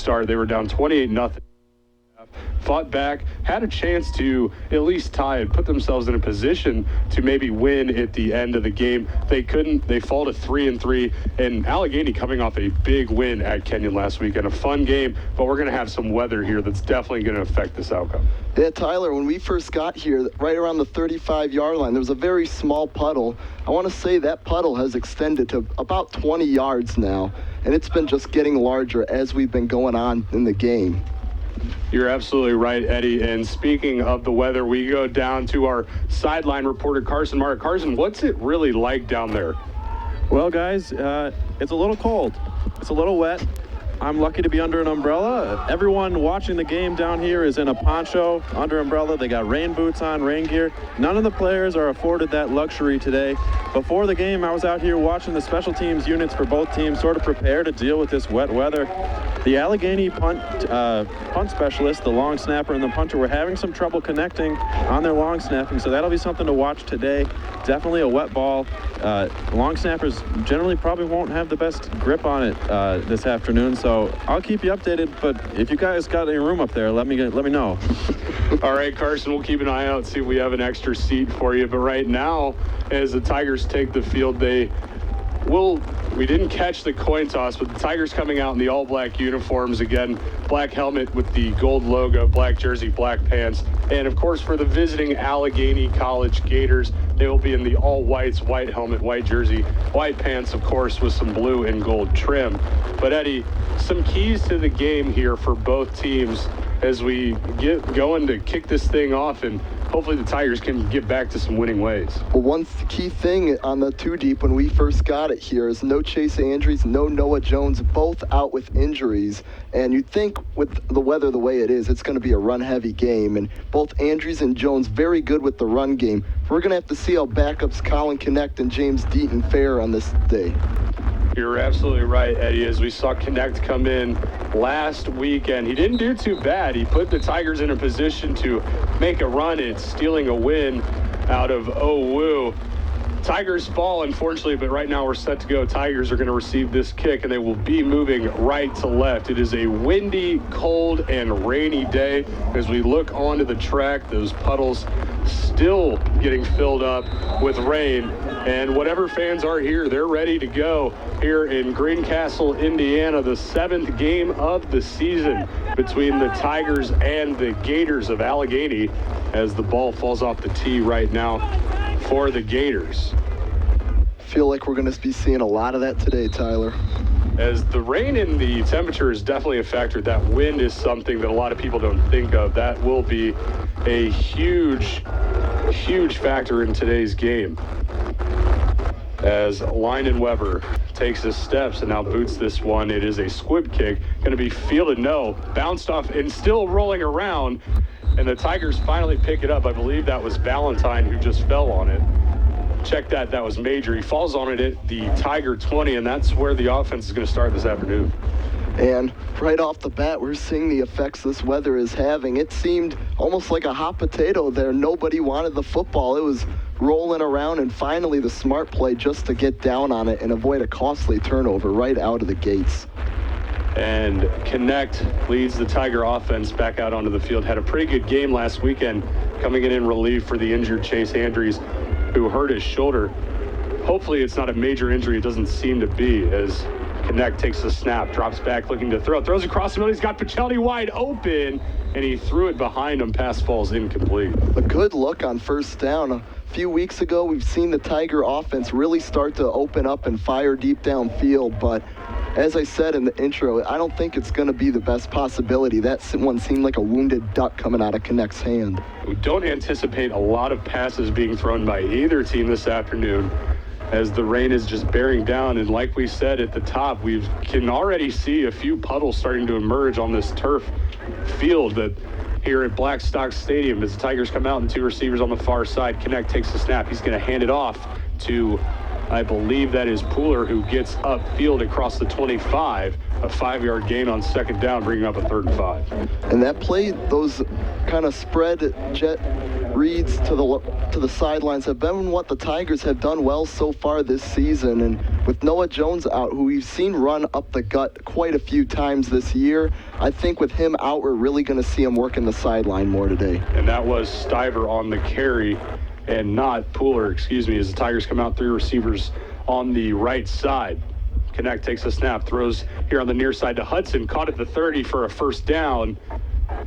start. They were down 28-0. Fought back, had a chance to at least tie and put themselves in a position to maybe win at the end of the game. They couldn't. They fall to 3-3, and Allegheny coming off a big win at Kenyon last weekend. A fun game, but we're going to have some weather here that's definitely going to affect this outcome. Yeah, Tyler, when we first got here, right around the 35-yard line, there was a very small puddle. I want to say that puddle has extended to about 20 yards now, and it's been just getting larger as we've been going on in the game. You're absolutely right, Eddie. And speaking of the weather, we go down to our sideline reporter, Carson Mark. Carson, what's it really like down there? Well, guys, it's a little cold. It's a little wet. I'm lucky to be under an umbrella. Everyone watching the game down here is in a poncho, under umbrella. They got rain boots on, rain gear. None of the players are afforded that luxury today. Before the game, I was out here watching the special teams units for both teams sort of prepare to deal with this wet weather. The Allegheny punt specialist, the long snapper and the punter, were having some trouble connecting on their long snapping, so that'll be something to watch today. Definitely a wet ball. Long snappers generally probably won't have the best grip on it this afternoon, so I'll keep you updated, but if you guys got any room up there, let me know. All right, Carson, we'll keep an eye out, see if we have an extra seat for you. But right now, as the Tigers take the field, we didn't catch the coin toss, but the Tigers coming out in the all-black uniforms again, black helmet with the gold logo, black jersey, black pants, and of course for the visiting Allegheny College Gators, they will be in the all-whites, white helmet, white jersey, white pants, of course, with some blue and gold trim. But Eddie, some keys to the game here for both teams as we get going to kick this thing off, and hopefully the Tigers can get back to some winning ways. Well, one key thing on the two deep when we first got it here is no Chase Andrews, no Noah Jones, both out with injuries. And you'd think with the weather the way it is, it's going to be a run-heavy game. And both Andrews and Jones very good with the run game. We're going to have to see how backups Colin Connect and James Deaton fare on this day. You're absolutely right, Eddie. As we saw Connect come in last weekend, he didn't do too bad. He put the Tigers in a position to make a run at stealing a win out of OWU. Tigers fall, unfortunately, but right now we're set to go. Tigers are going to receive this kick, and they will be moving right to left. It is a windy, cold, and rainy day. As we look onto the track, those puddles still getting filled up with rain. And whatever fans are here, they're ready to go here in Greencastle, Indiana, the 7th game of the season between the Tigers and the Gators of Allegheny, as the ball falls off the tee right now for the Gators. Feel like we're going to be seeing a lot of that today, Tyler. As the rain and the temperature is definitely a factor, that wind is something that a lot of people don't think of. That will be a huge factor in today's game. As Lynon Weber takes his steps and now boots this one. It is a squib kick, going to be fielded, no, bounced off and still rolling around. And the Tigers finally pick it up. I believe that was Valentine who just fell on it. Check that, that was Major. He falls on it at the Tiger 20, and that's where the offense is going to start this afternoon. And right off the bat, we're seeing the effects this weather is having. It seemed almost like a hot potato there. Nobody wanted the football. It was rolling around, and finally the smart play just to get down on it and avoid a costly turnover right out of the gates. And Connect leads the Tiger offense back out onto the field. Had a pretty good game last weekend, coming in relief for the injured Chase Andrews, who hurt his shoulder. Hopefully it's not a major injury. It doesn't seem to be, as Connect takes the snap, drops back looking to throw, throws across the middle. He's got Pichelli wide open, and he threw it behind him. Pass falls incomplete. A good look on first down. A few weeks ago, we've seen the Tiger offense really start to open up and fire deep downfield, but as I said in the intro, I don't think it's going to be the best possibility. That one seemed like a wounded duck coming out of Connect's hand. We don't anticipate a lot of passes being thrown by either team this afternoon, as the rain is just bearing down. And like we said at the top, we can already see a few puddles starting to emerge on this turf field that here at Blackstock Stadium as the Tigers come out and two receivers on the far side. Connect takes the snap. He's going to hand it off to, I believe that is Pooler, who gets upfield across the 25, a 5-yard gain on second down, bringing up a 3rd and 5. And that play, those kind of spread jet reads to the sidelines have been what the Tigers have done well so far this season. And with Noah Jones out, who we've seen run up the gut quite a few times this year, I think with him out, we're really going to see him working the sideline more today. And that was Stiver on the carry and not Pooler, as the Tigers come out 3 receivers on the right side. Connect takes a snap, throws here on the near side to Hudson, caught at the 30 for a 1st down,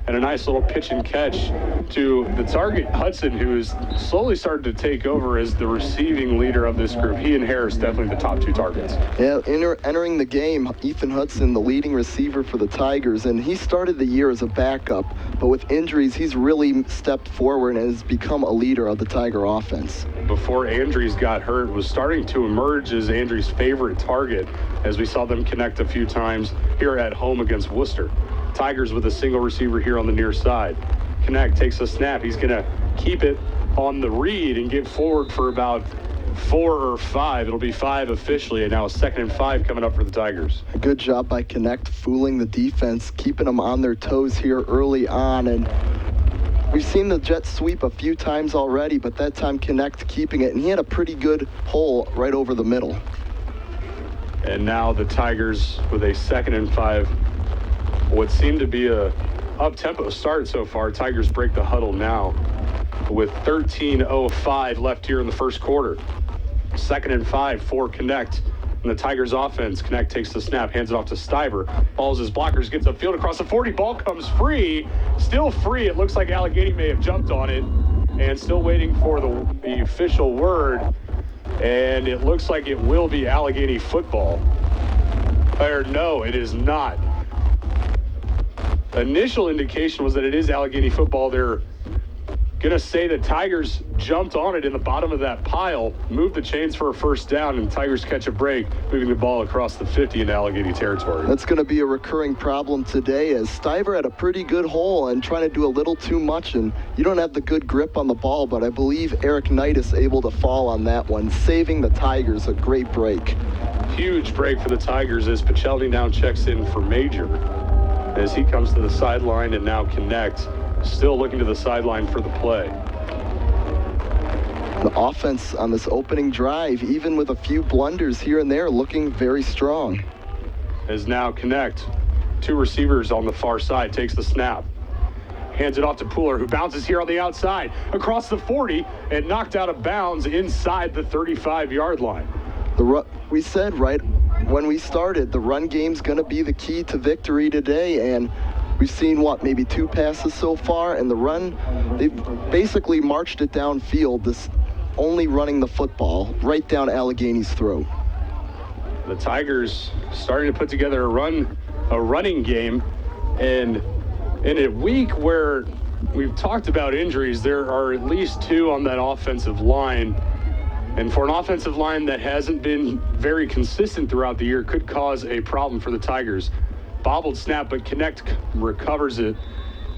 and a nice little pitch and catch to the target, Hudson, who is slowly starting to take over as the receiving leader of this group. He and Harris definitely the top 2 targets. Yeah, entering the game, Ethan Hudson, the leading receiver for the Tigers, and he started the year as a backup, but with injuries, he's really stepped forward and has become a leader of the Tiger offense. Before Andrews got hurt, was starting to emerge as Andrews' favorite target, as we saw them connect a few times here at home against Worcester. Tigers with a single receiver here on the near side. Connect takes a snap. He's going to keep it on the read and get forward for about 4 or 5. It'll be 5 officially, and now a 2nd and 5 coming up for the Tigers. A good job by Connect fooling the defense, keeping them on their toes here early on. And we've seen the Jets sweep a few times already, but that time Connect keeping it, and he had a pretty good hole right over the middle. And now the Tigers with a 2nd and 5. What seemed to be a up-tempo start so far. Tigers break the huddle now with 13:05 left here in the first quarter. 2nd and 5 for Connect. And the Tigers offense, Connect takes the snap, hands it off to Stiver. Balls his blockers, gets upfield across the 40. Ball comes free. Still free. It looks like Allegheny may have jumped on it. And still waiting for the official word. And it looks like it will be Allegheny football. Or no, it is not. Initial indication was that it is Allegheny football. They're going to say the Tigers jumped on it in the bottom of that pile, moved the chains for a 1st down, and Tigers catch a break, moving the ball across the 50 into Allegheny territory. That's going to be a recurring problem today, as Stiver had a pretty good hole and trying to do a little too much, and you don't have the good grip on the ball, but I believe Eric Knight is able to fall on that one, saving the Tigers a great break. Huge break for the Tigers as Pachelny now checks in for Major, as he comes to the sideline and now Connect, still looking to the sideline for the play. The offense on this opening drive, even with a few blunders here and there, looking very strong. As now Connect, 2 receivers on the far side, takes the snap. Hands it off to Pooler, who bounces here on the outside, across the 40, and knocked out of bounds inside the 35-yard line. We said right when we started, the run game's going to be the key to victory today, and we've seen, maybe 2 passes so far, and the run, they've basically marched it downfield, this only running the football right down Allegheny's throat. The Tigers starting to put together a running game, and in a week where we've talked about injuries, there are at least 2 on that offensive line. And for an offensive line that hasn't been very consistent throughout the year, could cause a problem for the Tigers. Bobbled snap, but Connect recovers it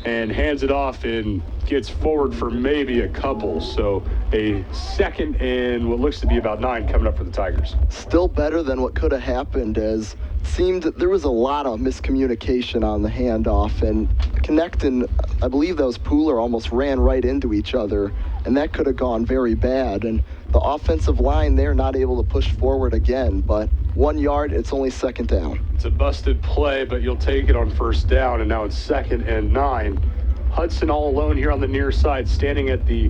and hands it off and gets forward for maybe a couple. So a 2nd and what looks to be about 9 coming up for the Tigers. Still better than what could have happened, as it seemed there was a lot of miscommunication on the handoff, and Connect and I believe that was Pooler almost ran right into each other, and that could have gone very bad. And the offensive line, they're not able to push forward again, but 1 yard, it's only 2nd down. It's a busted play, but you'll take it on 1st down, and now it's 2nd and 9. Hudson all alone here on the near side, standing at the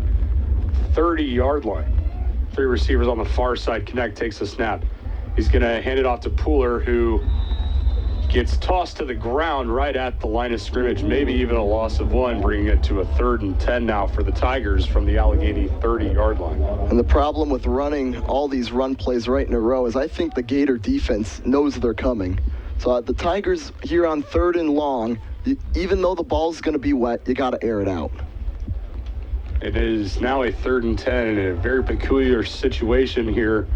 30-yard line. 3 receivers on the far side. Connect takes the snap. He's going to hand it off to Pooler, who gets tossed to the ground right at the line of scrimmage, maybe even a loss of 1, bringing it to a 3rd and 10 now for the Tigers from the Allegheny 30-yard line. And the problem with running all these run plays right in a row is I think the Gator defense knows they're coming. So the Tigers here on 3rd and long, even though the ball's going to be wet, you got to air it out. It is now a 3rd and 10 in a very peculiar situation here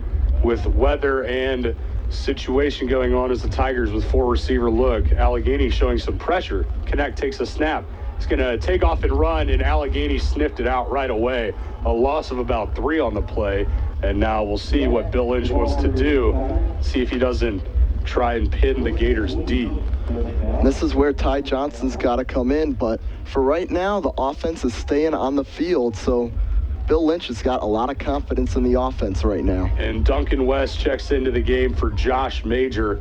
with weather and situation going on as the Tigers with 4 receiver look. Allegheny showing some pressure. Connect takes a snap. He's going to take off and run, and Allegheny sniffed it out right away. A loss of about 3 on the play. And now we'll see what Bill Lynch wants to do. See if he doesn't try and pin the Gators deep. This is where Ty Johnson's got to come in, but for right now, the offense is staying on the field, so Bill Lynch has got a lot of confidence in the offense right now. And Duncan West checks into the game for Josh Major.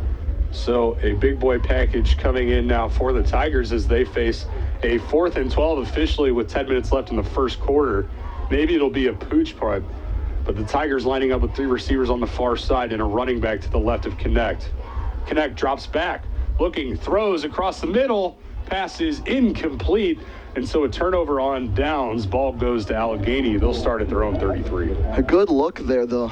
So a big boy package coming in now for the Tigers as they face a 4th and 12 officially with 10 minutes left in the first quarter. Maybe it'll be a pooch punt, but the Tigers lining up with 3 receivers on the far side and a running back to the left of Connect. Connect drops back, looking, throws across the middle, pass is incomplete, and so a turnover on downs. Ball goes to Allegheny. They'll start at their own 33. A good look there. The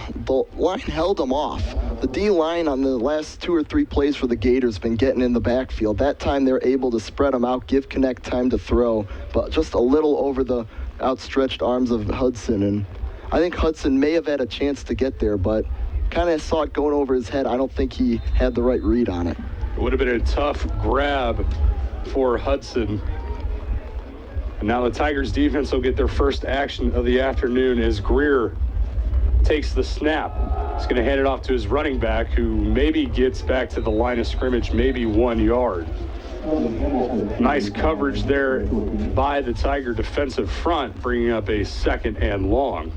line held them off. The D-line on the last 2 or 3 plays for the Gators been getting in the backfield. That time they're able to spread them out, give Connect time to throw, but just a little over the outstretched arms of Hudson. And I think Hudson may have had a chance to get there, but kind of saw it going over his head. I don't think he had the right read on it. It would have been a tough grab for Hudson. And now the Tigers defense will get their first action of the afternoon as Greer takes the snap. He's going to hand it off to his running back, who maybe gets back to the line of scrimmage, maybe 1 yard. Nice coverage there by the Tiger defensive front, bringing up a 2nd and long.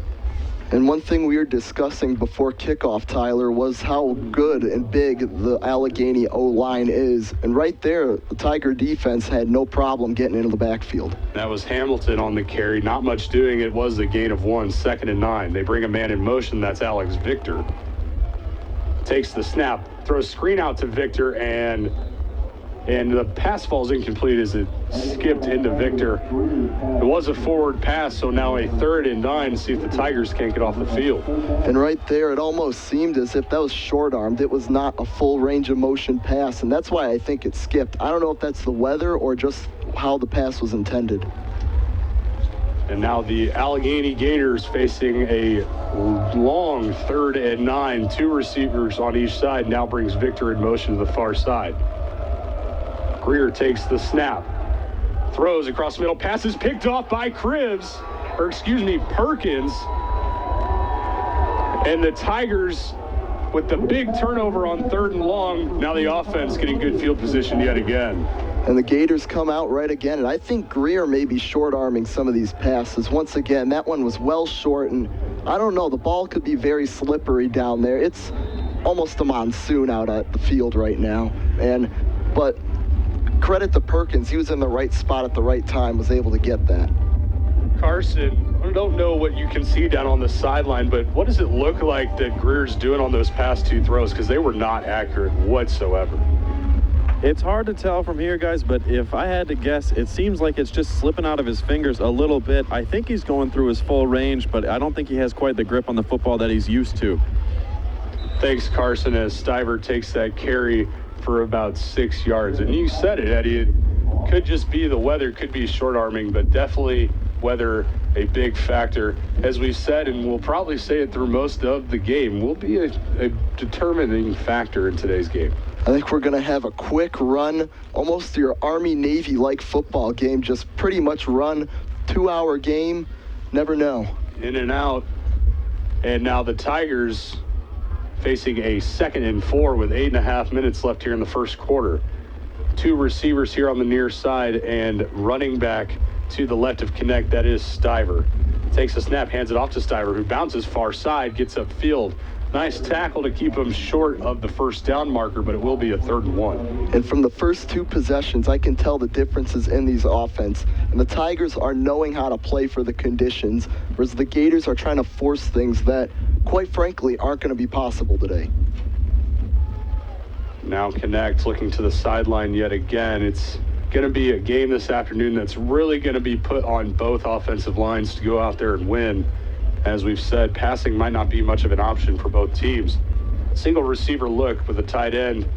And one thing we were discussing before kickoff, Tyler, was how good and big the Allegheny O-line is. And right there, the Tiger defense had no problem getting into the backfield. That was Hamilton on the carry. Not much doing. It was a gain of 1, 2nd and 9. They bring a man in motion. That's Alex Victor. Takes the snap, throws screen out to Victor, and the pass falls incomplete as it skipped into Victor. It was a forward pass, so now a 3rd and 9 to see if the Tigers can't get off the field. And right there, it almost seemed as if that was short-armed. It was not a full range of motion pass, and that's why I think it skipped. I don't know if that's the weather or just how the pass was intended. And now the Allegheny Gators facing a long 3rd and 9. 2 receivers on each side, now brings Victor in motion to the far side. Greer takes the snap, throws across the middle, passes picked off by Perkins. And the Tigers with the big turnover on 3rd and long. Now the offense getting good field position yet again. And the Gators come out right again, and I think Greer may be short-arming some of these passes. Once again, that one was well short, and I don't know, the ball could be very slippery down there. It's almost a monsoon out at the field right now. But credit to Perkins, he was in the right spot at the right time, was able to get that. Carson, I don't know what you can see down on the sideline, but what does it look like that Greer's doing on those past 2 throws? Because they were not accurate whatsoever. It's hard to tell from here, guys, but if I had to guess, it seems like it's just slipping out of his fingers a little bit. I think he's going through his full range, but I don't think he has quite the grip on the football that he's used to. Thanks, Carson, as Stiver takes that carry for about 6 yards. And you said it, Eddie, it could just be the weather, could be short arming, but definitely weather a big factor. As we've said, and we'll probably say it through most of the game, will be a determining factor in today's game. I think we're going to have a quick run, almost your Army-Navy-like football game, just pretty much run, 2-hour game, never know. In and out. And now the Tigers facing a 2nd and 4 with 8.5 minutes left here in the first quarter. 2 receivers here on the near side and running back to the left of Connect, that is Stiver. Takes a snap, hands it off to Stiver, who bounces far side, gets upfield. Nice tackle to keep him short of the first down marker, but it will be a 3rd and 1. And from the first 2 possessions, I can tell the differences in these offense. And the Tigers are knowing how to play for the conditions, whereas the Gators are trying to force things that, quite frankly, aren't going to be possible today. Now Connect looking to the sideline yet again. It's going to be a game this afternoon that's really going to be put on both offensive lines to go out there and win. As we've said, passing might not be much of an option for both teams. Single receiver look with a tight end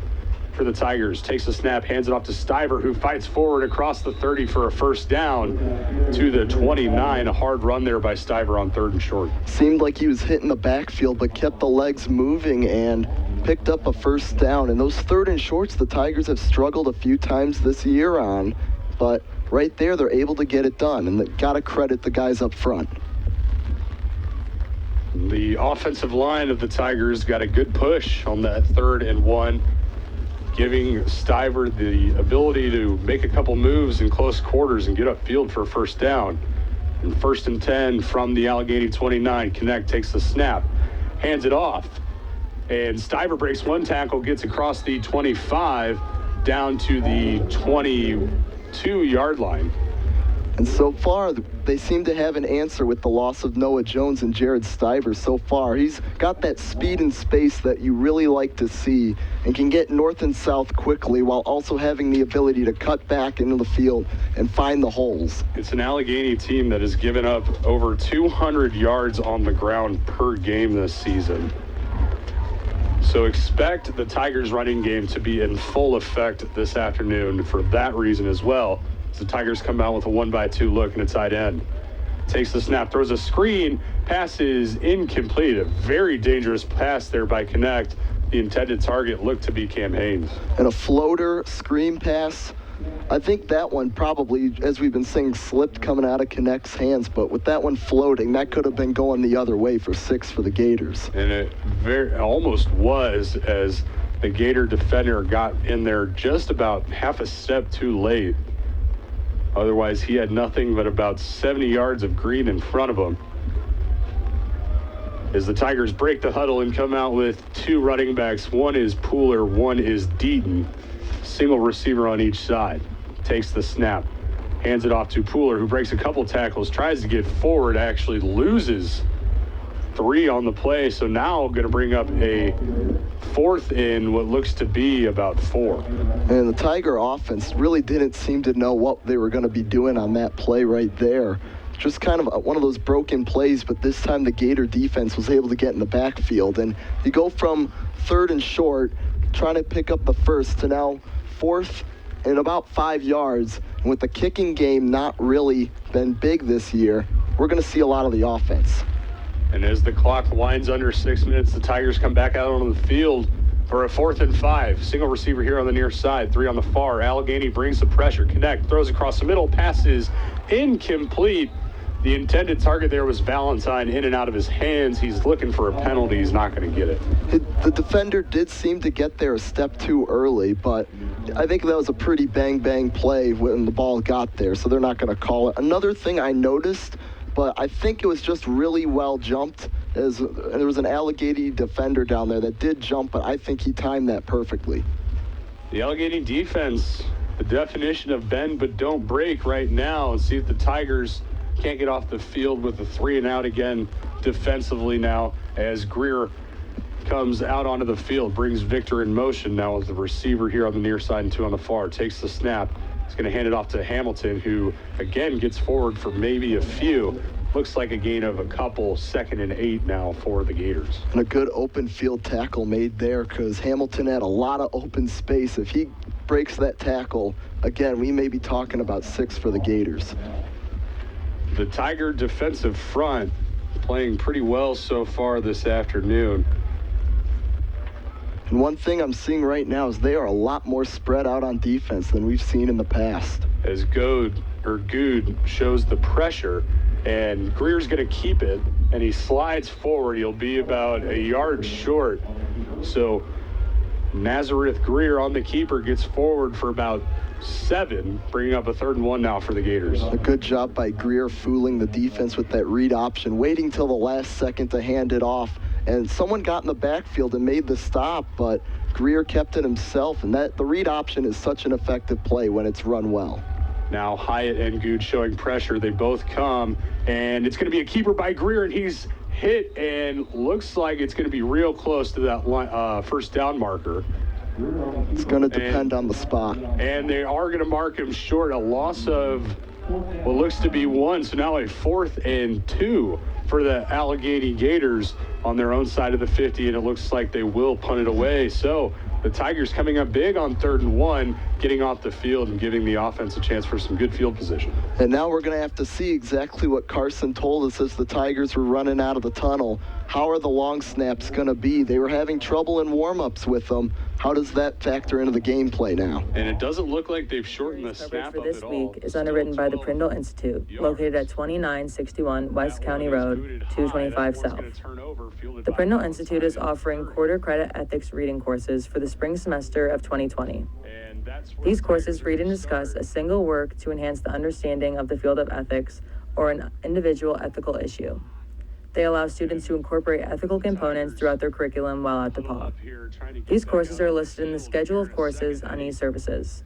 for the Tigers. Takes the snap, hands it off to Stiver, who fights forward across the 30 for a first down to the 29. A hard run there by Stiver on 3rd and short. Seemed like he was hitting the backfield, but kept the legs moving and picked up a first down. And those 3rd and shorts, the Tigers have struggled a few times this year on, but right there, they're able to get it done, and they got to credit the guys up front. The offensive line of the Tigers got a good push on that 3rd and 1. giving Stiver the ability to make a couple moves in close quarters and get upfield for a first down. And 1st and 10 from the Allegheny 29. Connect takes the snap, hands it off, and Stiver breaks one tackle, gets across the 25 down to the 22-yard line. And so far, they seem to have an answer with the loss of Noah Jones and Jared Stiver so far. He's got that speed and space that you really like to see and can get north and south quickly while also having the ability to cut back into the field and find the holes. It's an Allegheny team that has given up over 200 yards on the ground per game this season. So expect the Tigers running game to be in full effect this afternoon for that reason as well. The Tigers come out with a 1-by-2 look and a tight end. Takes the snap, throws a screen, pass is incomplete. A very dangerous pass there by Connect. The intended target looked to be Cam Haynes. And a floater screen pass. I think that one probably, as we've been saying, slipped coming out of Connect's hands, but with that one floating, that could have been going the other way for 6 for the Gators. And it almost was, as the Gator defender got in there just about half a step too late. Otherwise, he had nothing but about 70 yards of green in front of him. As the Tigers break the huddle and come out with 2 running backs. One is Pooler, one is Deaton. Single receiver on each side. Takes the snap, hands it off to Pooler, who breaks a couple tackles, tries to get forward, actually loses 3 on the play. So now going to bring up a 4th in what looks to be about 4. And the Tiger offense really didn't seem to know what they were going to be doing on that play right there. Just kind of one of those broken plays, but this time the Gator defense was able to get in the backfield. And you go from 3rd and short, trying to pick up the 1st, to now 4th and about 5 yards. And with the kicking game not really been big this year, we're going to see a lot of the offense. And as the clock winds under 6 minutes, the Tigers come back out on the field for a 4th and 5. Single receiver here on the near side, 3 on the far. Allegheny brings the pressure. Connect, throws across the middle, passes incomplete. The intended target there was Valentine, in and out of his hands. He's looking for a penalty. He's not going to get it. The defender did seem to get there a step too early, but I think that was a pretty bang-bang play when the ball got there, so they're not going to call it. Another thing I noticed, but I think it was just really well jumped, is there was an Allegheny defender down there that did jump, but I think he timed that perfectly. The Allegheny defense, the definition of bend but don't break right now. And see if the Tigers can't get off the field with a 3 and out again defensively now, as Greer comes out onto the field, brings Victor in motion now with the receiver here on the near side and 2 on the far. Takes the snap. He's going to hand it off to Hamilton, who again gets forward for maybe a few. Looks like a gain of a couple. 2nd and 8 now for the Gators. And a good open field tackle made there, because Hamilton had a lot of open space. If he breaks that tackle, again, we may be talking about 6 for the Gators. The Tiger defensive front playing pretty well so far this afternoon. And one thing I'm seeing right now is they are a lot more spread out on defense than we've seen in the past. As Good shows the pressure, and Greer's going to keep it, and he slides forward. He'll be about a yard short. So Nazareth Greer on the keeper gets forward for about 7, bringing up a 3rd and 1 now for the Gators. A good job by Greer fooling the defense with that read option, waiting till the last second to hand it off. And someone got in the backfield and made the stop, but Greer kept it himself. And the read option is such an effective play when it's run well. Now Hyatt and Good showing pressure. They both come, and it's going to be a keeper by Greer, and he's hit, and looks like it's going to be real close to that first down marker. It's going to depend on the spot. And they are going to mark him short, a loss of what looks to be 1. So now a 4th and 2 for the Allegheny Gators on their own side of the 50, and it looks like they will punt it away. So the Tigers coming up big on 3rd and 1, getting off the field and giving the offense a chance for some good field position. And now we're going to have to see exactly what Carson told us as the Tigers were running out of the tunnel, how are the long snaps going to be? They were having trouble in warm-ups with them. How does that factor into the gameplay now? And it doesn't look like they've shortened the snap for up this at all. week is underwritten by the Prindle Institute, located at 2961 West County Road, 225 South. The Prindle Institute is offering quarter credit ethics reading courses for the spring semester of 2020. These courses read and discuss a single work to enhance the understanding of the field of ethics or an individual ethical issue. They allow students to incorporate ethical components throughout their curriculum while at DePauw. These courses are listed in the schedule of courses on eServices.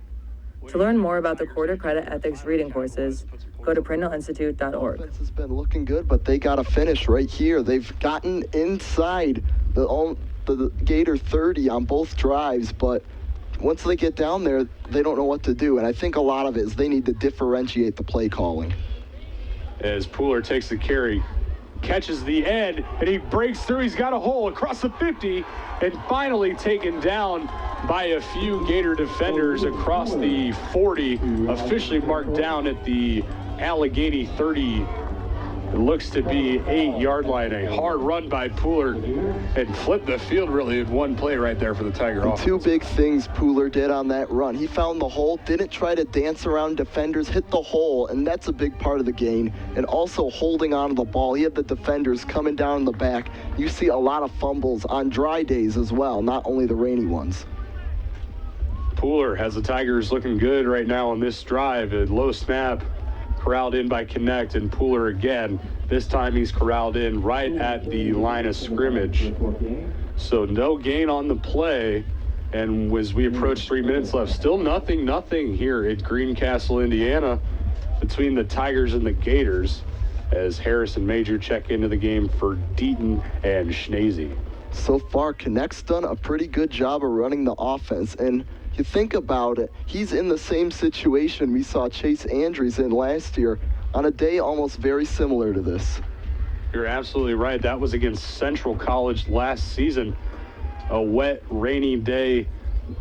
To learn more about the quarter credit ethics reading courses, go to prindleinstitute.org. Offense has been looking good, but they got to finish right here. They've gotten inside the Gator 30 on both drives, but once they get down there, they don't know what to do. And I think a lot of it is they need to differentiate the play calling. As Pooler takes the carry, catches the end, and he breaks through. He's got a hole across the 50, and finally taken down by a few Gator defenders across the 40, officially marked down at the Allegheny 30. It looks to be 8-yard line. A hard run by Pooler, and flipped the field really in one play right there for the Tiger offense. Two big things Pooler did on that run. He found the hole, didn't try to dance around defenders, hit the hole, and that's a big part of the gain. And also holding on to the ball. He had the defenders coming down in the back. You see a lot of fumbles on dry days as well, not only the rainy ones. Pooler has the Tigers looking good right now on this drive. A low snap. Corralled in by Connect, and Pooler again. This time he's corralled in right at the line of scrimmage. So no gain on the play. And as we approach 3 minutes left, still nothing here at Greencastle, Indiana, between the Tigers and the Gators, as Harris and Major check into the game for Deaton and Schnazy. So far, Connect's done a pretty good job of running the offense, and you think about it, he's in the same situation we saw Chase Andrews in last year on a day almost very similar to this. You're absolutely right. That was against Central College last season. A wet, rainy day,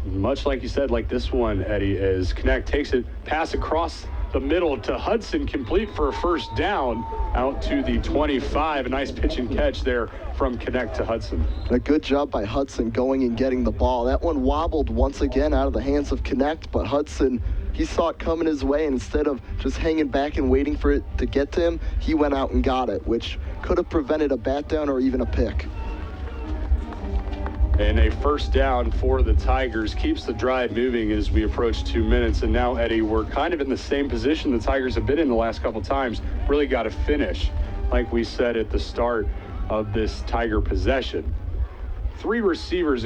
much like you said, like this one, Eddie, as Connect takes it, pass across the middle to Hudson, complete for a first down out to the 25. A nice pitch and catch there from Connect to Hudson. And a good job by Hudson going and getting the ball. That one wobbled once again out of the hands of Connect, but Hudson, he saw it coming his way, and instead of just hanging back and waiting for it to get to him, he went out and got it, which could have prevented a bat down or even a pick. And a first down for the Tigers keeps the drive moving as we approach 2 minutes. And now, Eddie, we're kind of in the same position the Tigers have been in the last couple times. Really got to finish, like we said at the start of this Tiger possession. Two receivers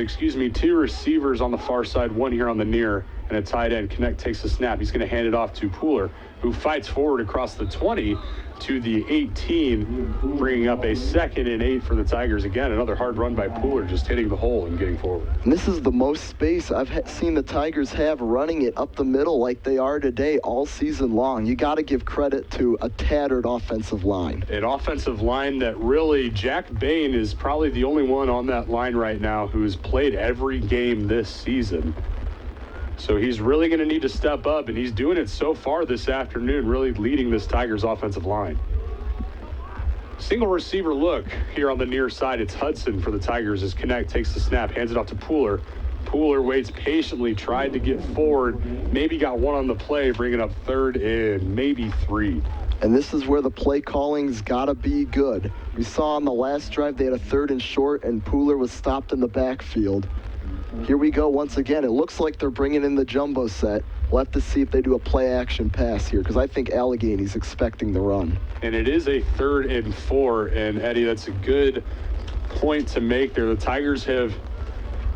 on the far side, one here on the near, and a tight end. Connect takes the snap. He's going to hand it off to Pooler, who fights forward across the 20 to the 18, bringing up a 2nd and 8 for the Tigers. Again, another hard run by Pooler, just hitting the hole and getting forward. And this is the most space I've seen the Tigers have running it up the middle like they are today all season long. You got to give credit to a tattered offensive line. An offensive line that really, Jack Bain is probably the only one on that line right now who's played every game this season. So he's really going to need to step up, and he's doing it so far this afternoon, really leading this Tigers offensive line. Single receiver look here on the near side. It's Hudson for the Tigers as Connect takes the snap, hands it off to Pooler. Pooler waits patiently, tried to get forward, maybe got one on the play, bringing up 3rd and maybe 3. And this is where the play calling's got to be good. We saw on the last drive they had a 3rd and short, and Pooler was stopped in the backfield. Here we go once again. It looks like they're bringing in the jumbo set. We'll have to see if they do a play-action pass here, because I think Allegheny's expecting the run. And it is a 3rd and 4, and Eddie, that's a good point to make there. The Tigers have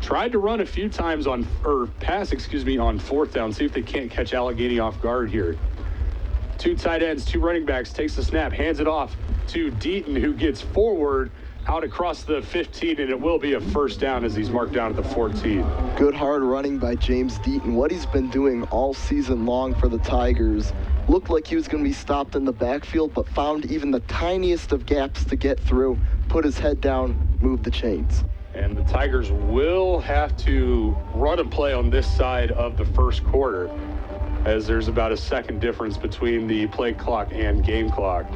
tried to run a few times on 4th down, see if they can't catch Allegheny off guard here. 2 tight ends, 2 running backs, takes the snap, hands it off to Deaton, who gets forward, out across the 15, and it will be a first down as he's marked down at the 14. Good hard running by James Deaton. What he's been doing all season long for the Tigers. Looked like he was going to be stopped in the backfield, but found even the tiniest of gaps to get through, put his head down, move the chains. And the Tigers will have to run and play on this side of the first quarter, as there's about a second difference between the play clock and game clock.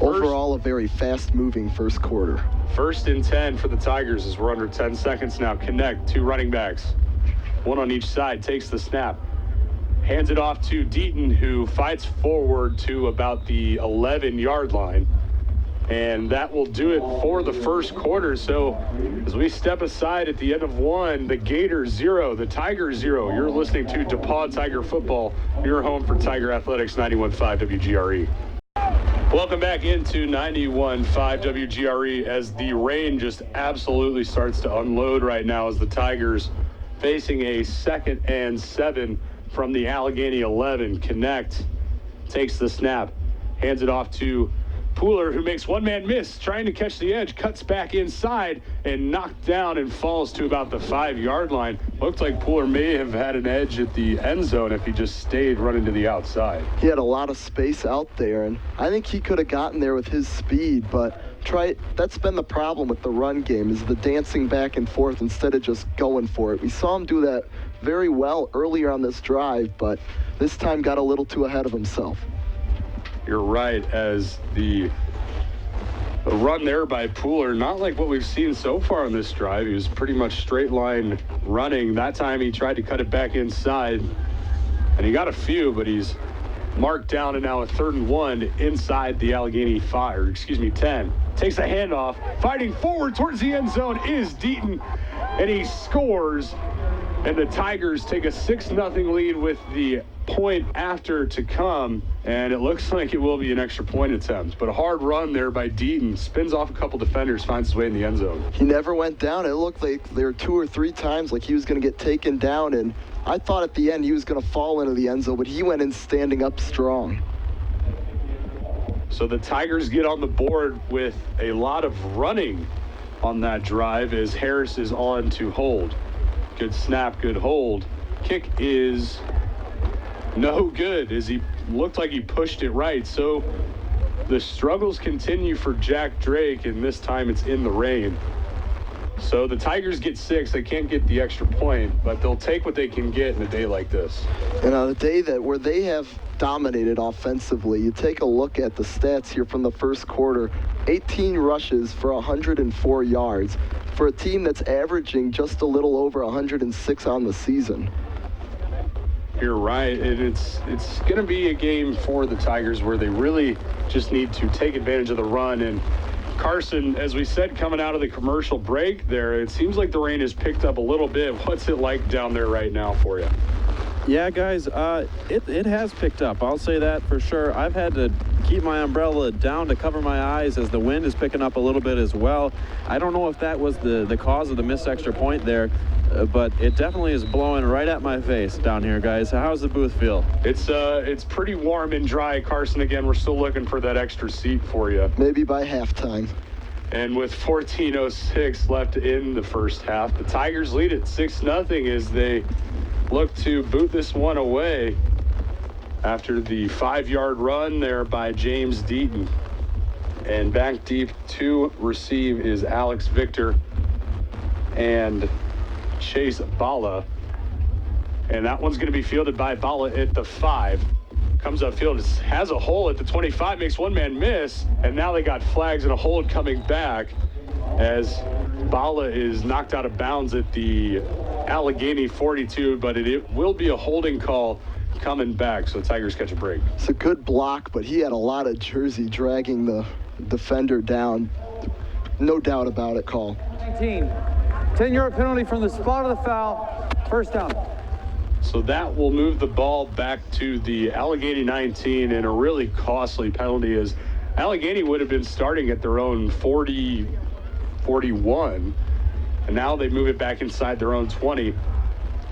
Overall, a very fast-moving first quarter. 1st and 10 for the Tigers as we're under 10 seconds now. Connect, 2 running backs. 1 on each side, takes the snap. Hands it off to Deaton, who fights forward to about the 11-yard line. And that will do it for the first quarter. So as we step aside at the end of 1, the Gators 0, the Tigers 0. You're listening to DePauw Tiger Football, your home for Tiger Athletics, 91.5 WGRE. Welcome back into 91.5 WGRE as the rain just absolutely starts to unload right now as the Tigers facing a 2nd and 7 from the Allegheny 11. Connect takes the snap, hands it off to Pooler, who makes one man miss, trying to catch the edge, cuts back inside and knocked down and falls to about the 5-yard line. Looked like Pooler may have had an edge at the end zone if he just stayed running to the outside. He had a lot of space out there, and I think he could have gotten there with his speed, but that's been the problem with the run game, is the dancing back and forth instead of just going for it. We saw him do that very well earlier on this drive, but this time got a little too ahead of himself. You're right, as the run there by Pooler, not like what we've seen so far on this drive. He was pretty much straight line running. That time he tried to cut it back inside, and he got a few, but he's marked down, and now a 3rd and 1 inside the Allegheny 10. Takes a handoff, fighting forward towards the end zone is Deaton, and he scores, and the Tigers take a 6-0 lead with the point after to come, and it looks like it will be an extra point attempt. But a hard run there by Deaton, spins off a couple defenders, finds his way in the end zone. He never went down. It looked like there were 2 or 3 times like he was going to get taken down, and I thought at the end he was going to fall into the end zone, but he went in standing up strong. So the Tigers get on the board with a lot of running on that drive as Harris is on to hold. Good snap, good hold. Kick is no good, as he looked like he pushed it right. So the struggles continue for Jack Drake, and this time it's in the rain. So the Tigers get 6. They can't get the extra point, but they'll take what they can get in a day like this. And on a day where they have dominated offensively, you take a look at the stats here from the first quarter. 18 rushes for 104 yards for a team that's averaging just a little over 106 on the season. You're right, and it's going to be a game for the Tigers where they really just need to take advantage of the run. And Carson, as we said, coming out of the commercial break there, it seems like the rain has picked up a little bit. What's it like down there right now for you? Yeah, guys, it has picked up. I'll say that for sure. I've had to keep my umbrella down to cover my eyes as the wind is picking up a little bit as well. I don't know if that was the cause of the missed extra point there, but it definitely is blowing right at my face down here, guys. How's the booth feel? It's pretty warm and dry, Carson. Again, we're still looking for that extra seat for you. Maybe by halftime. And with 14:06 left in the first half, the Tigers lead at 6-0 as they look to boot this one away after the 5-yard run there by James Deaton. And back deep to receive is Alex Victor and Chase Bala. And that one's going to be fielded by Bala at the 5. Comes upfield, has a hole at the 25, makes one man miss, and now they got flags and a hold coming back as Bala is knocked out of bounds at the Allegheny 42, but it will be a holding call coming back, so the Tigers catch a break. It's a good block, but he had a lot of jersey dragging the defender down. No doubt about it, call. 19, 10-yard penalty from the spot of the foul, first down. So that will move the ball back to the Allegheny 19, and a really costly penalty as Allegheny would have been starting at their own 40, 41, and now they move it back inside their own 20.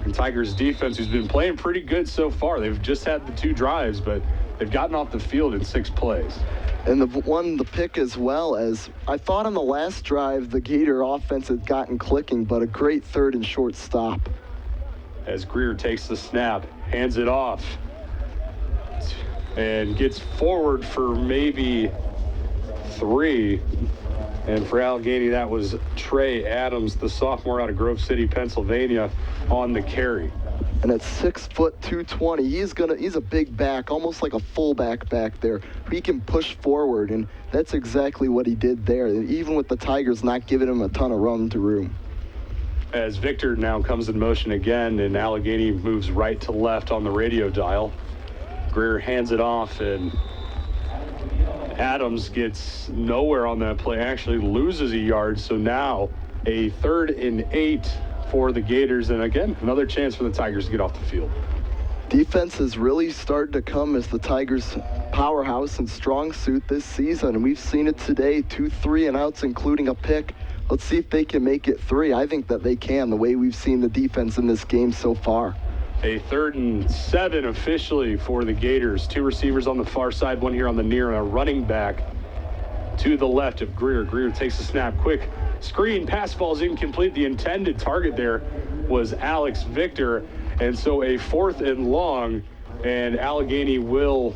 And Tigers defense, who's been playing pretty good so far, they've just had the 2 drives, but they've gotten off the field in 6 plays. And the pick as well, as I thought on the last drive, the Gator offense had gotten clicking, but a great 3rd and short stop. As Greer takes the snap, hands it off, and gets forward for maybe 3. And for Allegheny, that was Trey Adams, the sophomore out of Grove City, Pennsylvania, on the carry. And at 6 foot 220, he's a big back, almost like a fullback back there. He can push forward, and that's exactly what he did there, even with the Tigers not giving him a ton of run to room. As Victor now comes in motion again, and Allegheny moves right to left on the radio dial. Greer hands it off, and Adams gets nowhere on that play, actually loses a yard. So now a 3rd and 8 for the Gators, and again, another chance for the Tigers to get off the field. Defense has really started to come as the Tigers' powerhouse and strong suit this season, and we've seen it today, 2 3-and-outs, including a pick. Let's see if they can make it 3. I think that they can, the way we've seen the defense in this game so far. A 3rd and 7 officially for the Gators. 2 receivers on the far side, 1 here on the near, and a running back to the left of Greer. Greer takes a snap, quick screen, pass ball's incomplete. The intended target there was Alex Victor, and so a 4th and long, and Allegheny will,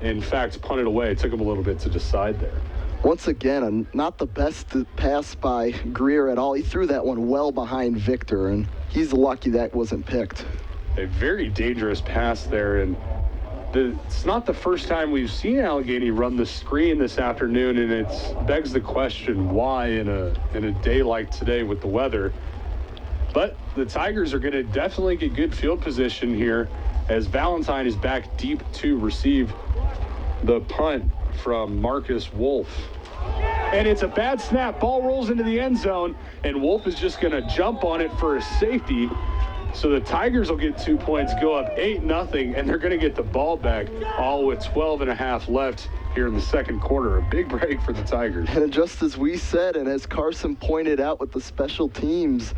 in fact, punt it away. It took him a little bit to decide there. Once again, not the best pass by Greer at all. He threw that one well behind Victor, and he's lucky that wasn't picked. A very dangerous pass there, and it's not the first time we've seen Allegheny run the screen this afternoon, and it begs the question why in a day like today with the weather. But the Tigers are going to definitely get good field position here as Valentine is back deep to receive the punt from Marcus Wolf. And it's a bad snap. Ball rolls into the end zone, and Wolf is just going to jump on it for a safety. So the Tigers will get 2 points, go up 8-0, and they're going to get the ball back, all with 12.5 left here in the second quarter. A big break for the Tigers. And just as we said, and as Carson pointed out with the special teams,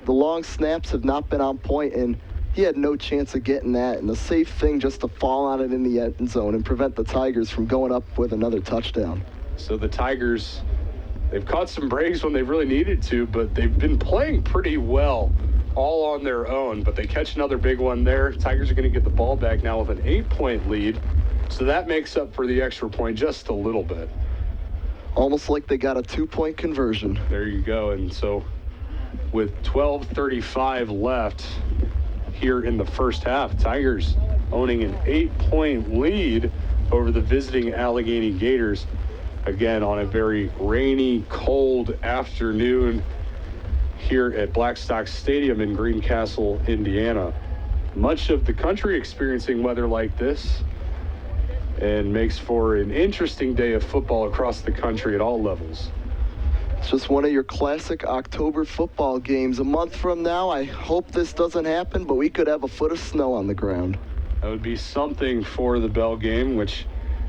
the long snaps have not been on point, and he had no chance of getting that. And the safe thing just to fall on it in the end zone and prevent the Tigers from going up with another touchdown. So the Tigers, they've caught some breaks when they've really needed to, but they've been playing pretty well all on their own. But they catch another big one there. Tigers are going to get the ball back now with an 8-point lead. So that makes up for the extra point just a little bit. Almost like they got a 2-point conversion. There you go. And so with 12:35 left here in the first half, Tigers owning an 8-point lead over the visiting Allegheny Gators. Again, on a very rainy, cold afternoon here at Blackstock Stadium in Greencastle, Indiana. Much of the country experiencing weather like this, and makes for an interesting day of football across the country at all levels. It's just one of your classic October football games. A month from now, I hope this doesn't happen, but we could have a foot of snow on the ground. That would be something for the Bell game, which,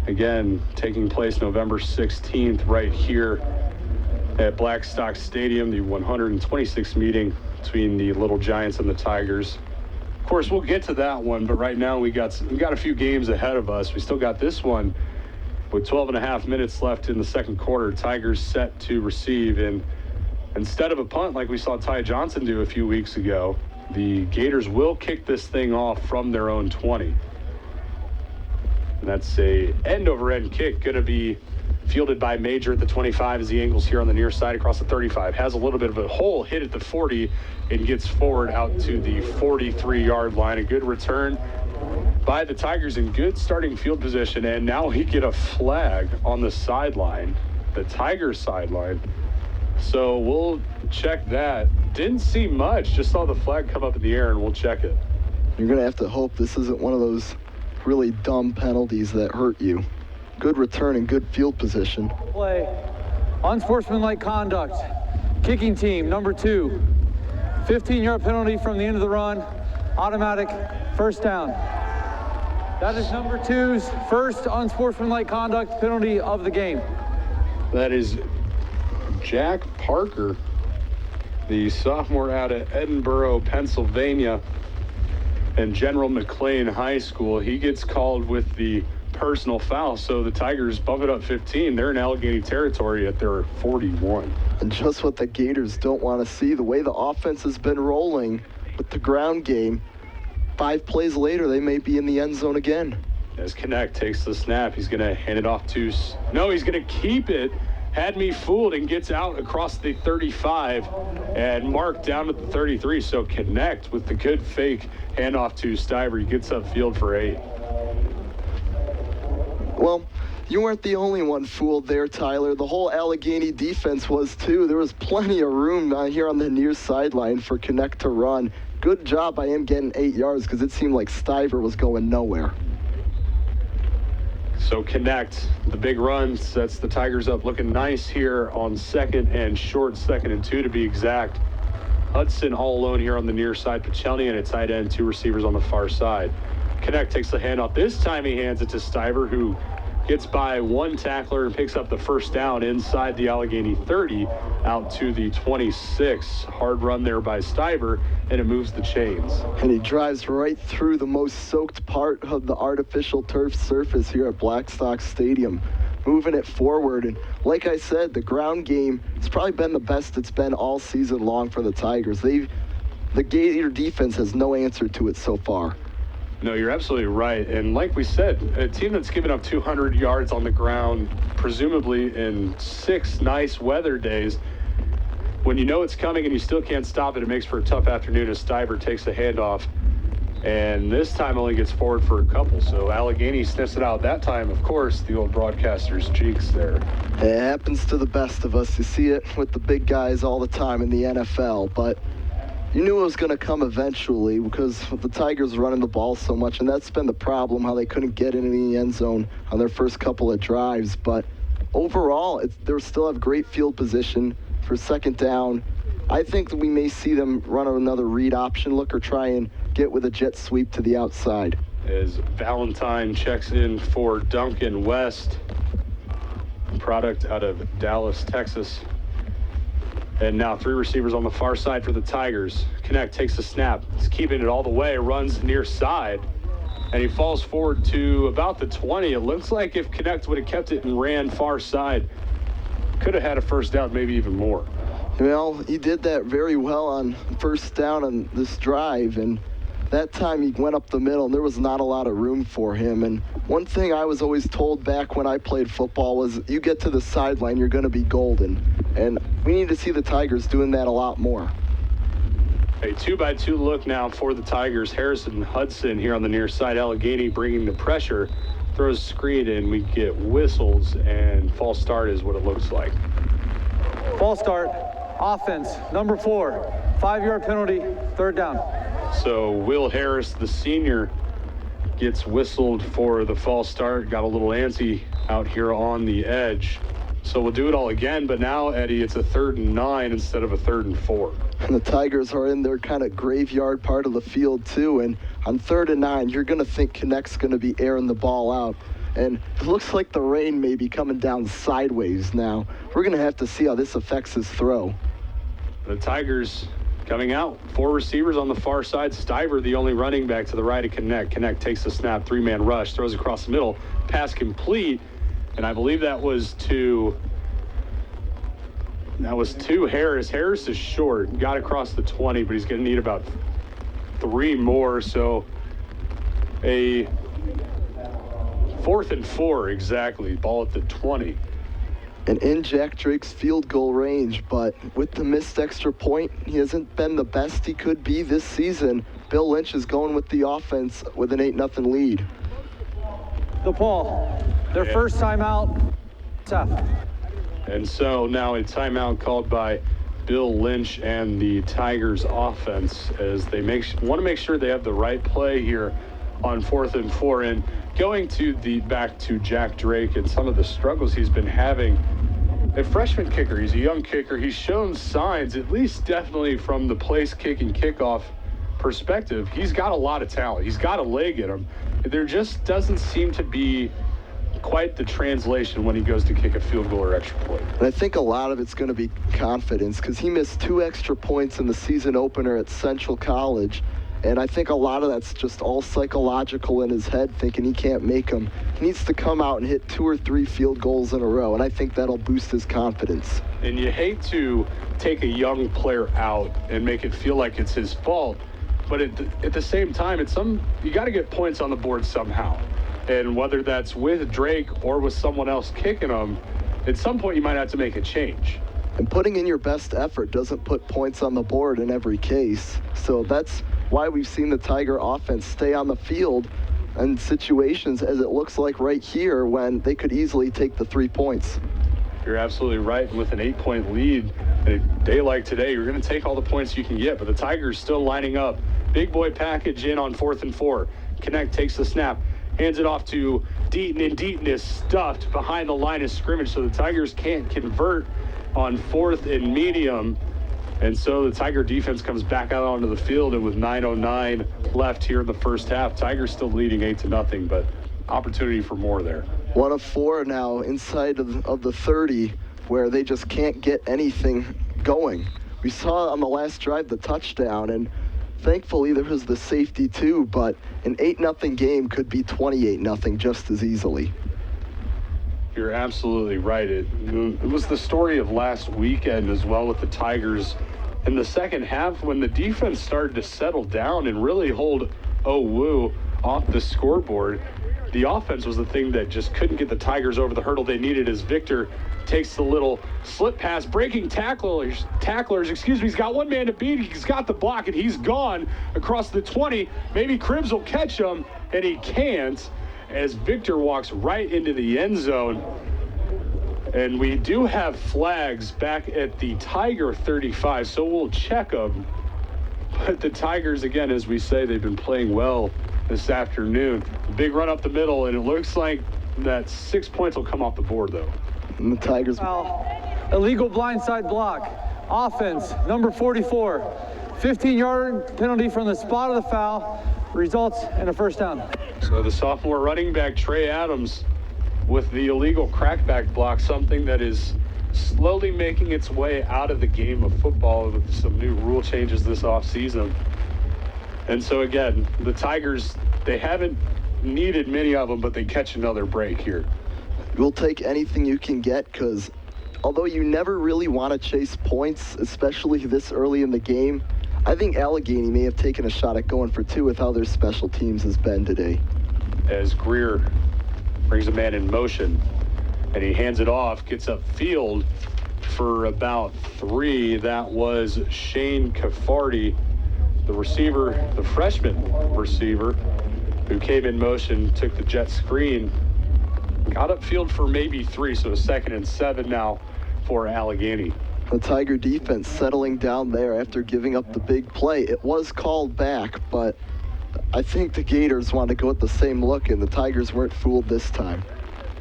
again, taking place November 16th right here at Blackstock Stadium, the 126th meeting between the Little Giants and the Tigers. Of course, we'll get to that one, but right now we got a few games ahead of us. We still got this one with 12.5 minutes left in the second quarter. Tigers set to receive, and instead of a punt like we saw Ty Johnson do a few weeks ago, the Gators will kick this thing off from their own 20. And that's a end-over-end kick, going to be fielded by Major at the 25 as he angles here on the near side across the 35. Has a little bit of a hole, hit at the 40, and gets forward out to the 43-yard line. A good return by the Tigers in good starting field position, and now we get a flag on the sideline, the Tigers sideline. So we'll check that. Didn't see much, just saw the flag come up in the air, and we'll check it. You're going to have to hope this isn't one of those really dumb penalties that hurt you. Good return and good field position. Play, unsportsmanlike conduct. Kicking team, number 2. 15-yard penalty from the end of the run. Automatic first down. That is number 2's first unsportsmanlike conduct penalty of the game. That is Jack Parker, the sophomore out of Edinburgh, Pennsylvania, and General McLean High School. He gets called with the personal foul, so the Tigers bump it up 15. They're in Allegheny territory at their 41. And just what the Gators don't want to see, the way the offense has been rolling with the ground game, 5 plays later, they may be in the end zone again. As Connect takes the snap, he's going to hand it off to... No, he's going to keep it. had me fooled and gets out across the 35 and Mark down at the 33. So Connect with the good fake handoff to Stiver. He gets upfield for 8. Well, you weren't the only one fooled there, Tyler. The whole Allegheny defense was too. There was plenty of room here on the near sideline for Connect to run. Good job by him getting 8 yards because it seemed like Stiver was going nowhere. So Connect, the big run, sets the Tigers up looking nice here on 2nd and short, 2nd and 2 to be exact. Hudson all alone here on the near side. Pachelny and a tight end, 2 receivers on the far side. Connect takes the handoff. This time he hands it to Stiver, who gets by 1 tackler and picks up the first down inside the Allegheny 30 out to the 26. Hard run there by Stiver, and it moves the chains. And he drives right through the most soaked part of the artificial turf surface here at Blackstock Stadium, moving it forward. And like I said, the ground game has probably been the best it's been all season long for the Tigers. The Gator defense has no answer to it so far. No, you're absolutely right. And like we said, a team that's given up 200 yards on the ground, presumably in 6 nice weather days, when you know it's coming and you still can't stop it, it makes for a tough afternoon as Stiver takes the handoff. And this time only gets forward for a couple. So Allegheny sniffs it out. That time, of course, the old broadcaster's cheeks there. It happens to the best of us. You see it with the big guys all the time in the NFL, but you knew it was going to come eventually because the Tigers running the ball so much, and that's been the problem, how they couldn't get into the end zone on their first couple of drives. But overall, they still have great field position for 2nd down. I think that we may see them run another read option look or try and get with a jet sweep to the outside. As Valentine checks in for Duncan West, product out of Dallas, Texas. And now 3 receivers on the far side for the Tigers. Connect takes the snap. He's keeping it all the way, runs near side, and he falls forward to about the 20. It looks like if Connect would have kept it and ran far side, could have had a first down, maybe even more. Well, he did that very well on first down on this drive, and that time he went up the middle, and there was not a lot of room for him. And one thing I was always told back when I played football was you get to the sideline, you're going to be golden. And we need to see the Tigers doing that a lot more. A 2-by-2 look now for the Tigers. Harrison Hudson here on the near side. Allegheny bringing the pressure. Throws screen and we get whistles, and false start is what it looks like. False start, offense, number 4, 5-yard penalty, 3rd down. So Will Harris, the senior, gets whistled for the false start. Got a little antsy out here on the edge. So we'll do it all again, but now, Eddie, it's a 3rd and 9 instead of a 3rd and 4. And the Tigers are in their kind of graveyard part of the field, too. And on 3rd and 9, you're going to think Connect's going to be airing the ball out. And it looks like the rain may be coming down sideways now. We're going to have to see how this affects his throw. The Tigers coming out. 4 receivers on the far side. Stiver, the only running back to the right of Connect. Connect takes the snap, 3-man rush, throws across the middle, pass complete. And I believe that was to Harris. Harris is short, got across the 20, but he's going to need about 3 more. So a 4th and 4 exactly. Ball at the 20. And in Jack Drake's field goal range, but with the missed extra point, he hasn't been the best he could be this season. Bill Lynch is going with the offense with an 8-0 lead. DePauw, their first timeout. Tough. And so now a timeout called by Bill Lynch and the Tigers offense as they want to make sure they have the right play here on 4th and 4. And going to back to Jack Drake and some of the struggles he's been having. A freshman kicker, he's a young kicker. He's shown signs, at least definitely from the place kick and kickoff perspective, he's got a lot of talent. He's got a leg in him. There just doesn't seem to be quite the translation when he goes to kick a field goal or extra point. And I think a lot of it's going to be confidence because he missed 2 extra points in the season opener at Central College. And I think a lot of that's just all psychological in his head, thinking he can't make them. He needs to come out and hit 2 or 3 field goals in a row, and I think that'll boost his confidence. And you hate to take a young player out and make it feel like it's his fault, but at the same time, you got to get points on the board somehow. And whether that's with Drake or with someone else kicking them, at some point you might have to make a change. And putting in your best effort doesn't put points on the board in every case. So that's why we've seen the Tiger offense stay on the field in situations as it looks like right here when they could easily take the 3 points. You're absolutely right. With an 8-point lead, a day like today, you're going to take all the points you can get. But the Tigers still lining up. Big boy package in on 4th and 4. Connect takes the snap, hands it off to Deaton, and Deaton is stuffed behind the line of scrimmage, so the Tigers can't convert on 4th and medium. And so the Tiger defense comes back out onto the field, and with 9:09 left here in the first half, Tigers still leading 8-0, but opportunity for more there. 1 of 4 now inside of the 30, where they just can't get anything going. We saw on the last drive the touchdown, and thankfully there was the safety too, but an 8-0 game could be 28-0 just as easily. You're absolutely right. It was the story of last weekend as well with the Tigers in the second half when the defense started to settle down and really hold Owu off the scoreboard. The offense was the thing that just couldn't get the Tigers over the hurdle they needed as Victor takes the little slip pass, breaking tacklers, he's got one man to beat, he's got the block, and he's gone across the 20. Maybe Cribbs will catch him, and he can't, as Victor walks right into the end zone. And we do have flags back at the Tiger 35, so we'll check them. But the Tigers, again, as we say, they've been playing well this afternoon. Big run up the middle, and it looks like that 6 points will come off the board, though. And the Tigers... Illegal blindside block. Offense, number 44. 15-yard penalty from the spot of the foul. Results in a first down. So the sophomore running back, Trey Adams, with the illegal crackback block, something that is slowly making its way out of the game of football with some new rule changes this offseason. And so again, the Tigers, they haven't needed many of them, but they catch another break here. You'll take anything you can get because although you never really want to chase points, especially this early in the game, I think Allegheny may have taken a shot at going for 2 with how their special teams has been today. As Greer brings a man in motion, and he hands it off, gets upfield for about 3. That was Shane Caffardi, the receiver, the freshman receiver, who came in motion, took the jet screen, got upfield for maybe 3, so 2nd and 7 now for Allegheny. The Tiger defense settling down there after giving up the big play. It was called back, but I think the Gators want to go at the same look, and the Tigers weren't fooled this time.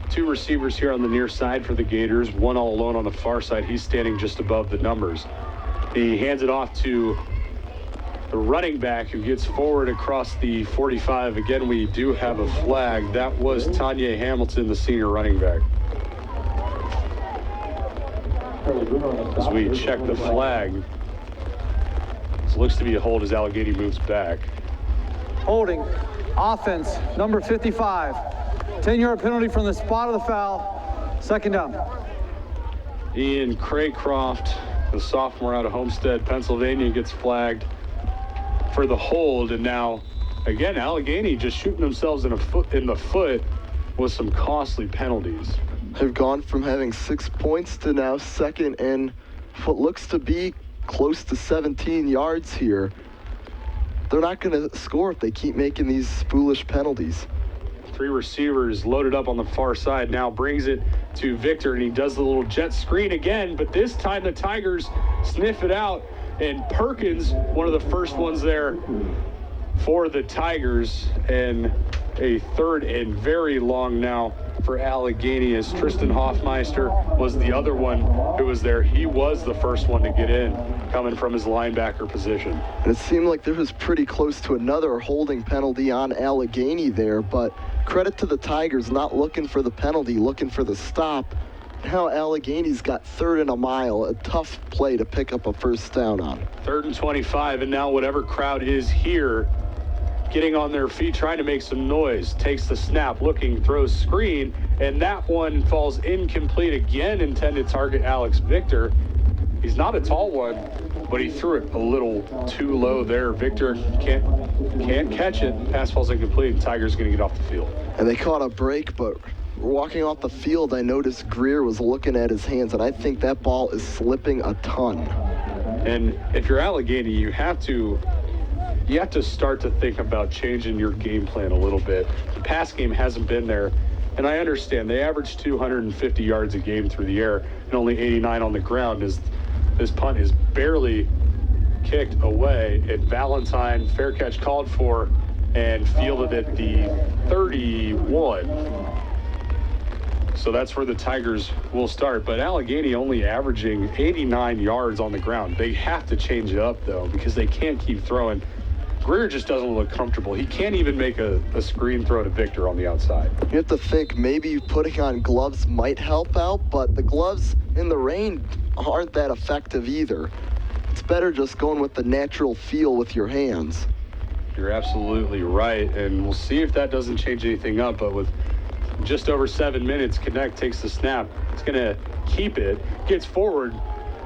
2 receivers here on the near side for the Gators, one all alone on the far side. He's standing just above the numbers. He hands it off to the running back who gets forward across the 45. Again, we do have a flag. That was Tanya Hamilton, the senior running back. As we check the flag, this looks to be a hold as Allegheny moves back. Holding. Offense, number 55. 10-yard penalty from the spot of the foul. 2nd down. Ian Craycroft, the sophomore out of Homestead, Pennsylvania, gets flagged for the hold. And now, again, Allegheny just shooting themselves in the foot with some costly penalties. They've gone from having 6 points to now 2nd and what looks to be close to 17 yards here. They're not going to score if they keep making these foolish penalties. 3 receivers loaded up on the far side, now brings it to Victor, and he does the little jet screen again, but this time the Tigers sniff it out, and Perkins, one of the first ones there for the Tigers, and a 3rd and very long now for Allegheny, as Tristan Hoffmeister was the other one who was there. He was the first one to get in, coming from his linebacker position. And it seemed like there was pretty close to another holding penalty on Allegheny there, but credit to the Tigers not looking for the penalty, looking for the stop. Now Allegheny's got 3rd and a mile, a tough play to pick up a first down on. 3rd and 25, and now whatever crowd is here getting on their feet, trying to make some noise, takes the snap, looking, throws screen, and that one falls incomplete again, intended target Alex Victor. He's not a tall one, but he threw it a little too low there. Victor can't catch it. Pass falls incomplete, and Tiger's going to get off the field. And they caught a break, but walking off the field, I noticed Greer was looking at his hands, and I think that ball is slipping a ton. And if you're Allegheny, you have to start to think about changing your game plan a little bit. The pass game hasn't been there, and I understand they average 250 yards a game through the air and only 89 on the ground. This punt is barely kicked away, and Valentine, fair catch called for, and fielded at the 31. So that's where the Tigers will start. But Allegheny only averaging 89 yards on the ground. They have to change it up, though, because they can't keep throwing. Greer just doesn't look comfortable. He can't even make a screen throw to Victor on the outside. You have to think maybe putting on gloves might help out, but the gloves in the rain aren't that effective either. It's better just going with the natural feel with your hands. You're absolutely right, and we'll see if that doesn't change anything up. But with just over 7 minutes, Connect takes the snap. It's going to keep it, gets forward,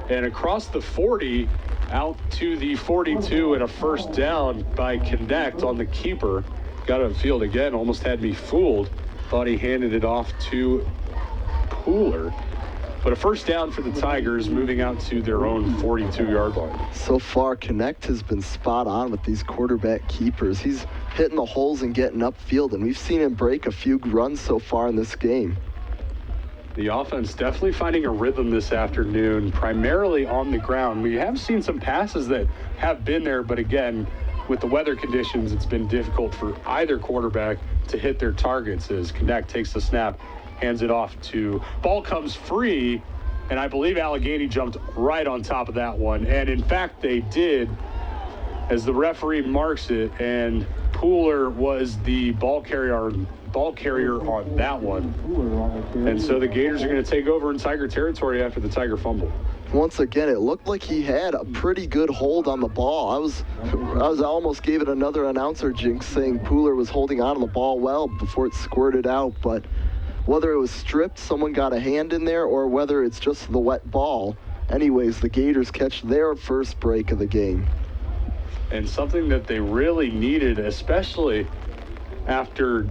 and across the 40, out to the 42, and a first down by Connect on the keeper. Got on field again, almost had me fooled. Thought he handed it off to Pooler. But a first down for the Tigers, moving out to their own 42-yard line. So far, Connect has been spot on with these quarterback keepers. He's hitting the holes and getting upfield, and we've seen him break a few runs so far in this game. The offense definitely finding a rhythm this afternoon, primarily on the ground. We have seen some passes that have been there, but again, with the weather conditions, it's been difficult for either quarterback to hit their targets as Connect takes the snap, hands it off to, ball comes free, and I believe Allegheny jumped right on top of that one. And in fact, they did, as the referee marks it, and Pooler was the ball carrier on that one. And so the Gators are going to take over in Tiger territory after the Tiger fumble. Once again, it looked like he had a pretty good hold on the ball. I almost gave it another announcer jinx saying Pooler was holding on to the ball well before it squirted out, but whether it was stripped, someone got a hand in there, or whether it's just the wet ball, anyways, the Gators catch their first break of the game. And something that they really needed, especially after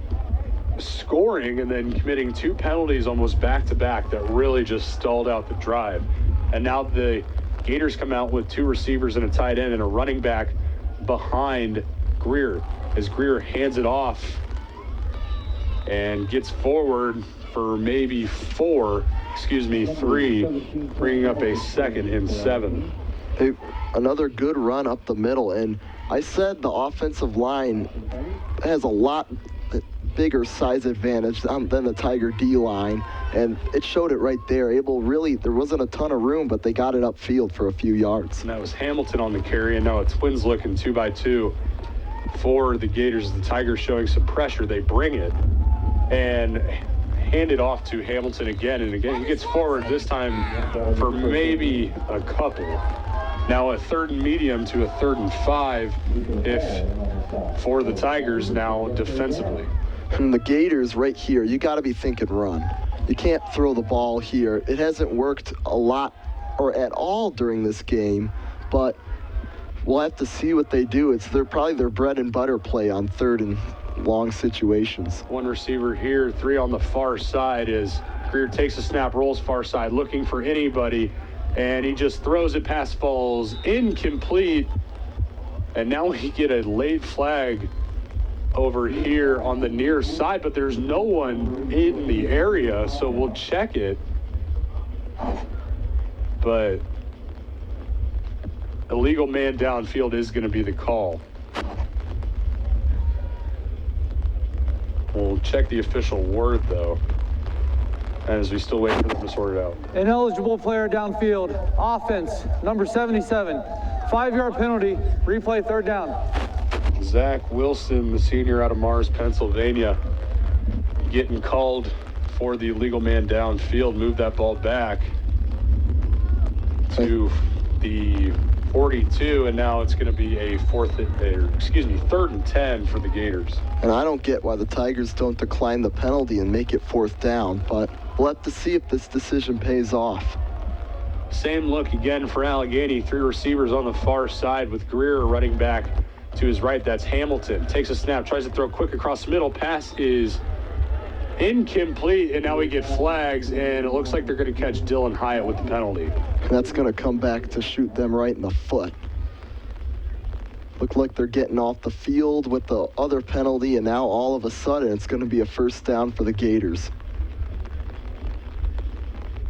scoring and then committing two penalties almost back-to-back that really just stalled out the drive. And now the Gators come out with two receivers and a tight end and a running back behind Greer, as Greer hands it off and gets forward for maybe three, bringing up a 2nd and 7. Another good run up the middle, and I said the offensive line has a lot bigger size advantage than the Tiger D line, and it showed it right there. There wasn't a ton of room, but they got it upfield for a few yards. And that was Hamilton on the carry, and now a Twins looking 2-by-2 for the Gators. The Tigers showing some pressure. They bring it and hand it off to Hamilton again and again. He gets forward this time for maybe a couple. Now a 3rd and medium to a 3rd and 5 for the Tigers now defensively. And the Gators right here, you got to be thinking run. You can't throw the ball here. It hasn't worked a lot or at all during this game, but we'll have to see what they do. It's probably their bread and butter play on 3rd and long situations. One receiver here, 3 on the far side as Greer takes a snap, rolls far side, looking for anybody, and he just throws it past, falls incomplete. And now we get a late flag over here on the near side, but there's no one in the area, so we'll check it. But illegal man downfield is going to be the call. We'll check the official word, though, as we still wait for them to sort it out. Ineligible player downfield. Offense, number 77. 5-yard penalty. Replay 3rd down. Zach Wilson, the senior out of Mars, Pennsylvania, getting called for the illegal man downfield. Move that ball back to the 42, and now it's going to be a 3rd and 10 for the Gators. And I don't get why the Tigers don't decline the penalty and make it 4th down, but we'll have to see if this decision pays off. Same look again for Allegheny. 3 receivers on the far side with Greer running back to his right. That's Hamilton. Takes a snap, tries to throw quick across the middle. Pass is incomplete, and now we get flags, and it looks like they're going to catch Dylan Hyatt with the penalty. That's going to come back to shoot them right in the foot. Look like they're getting off the field with the other penalty, and now all of a sudden it's going to be a first down for the Gators.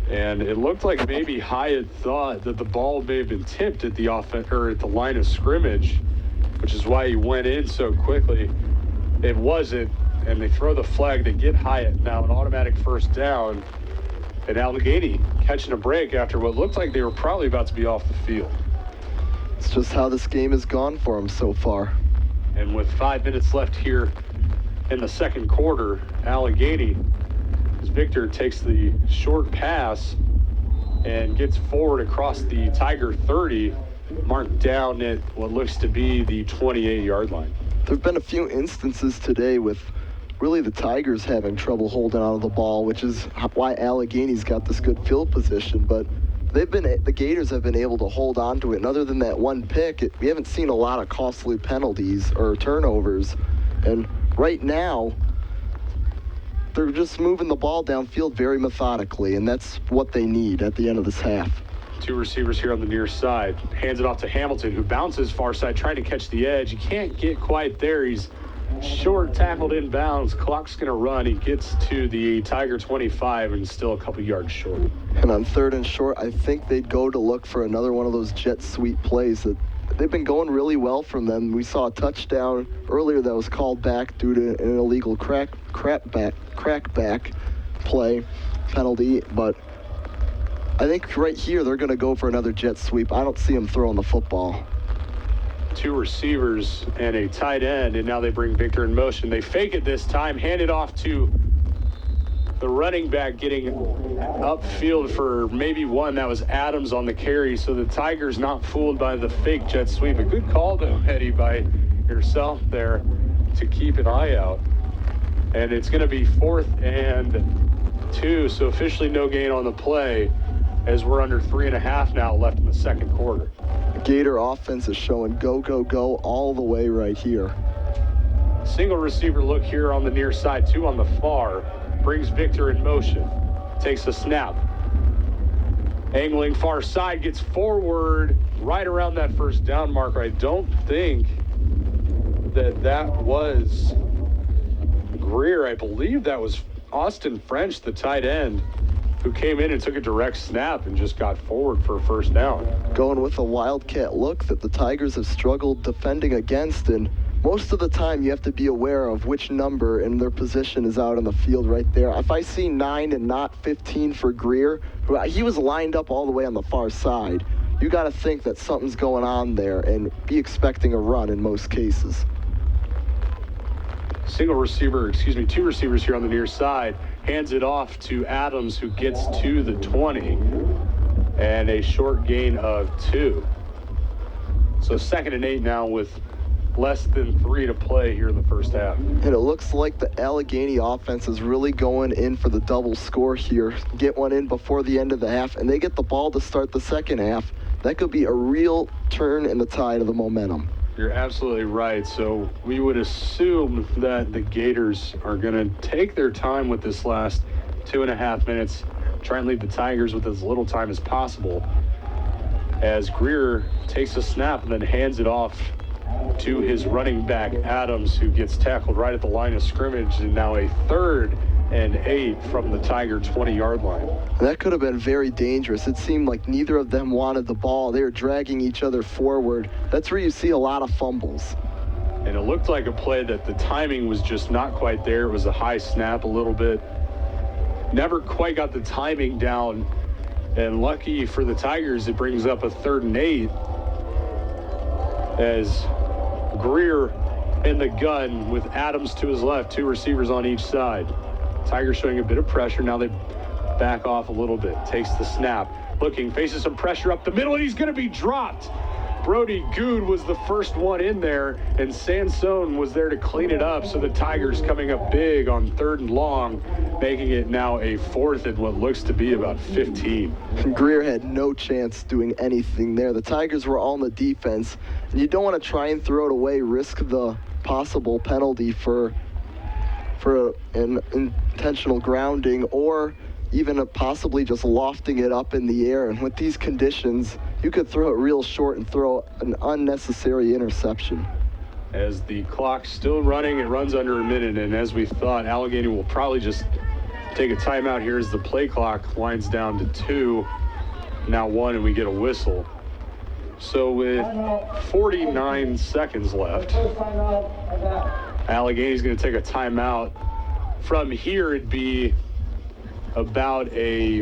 And it looked like maybe Hyatt thought that the ball may have been tipped at the at the line of scrimmage, which is why he went in so quickly. It wasn't, and they throw the flag. They get Hyatt now an automatic first down, and Allegheny catching a break after what looked like they were probably about to be off the field. It's just how this game has gone for them so far. And with 5 minutes left here in the second quarter, Allegheny, as Victor takes the short pass and gets forward across the Tiger 30, marked down at what looks to be the 28-yard line. There have been a few instances today with really the Tigers having trouble holding on to the ball, which is why Allegheny's got this good field position, but the Gators have been able to hold on to it, and other than that one pick, we haven't seen a lot of costly penalties or turnovers, and right now, they're just moving the ball downfield very methodically, and that's what they need at the end of this half. Two receivers here on the near side. Hands it off to Hamilton, who bounces far side, trying to catch the edge. He can't get quite there. He's short, tackled inbounds. Clock's going to run. He gets to the Tiger 25 and still a couple yards short. And on third and short, I think they'd go to look for another one of those jet sweep plays that they've been going really well from them. We saw a touchdown earlier that was called back due to an illegal crackback play penalty, but I think right here they're going to go for another jet sweep. I don't see them throwing the football. Two receivers and a tight end, and now they bring Victor in motion. They fake it this time, hand it off to the running back, getting upfield for maybe one. That was Adams on the carry, so the Tigers not fooled by the fake jet sweep. A good call, though, Eddie, by yourself there to keep an eye out. And it's going to be 4th and 2, so officially no gain on the play, as we're under 3.5 now left in the second quarter. The Gator offense is showing go, go, go all the way right here. Single receiver look here on the near side, 2 on the far. Brings Victor in motion. Takes the snap. Angling far side, gets forward right around that first down marker. I don't think that was Greer. I believe that was Austin French, the tight end, who came in and took a direct snap and just got forward for a first down. Going with a wildcat look that the Tigers have struggled defending against, and most of the time you have to be aware of which number and their position is out on the field right there. If I see 9 and not 15 for Greer, he was lined up all the way on the far side. You got to think that something's going on there and be expecting a run in most cases. Two receivers here on the near side. Hands it off to Adams, who gets to the 20, and a short gain of 2. So 2nd and 8 now with less than 3 to play here in the first half. And it looks like the Allegheny offense is really going in for the double score here. Get one in before the end of the half, and they get the ball to start the second half. That could be a real turn in the tide of the momentum. You're absolutely right. So we would assume that the Gators are going to take their time with this last 2.5 minutes, try and leave the Tigers with as little time as possible, as Greer takes a snap and then hands it off to his running back, Adams, who gets tackled right at the line of scrimmage, and now a 3rd and 8 from the Tiger 20-yard line. That could have been very dangerous. It seemed like neither of them wanted the ball. They were dragging each other forward. That's where you see a lot of fumbles. And it looked like a play that the timing was just not quite there. It was a high snap a little bit. Never quite got the timing down. And lucky for the Tigers, it brings up a 3rd and 8 as Greer in the gun with Adams to his left, 2 receivers on each side. Tigers showing a bit of pressure. Now they back off a little bit. Takes the snap. Looking, faces some pressure up the middle, and he's going to be dropped. Brody Good was the first one in there, and Sansone was there to clean it up. So the Tigers coming up big on 3rd and long, making it now a 4th and what looks to be about 15. Greer had no chance doing anything there. The Tigers were all in the defense, and you don't want to try and throw it away, risk the possible penalty for for an intentional grounding or even possibly just lofting it up in the air. And with these conditions, you could throw it real short and throw an unnecessary interception. As the clock's still running, it runs under a minute, and as we thought, Allegheny will probably just take a timeout here as the play clock winds down to 2, now 1, and we get a whistle. So with 49 seconds left, Allegheny's going to take a timeout. From here, it'd be about a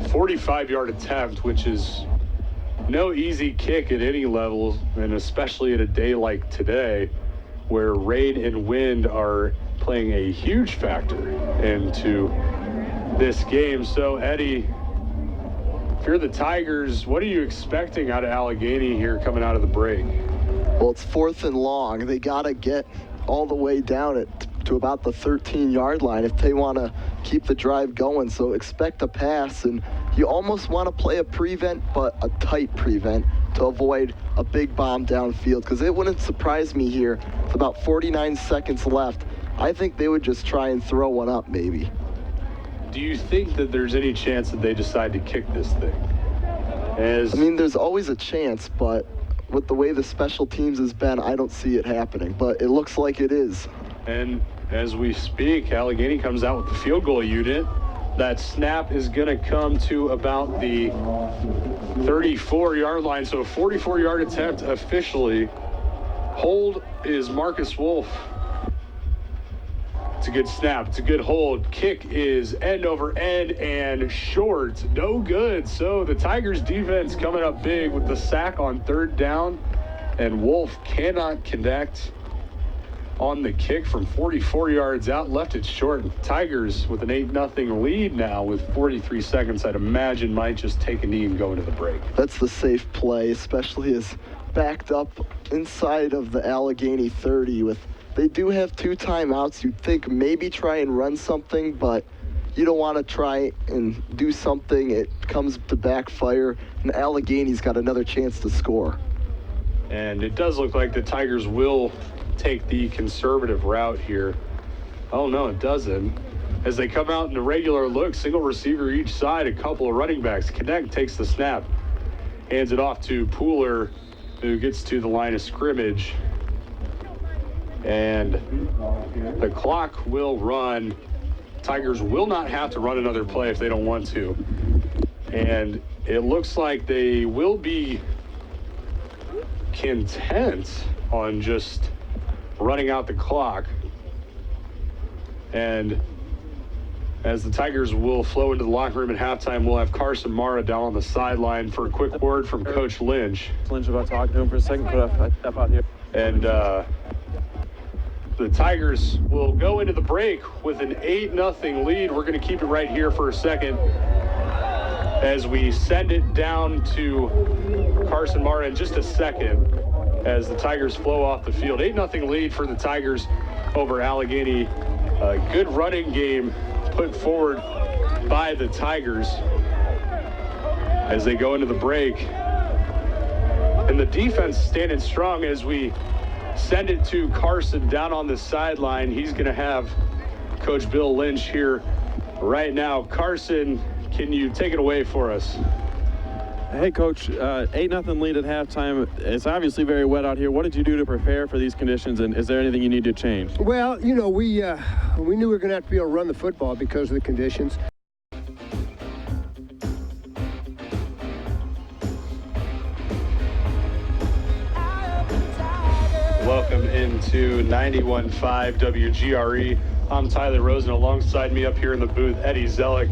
45-yard attempt, which is no easy kick at any level, and especially at a day like today, where rain and wind are playing a huge factor into this game. So, Eddie, if you're the Tigers, what are you expecting out of Allegheny here coming out of the break? Well, it's 4th and long. They got to get all the way down to about the 13-yard line if they want to keep the drive going. So expect a pass, and you almost want to play a prevent, but a tight prevent to avoid a big bomb downfield, because it wouldn't surprise me here. With about 49 seconds left, I think they would just try and throw one up maybe. Do you think that there's any chance that they decide to kick this thing? I mean, there's always a chance, but with the way the special teams has been, I don't see it happening, but it looks like it is. And as we speak, Allegheny comes out with the field goal unit. That snap is going to come to about the 34-yard line, so a 44-yard attempt officially. Hold is Marcus Wolf. It's a good snap. It's a good hold. Kick is end over end and short. No good. So the Tigers defense coming up big with the sack on 3rd down, and Wolf cannot connect on the kick from 44 yards out. Left it short. Tigers with an 8-0 lead now with 43 seconds, I'd imagine, might just take a knee and go into the break. That's the safe play, especially as backed up inside of the Allegheny 30 with. They do have 2 timeouts. You'd think maybe try and run something, but you don't want to try and do something. It comes to backfire, and Allegheny's got another chance to score. And it does look like the Tigers will take the conservative route here. Oh, no, it doesn't. As they come out in a regular look, single receiver each side, a couple of running backs. Connect takes the snap, hands it off to Pooler, who gets to the line of scrimmage. And the clock will run. Tigers will not have to run another play if they don't want to. And it looks like they will be content on just running out the clock. And as the Tigers will flow into the locker room at halftime, we'll have Carson Mara down on the sideline for a quick word from Coach Lynch. Lynch about talking to him for a second. Could I step out here? And the Tigers will go into the break with an 8-0 lead. We're going to keep it right here for a second as we send it down to Carson Mara in just a second as the Tigers flow off the field. 8-0 lead for the Tigers over Allegheny. A good running game put forward by the Tigers as they go into the break. And the defense standing strong as we send it to Carson down on the sideline. He's going to have Coach Bill Lynch here right now. Carson, can you take it away for us? Hey, Coach, 8-0 lead at halftime. It's obviously very wet out here. What did you do to prepare for these conditions, and is there anything you need to change? Well, you know, we knew we were going to have to be able to run the football because of the conditions. Welcome into 91.5 WGRE. I'm Tyler Rosen. Alongside me up here in the booth, Eddie Zellick.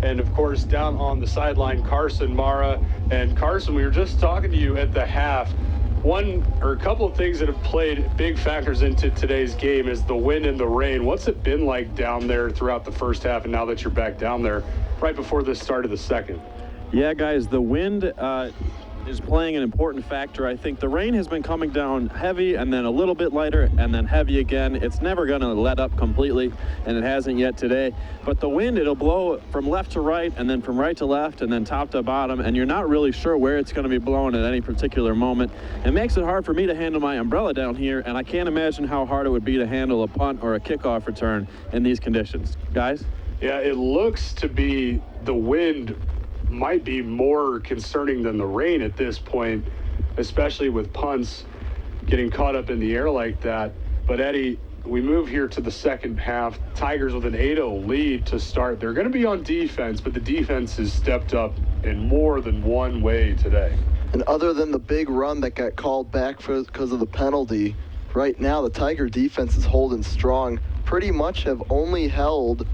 And of course, down on the sideline, Carson Mara. And Carson, we were just talking to you at the half. One or a couple of things that have played big factors into today's game is the wind and the rain. What's it been like down there throughout the first half, and now that you're back down there right before the start of the second? Yeah, guys, the wind is playing an important factor. I think the rain has been coming down heavy and then a little bit lighter and then heavy again. It's never going to let up completely, and it hasn't yet today. But the wind, it'll blow from left to right and then from right to left and then top to bottom, and you're not really sure where it's going to be blowing at any particular moment. It makes it hard for me to handle my umbrella down here, and I can't imagine how hard it would be to handle a punt or a kickoff return in these conditions. Guys? Yeah, it looks to be the wind might be more concerning than the rain at this point, especially with punts getting caught up in the air like that. But Eddie, we move here to the second half. Tigers with an 8-0 lead to start. They're going to be on defense, but the defense has stepped up in more than one way today. And other than the big run that got called back because of the penalty, right now the Tiger defense is holding strong. Pretty much have only held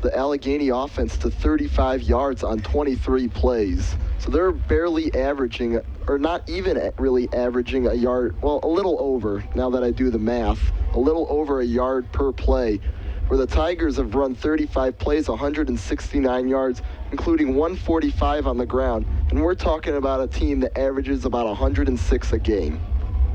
the Allegheny offense to 35 yards on 23 plays. So they're barely averaging, or not even really averaging a yard, well, a little over, now that I do the math, a little over a yard per play, where the Tigers have run 35 plays, 169 yards, including 145 on the ground. And we're talking about a team that averages about 106 a game.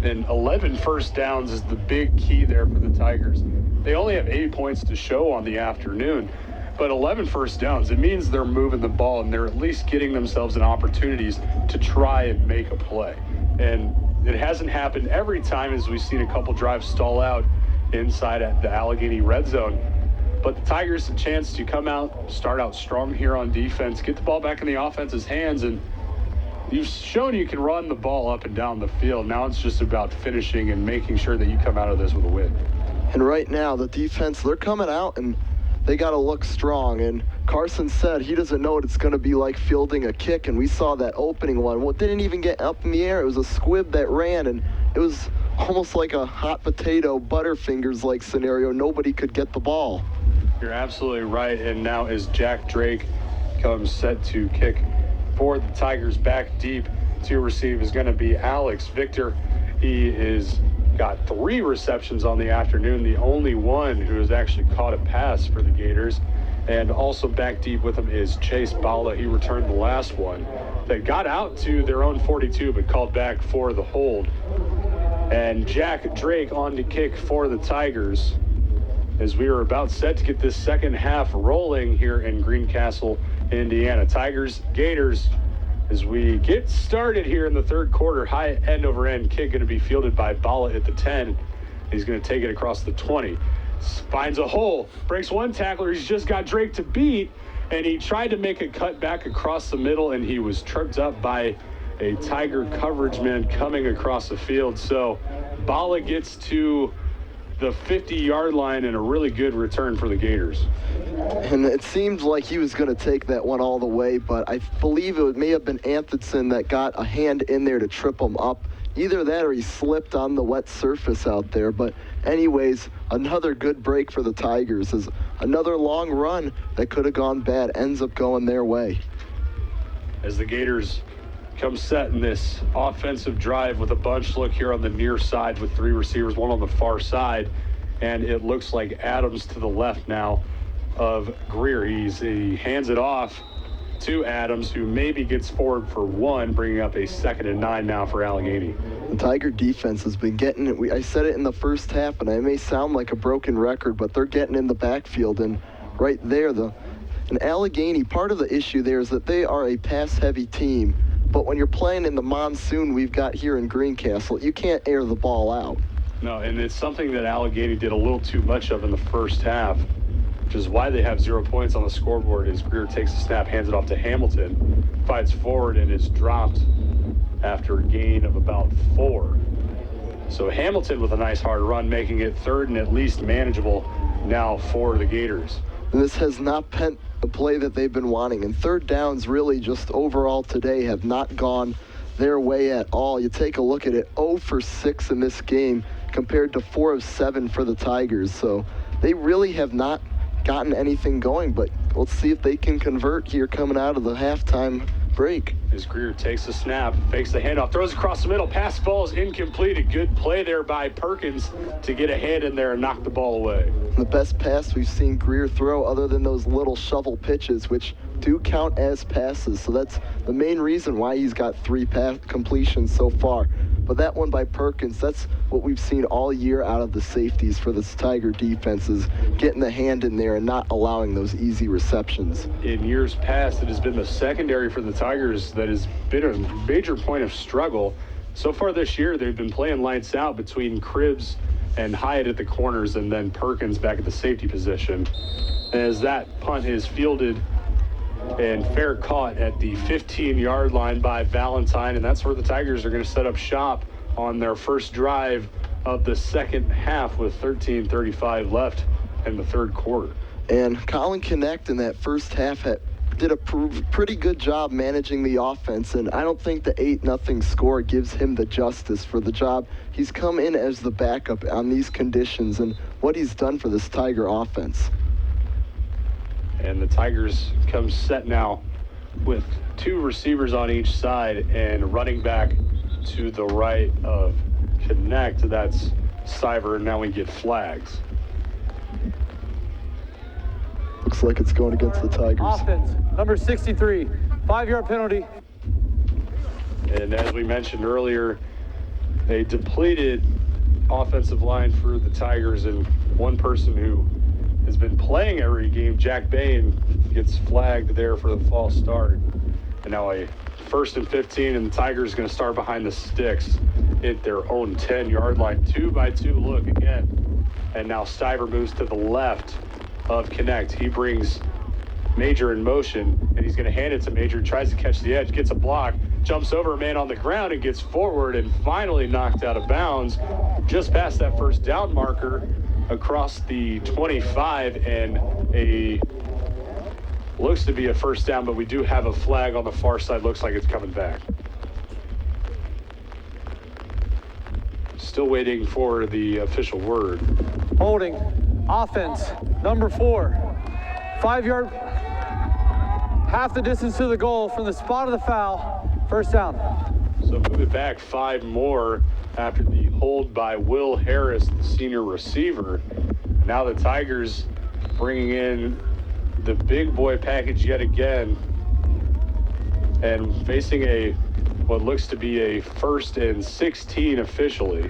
And 11 first downs is the big key there for the Tigers. They only have 8 points to show on the afternoon, but 11 first downs, it means they're moving the ball and they're at least getting themselves an opportunities to try and make a play. And it hasn't happened every time, as we've seen a couple drives stall out inside at the Allegheny red zone. But the Tigers have a chance to come out, start out strong here on defense, get the ball back in the offense's hands, and you've shown you can run the ball up and down the field. Now it's just about finishing and making sure that you come out of this with a win. And right now, the defense, they're coming out and they got to look strong. And Carson said he doesn't know what it's going to be like fielding a kick, and we saw that opening one. Well, it didn't even get up in the air. It was a squib that ran, and it was almost like a hot potato, Butterfingers-like scenario. Nobody could get the ball. You're absolutely right. And now as Jack Drake comes set to kick for the Tigers back deep to receive is going to be Alex Victor. He is got 3 receptions on the afternoon, the only one who has actually caught a pass for the Gators. And also back deep with him is Chase Bala. He returned the last one. They got out to their own 42, but called back for the hold. And Jack Drake on to kick for the Tigers as we are about set to get this second half rolling here in Greencastle, Indiana. Tigers, Gators, as we get started here in the third quarter, high end over end kick going to be fielded by Bala at the 10. He's going to take it across the 20. Finds a hole, breaks one tackler. He's just got Drake to beat, and he tried to make a cut back across the middle, and he was tripped up by a Tiger coverage man coming across the field. So Bala gets to the 50-yard line and a really good return for the Gators. And it seemed like he was going to take that one all the way, but I believe it may have been Anthony that got a hand in there to trip him up. Either that or he slipped on the wet surface out there. But anyways, another good break for the Tigers, as another long run that could have gone bad ends up going their way. As the Gators come set in this offensive drive with a bunch look here on the near side with 3 receivers, one on the far side, and it looks like Adams to the left now of Greer. He hands it off to Adams, who maybe gets forward for 1, bringing up a 2nd and 9 now for Allegheny. The Tiger defense has been getting it. I said it in the first half, and I may sound like a broken record, but they're getting in the backfield, and right there, and Allegheny, part of the issue there is that they are a pass-heavy team. But when you're playing in the monsoon we've got here in Greencastle, you can't air the ball out. No, and it's something that Allegheny did a little too much of in the first half, which is why they have 0 points on the scoreboard. As Greer takes the snap, hands it off to Hamilton, fights forward, and is dropped after a gain of about 4. So Hamilton with a nice hard run, making it 3rd and at least manageable now for the Gators. And this has not been the play that they've been wanting. And 3rd downs really just overall today have not gone their way at all. You take a look at it, 0 for 6 in this game compared to 4 of 7 for the Tigers. So they really have not gotten anything going, but let's see if they can convert here coming out of the halftime break. As Greer takes the snap, fakes the handoff, throws across the middle, pass falls incomplete. A good play there by Perkins to get a hand in there and knock the ball away. The best pass we've seen Greer throw, other than those little shovel pitches, which do count as passes, so that's the main reason why he's got 3 pass completions so far. But that one by Perkins, that's what we've seen all year out of the safeties for this Tiger defense, is getting the hand in there and not allowing those easy receptions. In years past, it has been the secondary for the Tigers that has been a major point of struggle. So far this year, they've been playing lights out between Cribbs and Hyatt at the corners, and then Perkins back at the safety position. As that punt is fielded and fair caught at the 15-yard line by Valentine, and that's where the Tigers are going to set up shop on their first drive of the second half with 13:35 left in the third quarter. And Colin Knecht in that first half did a pretty good job managing the offense, and I don't think the 8-0 score gives him the justice for the job. He's come in as the backup on these conditions and what he's done for this Tiger offense. And the Tigers come set now with 2 receivers on each side and running back to the right of Knecht. That's Stiver, and now we get flags. Looks like it's going against the Tigers. Offense, number 63, 5-yard penalty. And as we mentioned earlier, a depleted offensive line for the Tigers, and one person who has been playing every game, Jack Bain, gets flagged there for the false start. And now a 1st and 15, and the Tigers going to start behind the sticks at their own 10-yard line. 2-by-2 look again. And now Stiver moves to the left of Knecht. He brings Major in motion, and he's going to hand it to Major, tries to catch the edge, gets a block, jumps over a man on the ground and gets forward and finally knocked out of bounds just past that first down marker across the 25, and looks to be a first down, but we do have a flag on the far side. Looks like it's coming back. Still waiting for the official word. Holding, offense, number 4, 5-yard, half the distance to the goal from the spot of the foul, first down. So move it back 5 more after the hold by Will Harris, the senior receiver. Now the Tigers bringing in the big boy package yet again and facing what looks to be a 1st and 16 officially.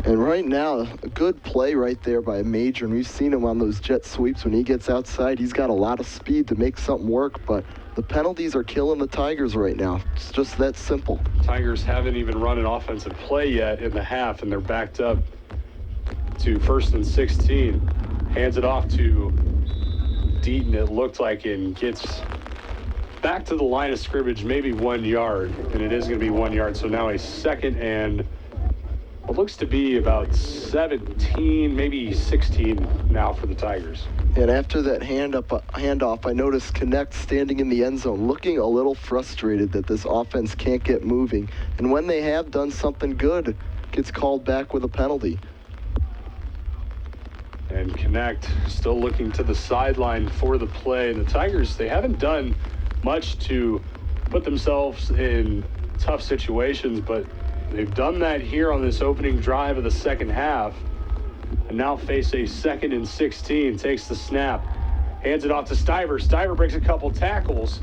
And right now, a good play right there by Major, and we've seen him on those jet sweeps. When he gets outside, he's got a lot of speed to make something work, but the penalties are killing the Tigers right now. It's just that simple. Tigers haven't even run an offensive play yet in the half, and they're backed up to 1st and 16. Hands it off to Deaton, it looked like, and gets back to the line of scrimmage, maybe 1 yard, and it is going to be 1 yard. So now a 2nd and what looks to be about 17, maybe 16 now for the Tigers. And after that handoff, I noticed Knecht standing in the end zone, looking a little frustrated that this offense can't get moving. And when they have done something good, gets called back with a penalty. And Knecht still looking to the sideline for the play. And the Tigers, they haven't done much to put themselves in tough situations, but they've done that here on this opening drive of the second half, and now face a 2nd and 16. Takes the snap, hands it off to Stiver. Stiver breaks a couple tackles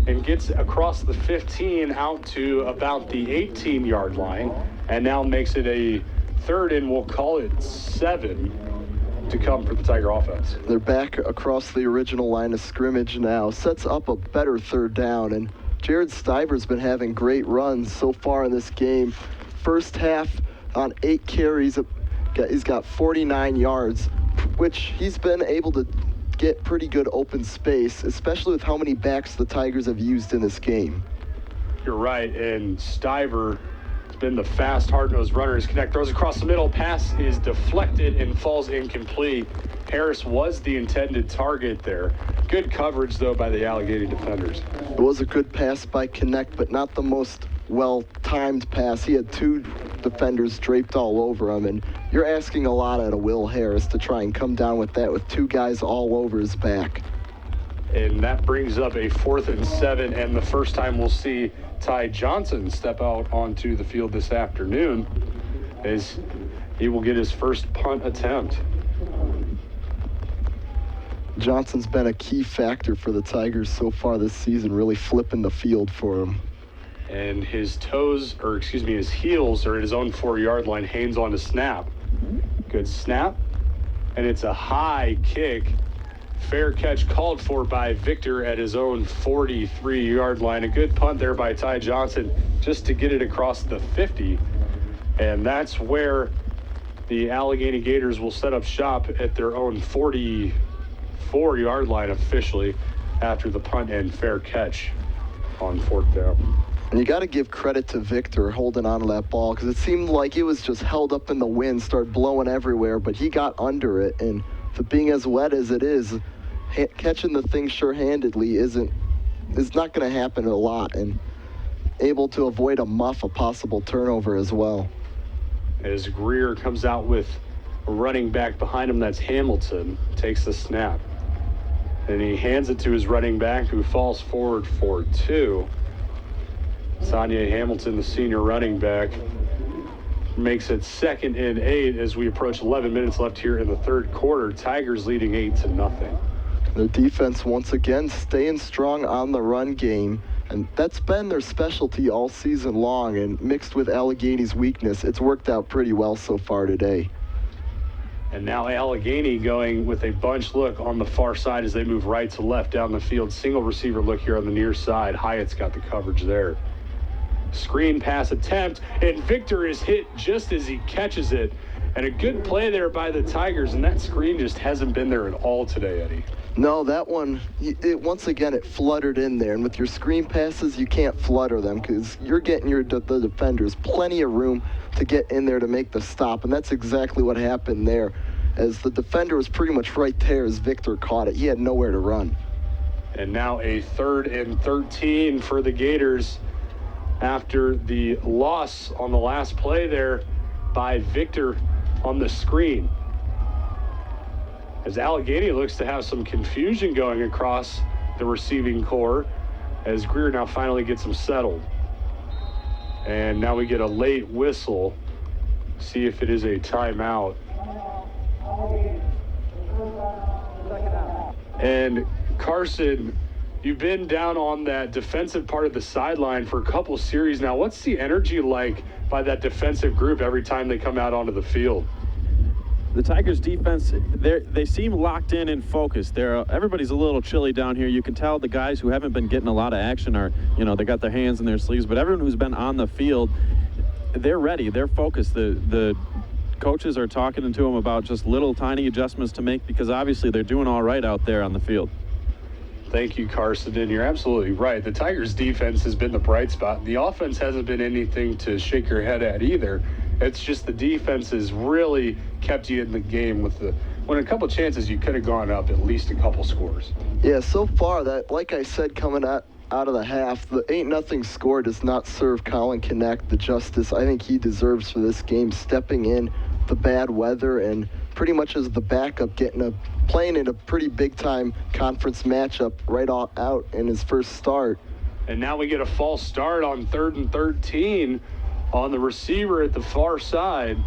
and gets across the 15 out to about the 18-yard line, and now makes it a 3rd and we'll call it 7 to come for the Tiger offense. They're back across the original line of scrimmage now. Sets up a better 3rd down, and Jared Stiver's been having great runs so far in this game. First half on 8 carries, he's got 49 yards, which he's been able to get pretty good open space, especially with how many backs the Tigers have used in this game. You're right, and Stiver has been the fast, hard-nosed runner. His Knecht throws across the middle, pass is deflected and falls incomplete. Harris was the intended target there. Good coverage, though, by the Allegheny defenders. It was a good pass by Knecht, but not the most well-timed pass. He had 2 defenders draped all over him, and you're asking a lot out of Will Harris to try and come down with that with 2 guys all over his back. And that brings up a 4th and 7, and the first time we'll see Ty Johnson step out onto the field this afternoon, as he will get his first punt attempt. Johnson's been a key factor for the Tigers so far this season, really flipping the field for them. And his heels are at his own 4-yard line. Haynes on the snap. Good snap. And it's a high kick. Fair catch called for by Victor at his own 43-yard line. A good punt there by Ty Johnson just to get it across the 50. And that's where the Allegheny Gators will set up shop at their own 44-yard line officially after the punt and fair catch on 4th down. And you got to give credit to Victor holding on to that ball, because it seemed like it was just held up in the wind, started blowing everywhere, but he got under it. And for being as wet as it is, catching the thing sure-handedly is not going to happen a lot, and able to avoid a possible turnover as well. As Greer comes out with a running back behind him, that's Hamilton, takes the snap. And he hands it to his running back, who falls forward for 2. Tanya Hamilton, the senior running back, makes it 2nd and 8 as we approach 11 minutes left here in the 3rd quarter. Tigers leading 8-0. Their defense once again staying strong on the run game, and that's been their specialty all season long, and mixed with Allegheny's weakness, it's worked out pretty well so far today. And now Allegheny going with a bunch look on the far side as they move right to left down the field. Single receiver look here on the near side. Hyatt's got the coverage there. Screen pass attempt, and Victor is hit just as he catches it. And a good play there by the Tigers, and that screen just hasn't been there at all today, Eddie. No, that one, once again, it fluttered in there. And with your screen passes, you can't flutter them, because you're getting the defenders plenty of room to get in there to make the stop. And that's exactly what happened there, as the defender was pretty much right there as Victor caught it. He had nowhere to run. And now a 3rd and 13 for the Gators after the loss on the last play there by Victor on the screen. As Allegheny looks to have some confusion going across the receiving core, as Greer now finally gets them settled. And now we get a late whistle. See if it is a timeout. And Carson, you've been down on that defensive part of the sideline for a couple series now. What's the energy like by that defensive group every time they come out onto the field? The Tigers defense, they seem locked in and focused. Everybody's a little chilly down here. You can tell the guys who haven't been getting a lot of action are, they got their hands in their sleeves, but everyone who's been on the field, they're ready, they're focused. The coaches are talking to them about just little tiny adjustments to make, because obviously they're doing all right out there on the field. Thank you, Carson, and you're absolutely right. The Tigers' defense has been the bright spot. The offense hasn't been anything to shake your head at either. It's just the defense has really kept you in the game when a couple chances you could have gone up at least a couple scores. Yeah, so far that, like I said, coming out of the half, the 8-0 score does not serve Colin Knecht the justice I think he deserves for this game, stepping in the bad weather and pretty much as the backup, playing in a pretty big-time conference matchup right out in his first start. And now we get a false start on 3rd and 13 on the receiver at the far side.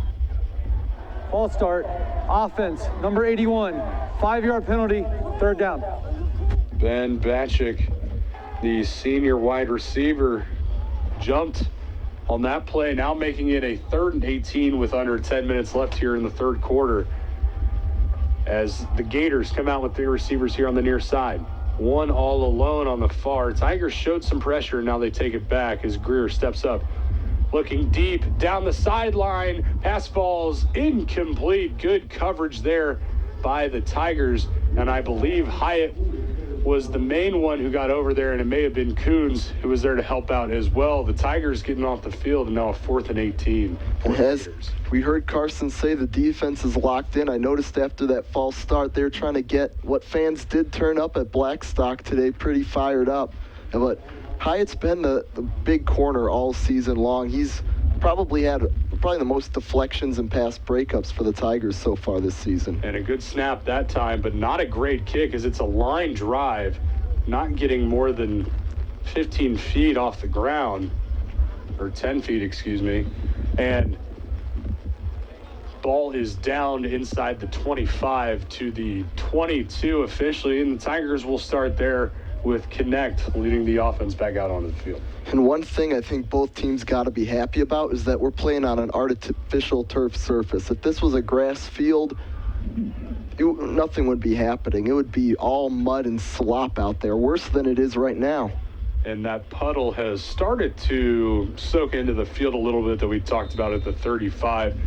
False start, offense, number 81, 5-yard penalty, 3rd down. Ben Batchick, the senior wide receiver, jumped on that play, now making it a 3rd and 18 with under 10 minutes left here in the 3rd quarter. As the Gators come out with their receivers here on the near side. One all alone on the far. Tigers showed some pressure, and now they take it back as Greer steps up. Looking deep down the sideline. Pass ball's incomplete. Good coverage there by the Tigers. And I believe Hyatt was the main one who got over there, and it may have been Coons who was there to help out as well. The Tigers getting off the field, and now a 4th and 18. As we heard Carson say, the defense is locked in. I noticed after that false start, they're trying to get what fans did turn up at Blackstock today, pretty fired up. But Hyatt's been the big corner all season long. He's probably the most deflections and pass breakups for the Tigers so far this season. And a good snap that time, but not a great kick, as it's a line drive, not getting more than 15 feet off the ground, or 10 feet, excuse me. And ball is down inside the 25 to the 22 officially, and the Tigers will start there with Connect leading the offense back out onto the field. And one thing I think both teams got to be happy about is that we're playing on an artificial turf surface. If this was a grass field, nothing would be happening. It would be all mud and slop out there, worse than it is right now. And that puddle has started to soak into the field a little bit that we talked about at the 35.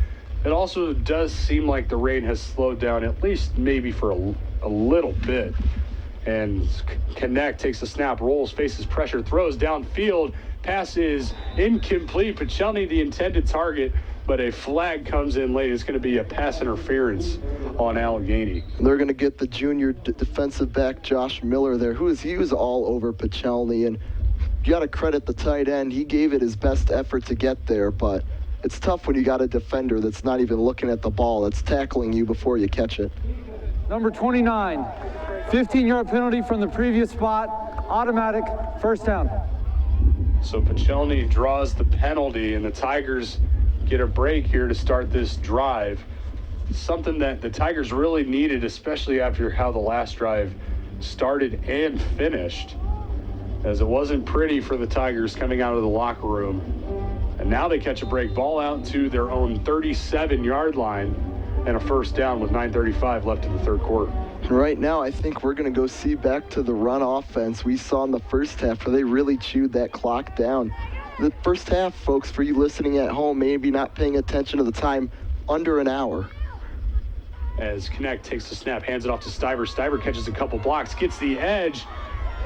It also does seem like the rain has slowed down, at least maybe for a little bit. And Connect takes the snap, rolls, faces pressure, throws downfield. Pass is incomplete. Pachelny, the intended target, but a flag comes in late. It's going to be a pass interference on Allegheny. They're going to get the junior defensive back, Josh Miller, there, he was all over Pachelny. And you got to credit the tight end. He gave it his best effort to get there, but it's tough when you got a defender that's not even looking at the ball, that's tackling you before you catch it. Number 29, 15-yard penalty from the previous spot, automatic, first down. So Pachelny draws the penalty, and the Tigers get a break here to start this drive. Something that the Tigers really needed, especially after how the last drive started and finished, as it wasn't pretty for the Tigers coming out of the locker room. And now they catch a break, ball out to their own 37-yard line, and a first down with 9:35 left in the third quarter. Right now, I think we're going to go see back to the run offense we saw in the first half, where they really chewed that clock down. The first half, folks, for you listening at home, maybe not paying attention to the time, under an hour. As Connect takes the snap, hands it off to Stiver. Stiver catches a couple blocks, gets the edge,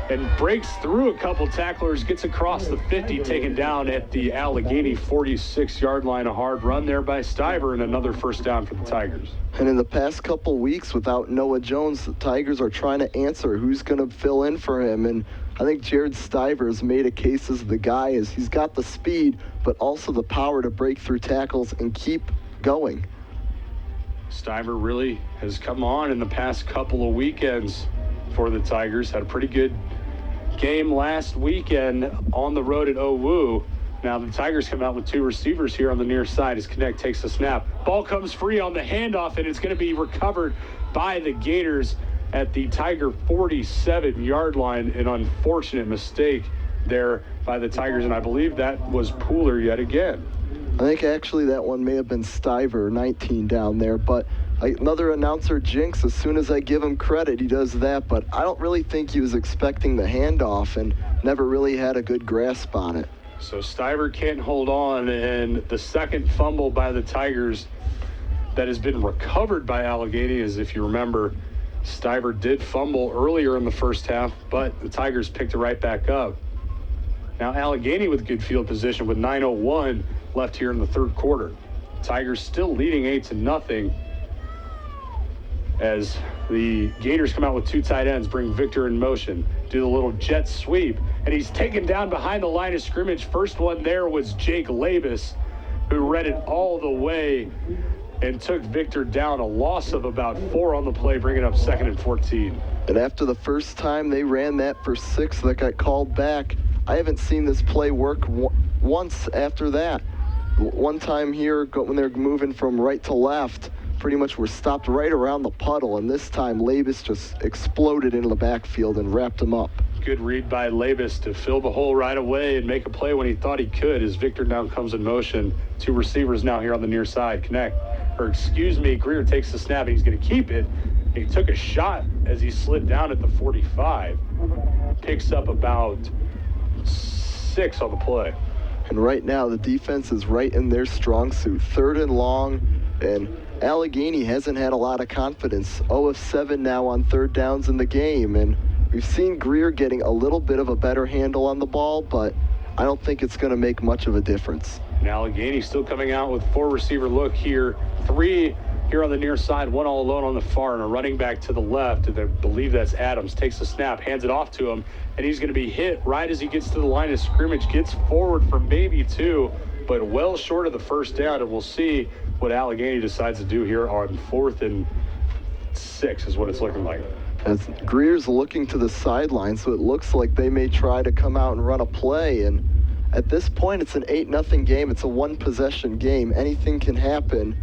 and breaks through a couple tacklers, gets across the 50, taken down at the Allegheny 46-yard line. A hard run there by Stiver, and another first down for the Tigers. And in the past couple weeks, without Noah Jones, the Tigers are trying to answer who's going to fill in for him. And I think Jared Stiver's made a case as the guy. Is he's got the speed, but also the power to break through tackles and keep going. Stiver really has come on in the past couple of weekends for the Tigers. Had a pretty good game last weekend on the road at Owu. Now the Tigers come out with two receivers here on the near side as Connect takes the snap. Ball comes free on the handoff, and it's going to be recovered by the Gators at the Tiger 47-yard line. An unfortunate mistake there by the Tigers, and I believe that was Pooler yet again. I think actually that one may have been Stiver, 19 down there, but another announcer jinx. As soon as I give him credit, he does that, but I don't really think he was expecting the handoff and never really had a good grasp on it. So Stiver can't hold on, and the second fumble by the Tigers that has been recovered by Allegheny, as if you remember, Stiver did fumble earlier in the first half, but the Tigers picked it right back up. Now Allegheny with good field position with 9:01 left here in the third quarter. Tigers still leading 8-0 as the Gators come out with two tight ends, bring Victor in motion, do the little jet sweep, and he's taken down behind the line of scrimmage. First one there was Jake Labus, who read it all the way and took Victor down. A loss of about 4 on the play, bringing up 2nd and 14. And after the first time they ran that for 6 that got called back, I haven't seen this play work once after that. One time here, when they're moving from right to left, pretty much were stopped right around the puddle, and this time Labus just exploded into the backfield and wrapped him up. Good read by Labus to fill the hole right away and make a play when he thought he could, as Victor now comes in motion. Two receivers now here on the near side. Greer takes the snap, and he's going to keep it. He took a shot as he slid down at the 45. Picks up about 6 on the play. And right now, the defense is right in their strong suit. 3rd and long, and Allegheny hasn't had a lot of confidence. 0 of 7 now on 3rd downs in the game, and we've seen Greer getting a little bit of a better handle on the ball, but I don't think it's going to make much of a difference. And Allegheny still coming out with 4 receiver look here. 3 here on the near side, 1 all alone on the far, and a running back to the left. And I believe that's Adams. Takes the snap, hands it off to him, and he's going to be hit right as he gets to the line of scrimmage. Gets forward for maybe 2, but well short of the first down. And we'll see what Allegheny decides to do here on 4th and 6 is what it's looking like. As Greer's looking to the sideline, so it looks like they may try to come out and run a play. And at this point, it's an 8-0 game. It's a 1-possession game. Anything can happen.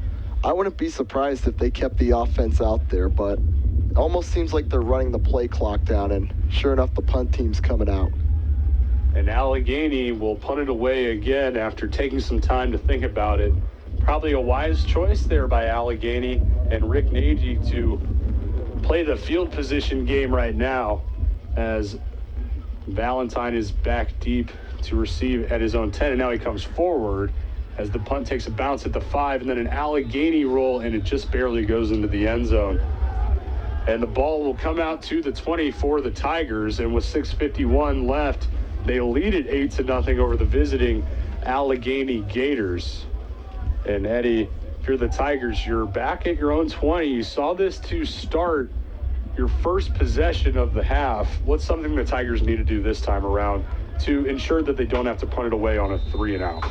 I wouldn't be surprised if they kept the offense out there, but it almost seems like they're running the play clock down, and sure enough, the punt team's coming out. And Allegheny will punt it away again after taking some time to think about it. Probably a wise choice there by Allegheny and Rick Nagy to play the field position game right now, as Valentine is back deep to receive at his own 10, and now he comes forward as the punt takes a bounce at the 5, and then an Allegheny roll, and it just barely goes into the end zone. And the ball will come out to the 20 for the Tigers, and with 6:51 left, they lead it 8-0 over the visiting Allegheny Gators. And Eddie, if you're the Tigers, you're back at your own 20. You saw this to start your first possession of the half. What's something the Tigers need to do this time around to ensure that they don't have to punt it away on a 3-and-out?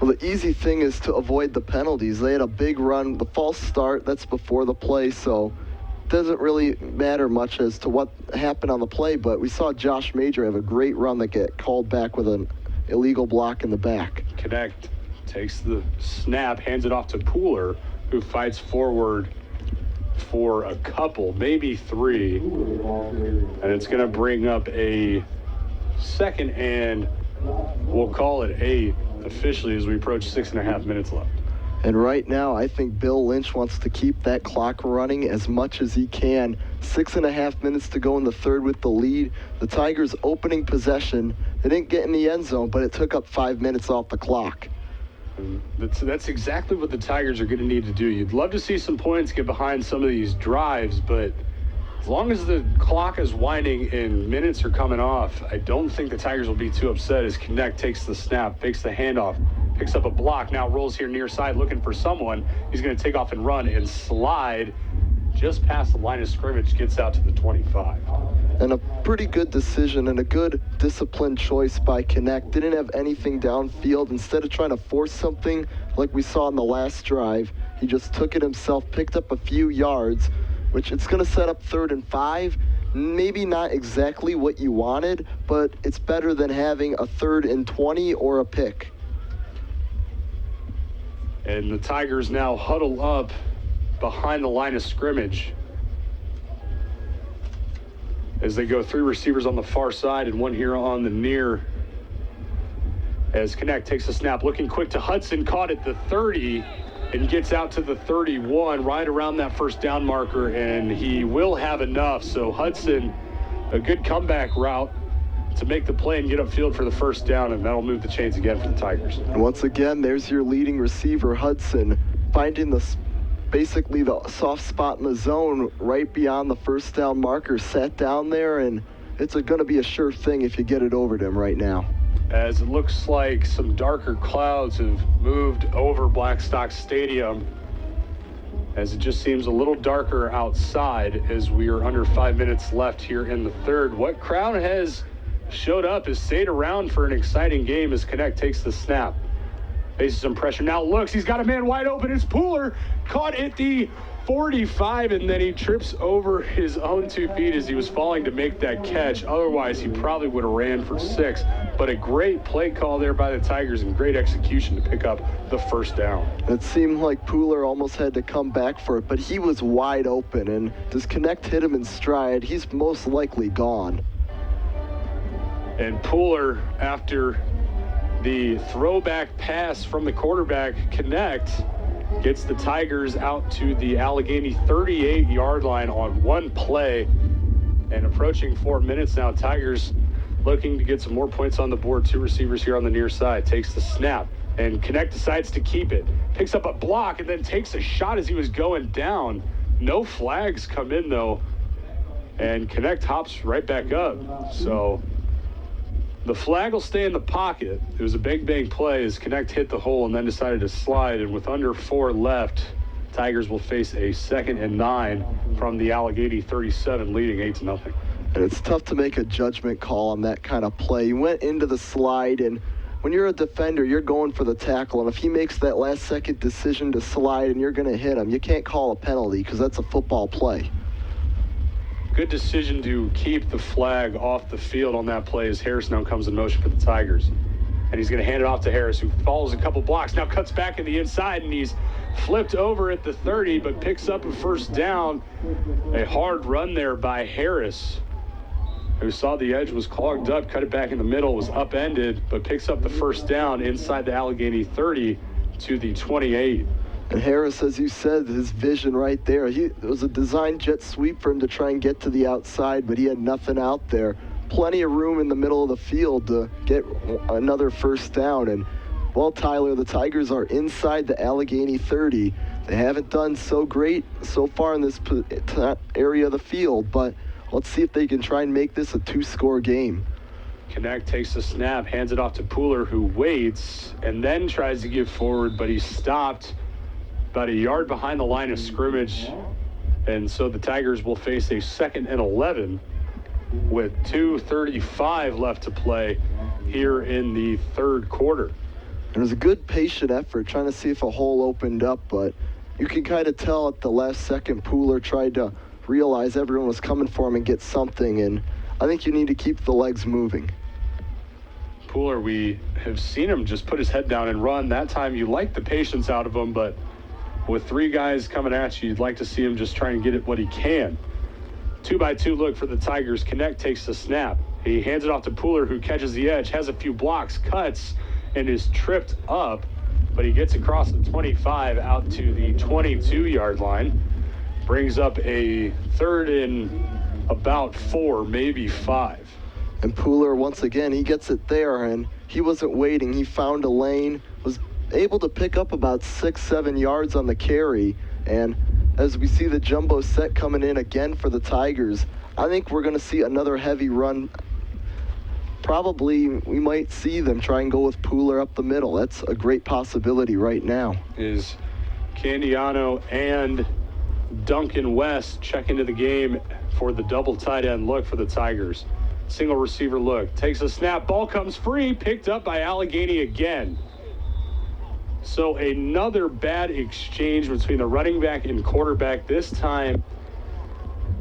Well, the easy thing is to avoid the penalties. They had a big run, the false start, that's before the play, so it doesn't really matter much as to what happened on the play, but we saw Josh Major have a great run that get called back with an illegal block in the back. Connect takes the snap, hands it off to Pooler, who fights forward for a couple, maybe 3. And it's going to bring up a second and we'll call it 8 officially as we approach 6.5 minutes left. And right now, I think Bill Lynch wants to keep that clock running as much as he can. 6.5 minutes to go in the third with the lead. The Tigers opening possession. They didn't get in the end zone, but it took up 5 minutes off the clock. That's exactly what the Tigers are going to need to do. You'd love to see some points get behind some of these drives, but as long as the clock is winding and minutes are coming off, I don't think the Tigers will be too upset as Connect takes the snap, makes the handoff, picks up a block, now rolls here near side looking for someone. He's going to take off and run and slide just past the line of scrimmage, gets out to the 25. And a pretty good decision and a good disciplined choice by Connect. Didn't have anything downfield. Instead of trying to force something like we saw in the last drive, he just took it himself, picked up a few yards, which it's going to set up 3rd and 5. Maybe not exactly what you wanted, but it's better than having a 3rd and 20 or a pick. And the Tigers now huddle up behind the line of scrimmage as they go 3 receivers on the far side and 1 here on the near. As Connect takes a snap, looking quick to Hudson, caught at the 30 and gets out to the 31, right around that first down marker, and he will have enough. So Hudson, a good comeback route to make the play and get upfield for the first down, and that'll move the chains again for the Tigers. And once again, there's your leading receiver, Hudson, finding basically the soft spot in the zone right beyond the first down marker, sat down there, and it's going to be a sure thing if you get it over to him right now. As it looks like some darker clouds have moved over Blackstock Stadium, as it just seems a little darker outside as we are under 5 minutes left here in the third. What crowd has showed up has stayed around for an exciting game as Connect takes the snap. Faces some pressure, now looks, he's got a man wide open, it's Pooler, caught at the 45, and then he trips over his own 2 feet as he was falling to make that catch. Otherwise, he probably would have ran for 6, but a great play call there by the Tigers and great execution to pick up the first down. It seemed like Pooler almost had to come back for it, but he was wide open, and does Connect hit him in stride, he's most likely gone. And Pooler, after the throwback pass from the quarterback, Connect, gets the Tigers out to the Allegheny 38-yard line on 1 play. And approaching 4 minutes now, Tigers looking to get some more points on the board. 2 receivers here on the near side. Takes the snap, and Connect decides to keep it. Picks up a block and then takes a shot as he was going down. No flags come in, though. And Connect hops right back up. So the flag will stay in the pocket. It was a bang play as Connect hit the hole and then decided to slide. And with under 4 left, Tigers will face a 2nd and 9 from the Allegheny 37, leading 8-0. And it's tough to make a judgment call on that kind of play. He went into the slide, and when you're a defender, you're going for the tackle. And if he makes that last-second decision to slide and you're going to hit him, you can't call a penalty because that's a football play. Good decision to keep the flag off the field on that play as Harris now comes in motion for the Tigers. And he's going to hand it off to Harris, who follows a couple blocks, now cuts back in the inside, and he's flipped over at the 30, but picks up a first down. A hard run there by Harris, who saw the edge was clogged up, cut it back in the middle, was upended, but picks up the first down inside the Allegheny 30 to the 28. And Harris, as you said, his vision right there. It was a design jet sweep for him to try and get to the outside, but he had nothing out there. Plenty of room in the middle of the field to get another first down. And, well, Tyler, the Tigers are inside the Allegheny 30. They haven't done so great so far in this area of the field, but let's see if they can try and make this a two-score game. Connect takes the snap, hands it off to Pooler, who waits and then tries to give forward, but he's stopped about a yard behind the line of scrimmage. And so the Tigers will face a 2nd and 11 with 2:35 left to play here in the third quarter. It was a good patient effort trying to see if a hole opened up, but you can kind of tell at the last second Pooler tried to realize everyone was coming for him and get something, and I think you need to keep the legs moving. Pooler, we have seen him just put his head down and run. That time you like the patience out of him, but with 3 guys coming at you, you'd like to see him just try and get it what he can. 2-by-2 look for the Tigers. Connect takes the snap. He hands it off to Pooler, who catches the edge, has a few blocks, cuts, and is tripped up, but he gets across the 25 out to the 22-yard line. Brings up a 3rd and about 4, maybe 5. And Pooler, once again, he gets it there, and he wasn't waiting. He found a lane, was able to pick up about 6-7 yards on the carry. And as we see the jumbo set coming in again for the Tigers, I think we're going to see another heavy run. Probably we might see them try and go with Pooler up the middle. That's a great possibility right now. Is Candiano and Duncan West check into the game for the double tight end look for the Tigers. Single receiver look, takes a snap, ball comes free, picked up by Allegheny again. So another bad exchange between the running back and quarterback. This time,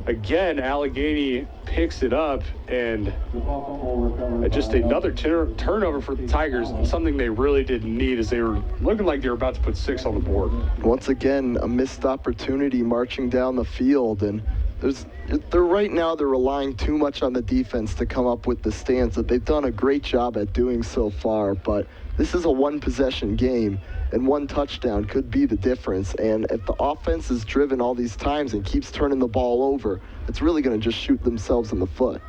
again, Allegheny picks it up, and just another turnover for the Tigers, and something they really didn't need, as they were looking like they were about to put 6 on the board. Once again, a missed opportunity marching down the field, and they're right now they're relying too much on the defense to come up with the stands that they've done a great job at doing so far, but this is a one-possession game, and one touchdown could be the difference. And if the offense is driven all these times and keeps turning the ball over, it's really going to just shoot themselves in the foot.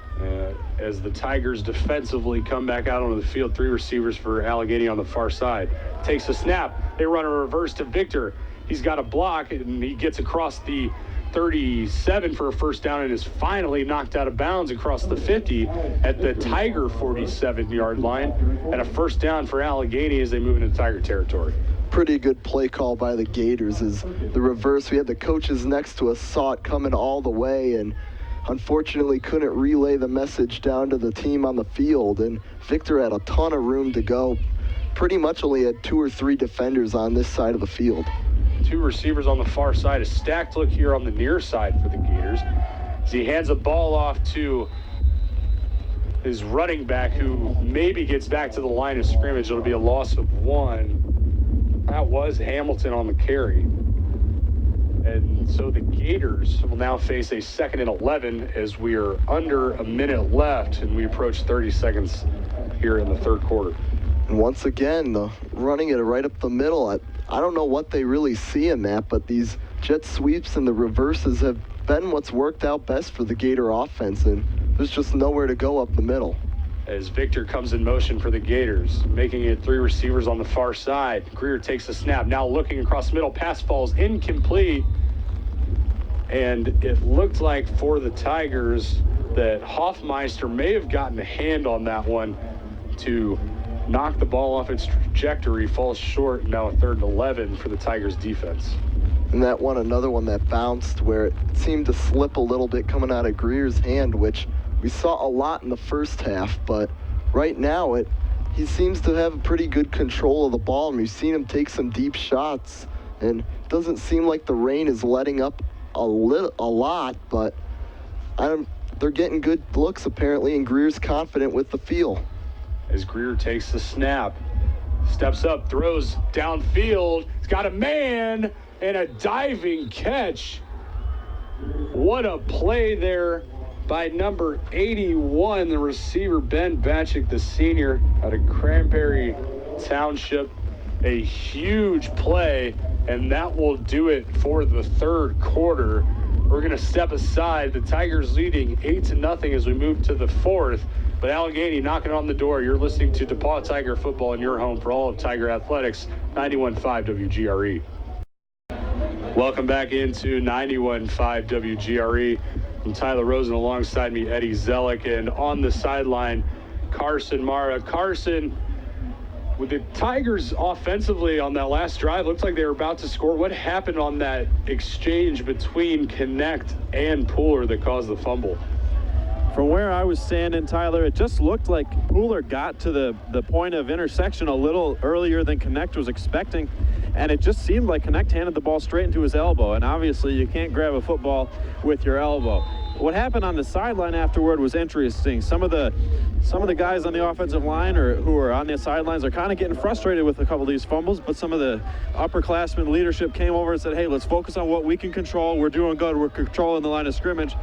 As the Tigers defensively come back out onto the field, 3 receivers for Allegheny on the far side. Takes a snap. They run a reverse to Victor. He's got a block, and he gets across the 37 for a first down and is finally knocked out of bounds across the 50 at the Tiger 47-yard line, and a first down for Allegheny as they move into Tiger territory. Pretty good play call by the Gators is the reverse. We had the coaches next to us, saw it coming all the way, and unfortunately couldn't relay the message down to the team on the field, and Victor had a ton of room to go. Pretty much only had 2 or 3 defenders on this side of the field. 2 receivers on the far side. A stacked look here on the near side for the Gators, as he hands a ball off to his running back, who maybe gets back to the line of scrimmage. It'll be a loss of 1. That was Hamilton on the carry. And so the Gators will now face a 2nd and 11 as we are under a minute left and we approach 30 seconds here in the third quarter. And once again, running it right up the middle. I don't know what they really see in that, but these jet sweeps and the reverses have been what's worked out best for the Gator offense, and there's just nowhere to go up the middle. As Victor comes in motion for the Gators, making it 3 receivers on the far side. Greer takes the snap, now looking across the middle, pass falls incomplete, and it looked like for the Tigers that Hoffmeister may have gotten a hand on that one to knock the ball off its trajectory, falls short, now a 3rd and 11 for the Tigers defense. And that one, another one that bounced where it seemed to slip a little bit coming out of Greer's hand, which we saw a lot in the first half, but right now he seems to have pretty good control of the ball, and we've seen him take some deep shots, and it doesn't seem like the rain is letting up a lot, but they're getting good looks apparently, and Greer's confident with the feel. As Greer takes the snap, Steps up, throws downfield. He's got a man and a diving catch. What a play there by number 81, the receiver Ben Batchick, the senior out of Cranberry Township. A huge play, and that will do it for the third quarter. We're going to step aside. The Tigers leading 8-0 as we move to the fourth. But Allegheny knocking on the door. You're listening to DePauw Tiger football in your home for all of Tiger Athletics, 91.5 WGRE. Welcome back into 91.5 WGRE. I'm Tyler Rosen, alongside me, Eddie Zellick, and on the sideline, Carson Mara. Carson, with the Tigers offensively on that last drive, looked like they were about to score. What happened on that exchange between Connect and Pooler that caused the fumble? From where I was standing, Tyler, it just looked like Pooler got to the point of intersection a little earlier than Connect was expecting, and it just seemed like Connect handed the ball straight into his elbow, and obviously you can't grab a football with your elbow. What happened on the sideline afterward was interesting. Some of the guys on the offensive line who are on the sidelines are kind of getting frustrated with a couple of these fumbles, but some of the upperclassmen leadership came over and said, hey, let's focus on what we can control. We're doing good. We're controlling the line of scrimmage.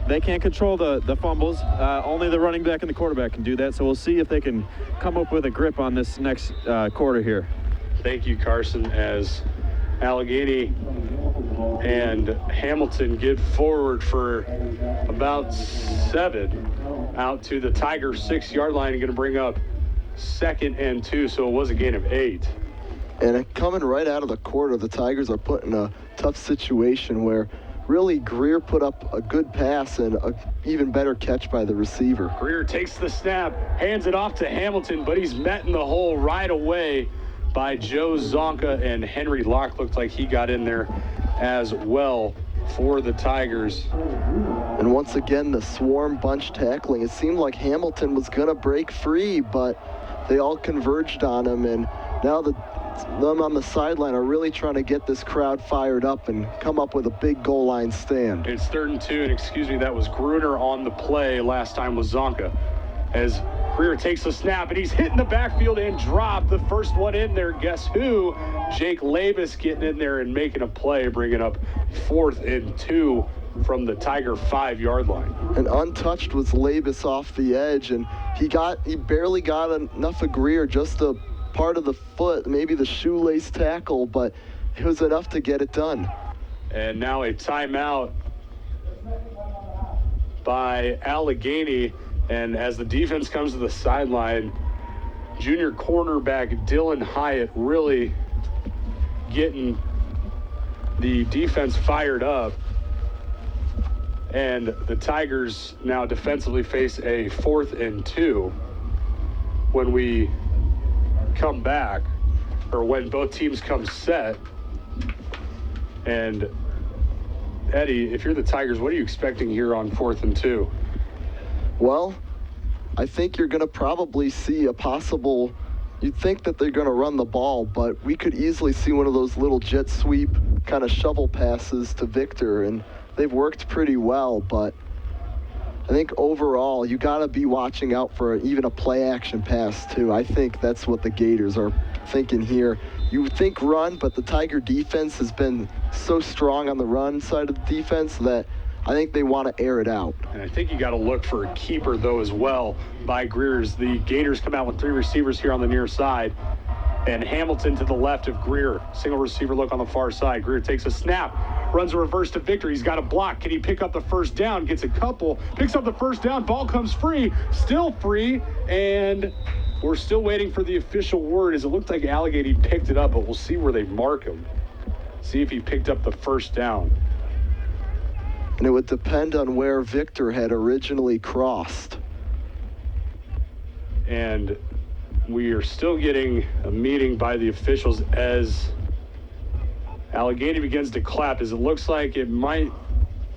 They can't control the fumbles. Only the running back and the quarterback can do that. So we'll see if they can come up with a grip on this next quarter here. Thank you, Carson, as Allegheny and Hamilton get forward for about 7 out to the Tiger 6-yard line and going to bring up 2nd and 2. So it was a gain of 8. And coming right out of the quarter, the Tigers are put in a tough situation where really Greer put up a good pass and an even better catch by the receiver. Greer takes the snap, hands it off to Hamilton, but he's met in the hole right away by Joe Zonka, and Henry Locke looked like he got in there as well for the Tigers. And once again, the swarm bunch tackling. It seemed like Hamilton was going to break free, but they all converged on him, and now them on the sideline are really trying to get this crowd fired up and come up with a big goal line stand. It's 3rd and 2, and excuse me, that was Gruner on the play. Last time was Zonka. As Greer takes the snap, and he's hitting the backfield and dropped. The first one in there, guess who? Jake Labus getting in there and making a play, bringing up 4th and 2 from the Tiger 5-yard line. And untouched was Labus off the edge, and he barely got enough of Greer, just a part of the foot, maybe the shoelace tackle, but it was enough to get it done. And now a timeout by Allegheny. And as the defense comes to the sideline, junior cornerback Dylan Hyatt really getting the defense fired up. And the Tigers now defensively face a 4th and 2 when we come back, or when both teams come set. And Eddie, if you're the Tigers, what are you expecting here on 4th and 2? Well, I think you're going to probably see you'd think that they're going to run the ball, but we could easily see one of those little jet sweep kind of shovel passes to Victor, and they've worked pretty well, but I think overall you got to be watching out for even a play action pass too. I think that's what the Gators are thinking here. You think run, but the Tiger defense has been so strong on the run side of the defense that I think they want to air it out. And I think you got to look for a keeper, though, as well by Greer's. The Gators come out with 3 receivers here on the near side. And Hamilton to the left of Greer. Single receiver look on the far side. Greer takes a snap, runs a reverse to Victor. He's got a block. Can he pick up the first down? Gets a couple. Picks up the first down. Ball comes free. Still free. And we're still waiting for the official word, as it looked like Allegheny picked it up, but we'll see where they mark him. See if he picked up the first down. And it would depend on where Victor had originally crossed. And we are still getting a meeting by the officials as Allegheny begins to clap, as it looks like it might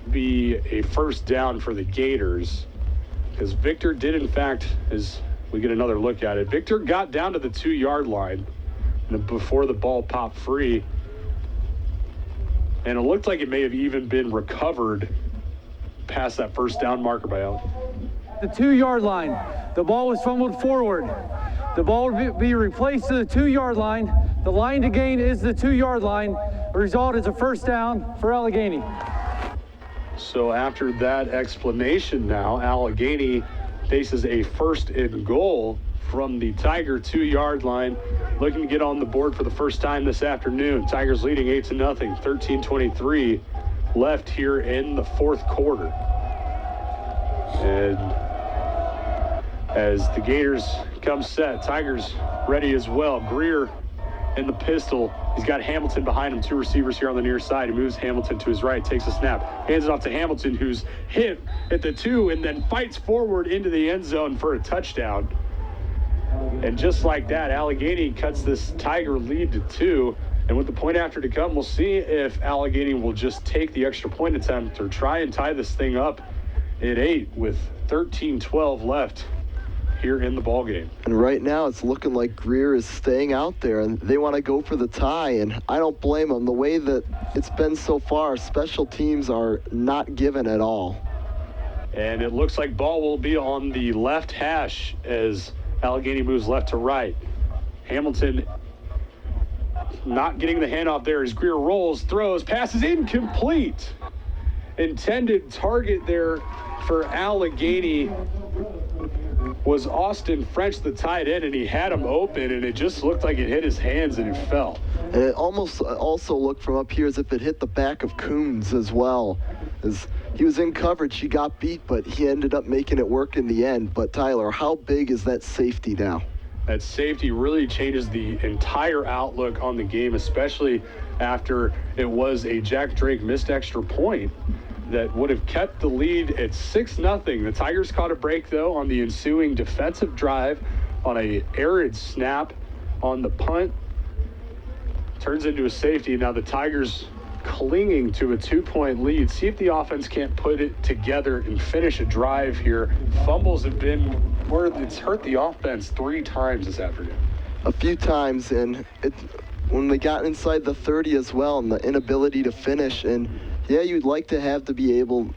be a first down for the Gators, because Victor did, in fact, as we get another look at it, Victor got down to the 2-yard line before the ball popped free. And it looked like it may have even been recovered past that first down marker by Allen. The 2-yard line. The ball was fumbled forward. The ball will be replaced to the 2-yard line. The line to gain is the 2-yard line. The result is a first down for Allegheny. So after that explanation now, Allegheny faces a 1st and goal from the Tiger 2-yard line, looking to get on the board for the first time this afternoon. Tigers leading 8-0, 13:23 left here in the 4th quarter. And as the Gators come set, Tigers ready as well. Greer in the pistol. He's got Hamilton behind him, 2 receivers here on the near side. He moves Hamilton to his right, takes a snap, hands it off to Hamilton, who's hit at the 2 and then fights forward into the end zone for a touchdown. And just like that, Allegheny cuts this Tiger lead to 2. And with the point after to come, we'll see if Allegheny will just take the extra point attempt or try and tie this thing up at 8 with 13:12 left here in the ball game. And right now it's looking like Greer is staying out there and they want to go for the tie, and I don't blame them. The way that it's been so far, special teams are not given at all. And it looks like ball will be on the left hash as Allegheny moves left to right. Hamilton not getting the handoff there as Greer rolls, throws, passes incomplete. Intended target there for Allegheny was Austin French, the tight end, and he had him open, and it just looked like it hit his hands and it fell. And it almost also looked from up here as if it hit the back of Coons as well. As he was in coverage, he got beat, but he ended up making it work in the end. But Tyler, how big is that safety now? That safety really changes the entire outlook on the game, especially after it was a Jack Drake missed extra point that would have kept the lead at 6-0. The Tigers caught a break, though, on the ensuing defensive drive on a arid snap on the punt. Turns into a safety. Now the Tigers clinging to a 2-point lead. See if the offense can't put it together and finish a drive here. Fumbles have been where it's hurt the offense 3 times this afternoon. A few times, and when they got inside the 30 as well, and the inability to finish. And yeah, you'd like to be able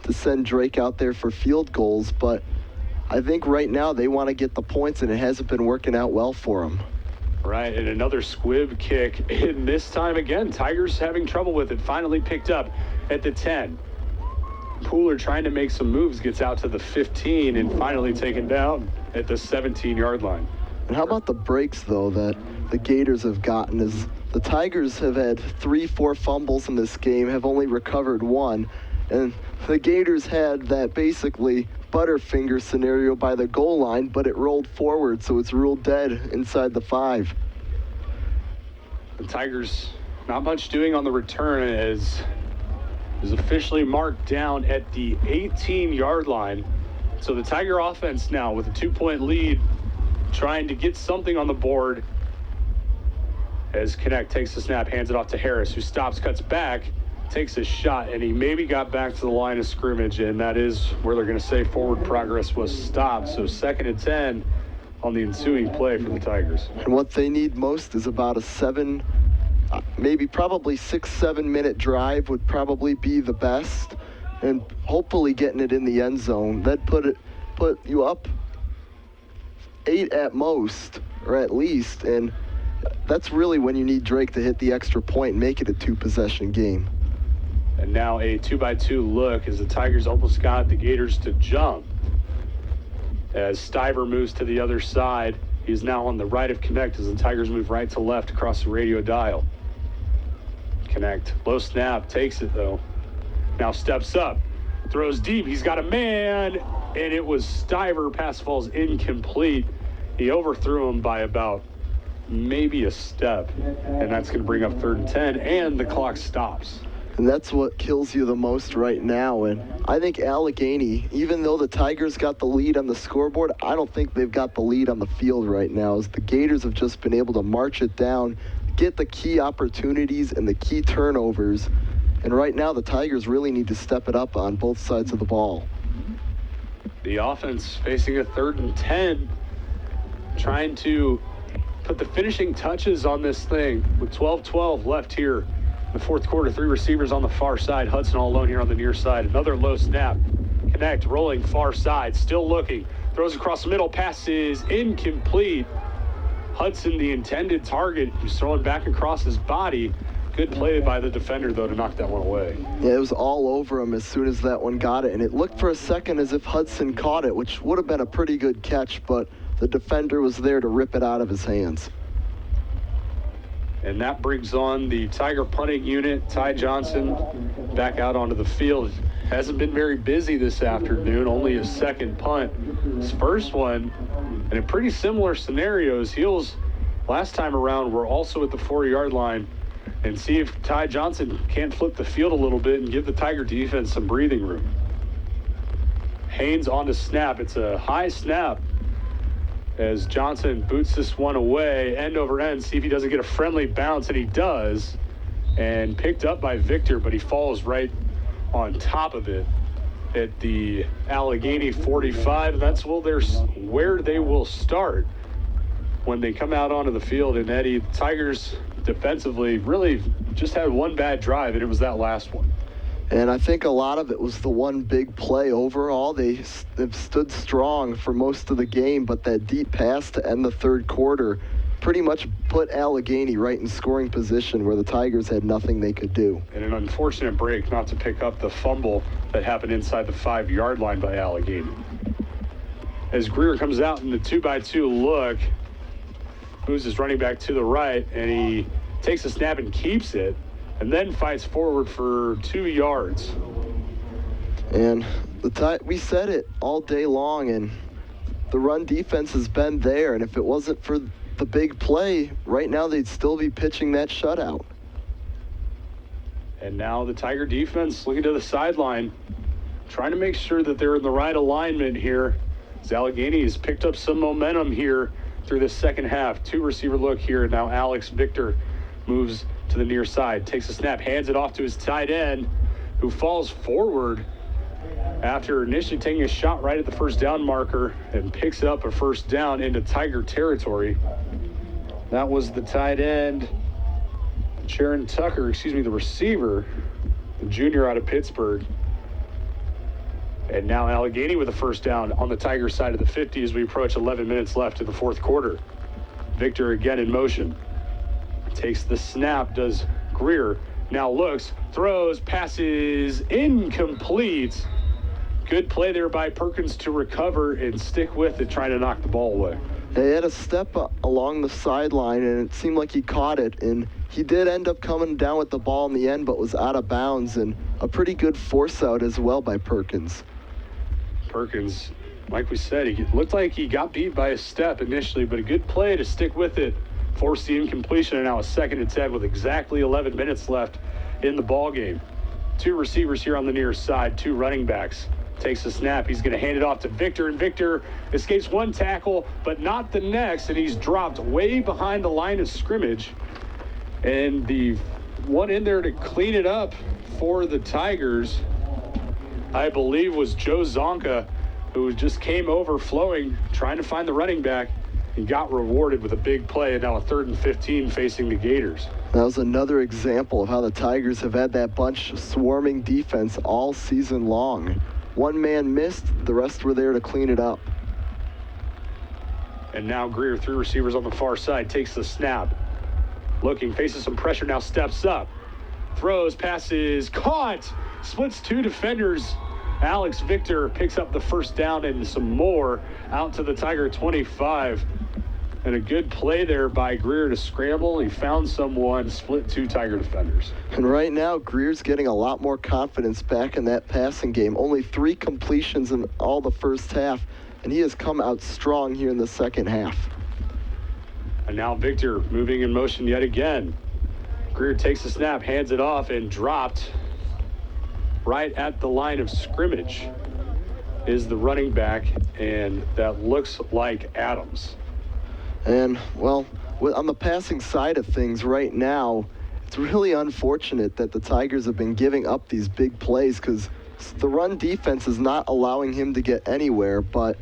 to send Drake out there for field goals, but I think right now they want to get the points, and it hasn't been working out well for them. Right, and another squib kick, and this time again, Tigers having trouble with it. Finally picked up at the 10. Pooler trying to make some moves, gets out to the 15, and finally taken down at the 17-yard line. And how about the breaks, though, that the Gators have gotten? Is the Tigers have had 3-4 fumbles in this game, have only recovered 1, and the Gators had that basically Butterfinger scenario by the goal line, but it rolled forward, so it's ruled dead inside the 5. The Tigers not much doing on the return as is officially marked down at the 18-yard line. So the Tiger offense now with a 2-point lead, trying to get something on the board as Connect takes the snap, hands it off to Harris, who stops, cuts back, takes a shot, and he maybe got back to the line of scrimmage, and that is where they're going to say forward progress was stopped. So 2nd and 10 on the ensuing play for the Tigers. And what they need most is about a probably 6-7 minute drive would probably be the best, and hopefully getting it in the end zone. That'd put you up 8 at most, or at least, and that's really when you need Drake to hit the extra point and make it a 2-possession game. And now a 2-by-2 look as the Tigers almost got the Gators to jump. As Stiver moves to the other side, he's now on the right of Connect as the Tigers move right to left across the radio dial. Connect, low snap, takes it though. Now steps up, throws deep, he's got a man, and it was Stiver, pass falls incomplete. He overthrew him by about maybe a step, and that's going to bring up 3rd and 10, and the clock stops. And that's what kills you the most right now. And I think Allegheny, even though the Tigers got the lead on the scoreboard, I don't think they've got the lead on the field right now, as the Gators have just been able to march it down, get the key opportunities and the key turnovers. And right now the Tigers really need to step it up on both sides of the ball. The offense facing a 3rd and 10, trying to put the finishing touches on this thing with 12-12 left here. The 4th quarter, 3 receivers on the far side. Hudson all alone here on the near side. Another low snap. Connect, rolling far side, still looking. Throws across the middle, passes incomplete. Hudson, the intended target, he's throwing back across his body. Good play by the defender, though, to knock that one away. Yeah, it was all over him as soon as that one got it, and it looked for a second as if Hudson caught it, which would have been a pretty good catch, but the defender was there to rip it out of his hands. And that brings on the Tiger punting unit. Ty Johnson back out onto the field. Hasn't been very busy this afternoon, only his second punt. His first one, and in pretty similar scenarios, heels last time around were also at the 4-yard line. And see if Ty Johnson can't flip the field a little bit and give the Tiger defense some breathing room. Haynes on to snap. It's a high snap as Johnson boots this one away, end over end, see if he doesn't get a friendly bounce, and he does. And picked up by Victor, but he falls right on top of it at the Allegheny 45. That's where they will start when they come out onto the field. And Eddie, Tigers defensively really just had one bad drive, and it was that last one. And I think a lot of it was the one big play. Overall, they've stood strong for most of the game, but that deep pass to end the third quarter pretty much put Allegheny right in scoring position where the Tigers had nothing they could do. And an unfortunate break not to pick up the fumble that happened inside the 5-yard line by Allegheny. As Greer comes out in the 2-by-2 look, moves his running back to the right, and he takes a snap and keeps it, and then fights forward for 2 yards. And we said it all day long, and the run defense has been there, and if it wasn't for the big play, right now they'd still be pitching that shutout. And now the Tiger defense looking to the sideline, trying to make sure that they're in the right alignment here. As Allegheny has picked up some momentum here through the second half. 2-receiver look here. Now Alex Victor moves to the near side, takes a snap, hands it off to his tight end, who falls forward after initially taking a shot right at the first down marker and picks up a first down into Tiger territory. That was the tight end, Sharon Tucker, the receiver, the junior out of Pittsburgh. And now Allegheny with a first down on the Tiger side of the 50 as we approach 11 minutes left in the fourth quarter. Victor again in motion. Takes the snap, does Greer. Now looks, throws, passes, incomplete. Good play there by Perkins to recover and stick with it, trying to knock the ball away. They had a step along the sideline, and it seemed like he caught it, and he did end up coming down with the ball in the end, but was out of bounds, and a pretty good force out as well by Perkins. Perkins, like we said, he looked like he got beat by a step initially, but a good play to stick with it. Forced the incompletion, and now a 2nd and 10 with exactly 11 minutes left in the ball game. 2 receivers here on the near side, 2 running backs. Takes the snap, he's going to hand it off to Victor, and Victor escapes one tackle, but not the next, and he's dropped way behind the line of scrimmage. And the one in there to clean it up for the Tigers, I believe, was Joe Zonka, who just came overflowing, trying to find the running back. He got rewarded with a big play, and now a 3rd and 15 facing the Gators. That was another example of how the Tigers have had that bunch swarming defense all season long. One man missed, the rest were there to clean it up. And now Greer, 3 receivers on the far side, takes the snap. Looking, faces some pressure, now steps up. Throws, passes, caught! Splits 2 defenders. Alex Victor picks up the first down and some more out to the Tiger 25. And a good play there by Greer to scramble. He found someone, split 2 Tiger defenders. And right now, Greer's getting a lot more confidence back in that passing game. Only 3 completions in all the first half, and he has come out strong here in the second half. And now Victor moving in motion yet again. Greer takes the snap, hands it off, and dropped right at the line of scrimmage is the running back, and that looks like Adams. And, well, on the passing side of things right now, it's really unfortunate that the Tigers have been giving up these big plays because the run defense is not allowing him to get anywhere. But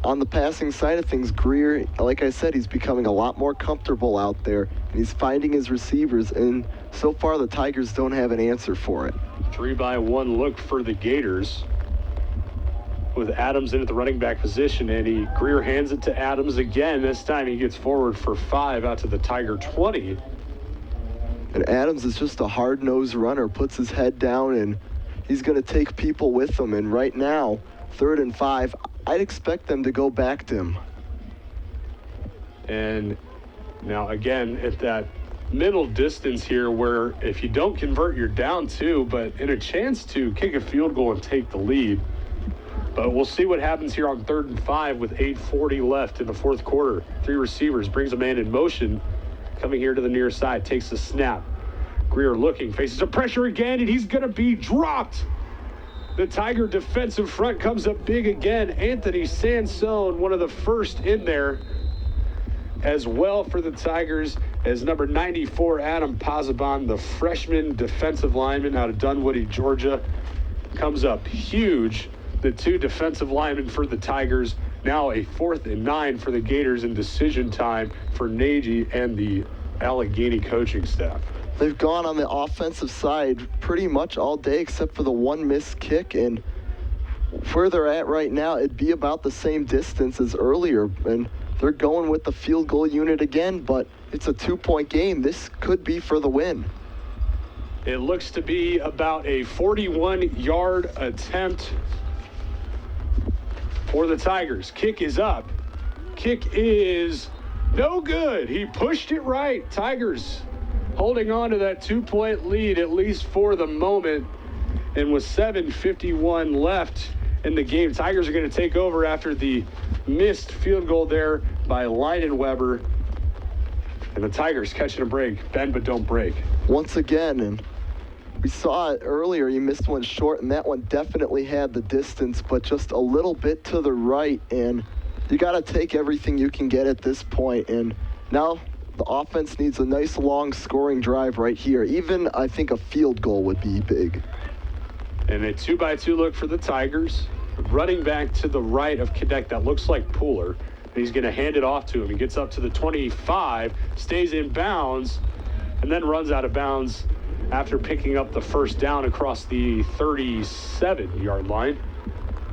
on the passing side of things, Greer, like I said, he's becoming a lot more comfortable out there, and he's finding his receivers, and so far the Tigers don't have an answer for it. 3-by-1 look for the Gators. with Adams in at the running back position, and Greer hands it to Adams again. This time he gets forward for 5 out to the Tiger 20. And Adams is just a hard-nosed runner, puts his head down, and he's going to take people with him. And right now, 3rd and 5, I'd expect them to go back to him. And now again at that middle distance here, where if you don't convert, you're down 2, but in a chance to kick a field goal and take the lead. But we'll see what happens here on 3rd and 5 with 8:40 left in the 4th quarter. 3 receivers, brings a man in motion, coming here to the near side, takes the snap. Greer looking, faces a pressure again, and he's gonna be dropped. The Tiger defensive front comes up big again. Anthony Sansone, one of the first in there as well for the Tigers, as number 94, Adam Posabon, the freshman defensive lineman out of Dunwoody, Georgia, comes up huge. The 2 defensive linemen for the Tigers. Now a 4th and 9 for the Gators in decision time for Nagy and the Allegheny coaching staff. They've gone on the offensive side pretty much all day except for the 1 missed kick, and where they're at right now, it'd be about the same distance as earlier, and they're going with the field goal unit again, but it's a 2-point game. This could be for the win. It looks to be about a 41-yard attempt for the Tigers. Kick is up. Kick is no good. He pushed it right. Tigers holding on to that 2-point lead, at least for the moment. And with 7:51 left in the game, Tigers are going to take over after the missed field goal there by Leidenweber. And the Tigers catching a break. Bend but don't break. Once again, and we saw it earlier, he missed one short, and that one definitely had the distance, but just a little bit to the right, and you got to take everything you can get at this point. And now the offense needs a nice long scoring drive right here. Even I think a field goal would be big. And a 2-by-2 look for the Tigers. Running back to the right of Connect, that looks like Pooler. And he's going to hand it off to him. He gets up to the 25, stays in bounds, and then runs out of bounds after picking up the first down across the 37-yard line.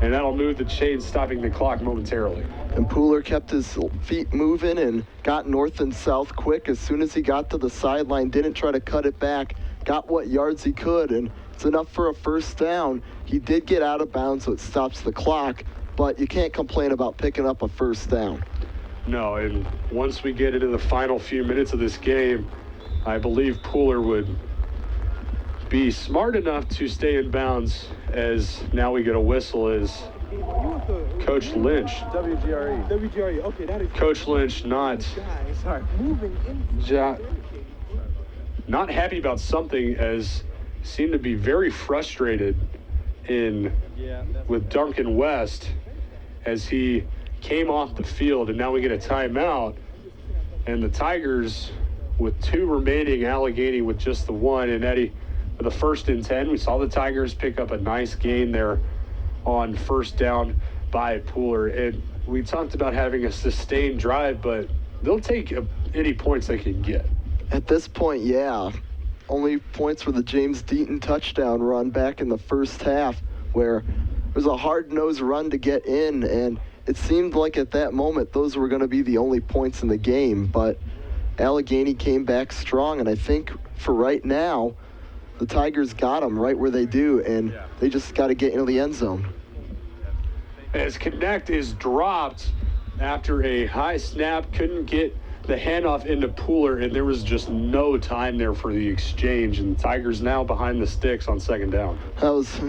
And that'll move the chains, stopping the clock momentarily. And Pooler kept his feet moving and got north and south quick. As soon as he got to the sideline, didn't try to cut it back, got what yards he could, and it's enough for a first down. He did get out of bounds, so it stops the clock, but you can't complain about picking up a first down. No, and once we get into the final few minutes of this game, I believe Pooler would be smart enough to stay in bounds, as now we get a whistle as Coach Lynch. WGRE. Okay, that is. Coach Lynch not not happy about something, as seemed to be very frustrated with Duncan West as he came off the field, and now we get a timeout, and the Tigers with 2 remaining, Allegheny with just the 1, and Eddie for the 1st and 10. We saw the Tigers pick up a nice gain there on first down by Pooler, and we talked about having a sustained drive, but they'll take any points they can get. At this point, yeah. Only points were the James Deaton touchdown run back in the first half, where it was a hard-nosed run to get in, and it seemed like at that moment those were going to be the only points in the game, but Allegheny came back strong, and I think for right now, the Tigers got them right where they do, and they just got to get into the end zone. As Connect is dropped after a high snap, couldn't get the handoff into Pooler, and there was just no time there for the exchange, and the Tigers now behind the sticks on 2nd down.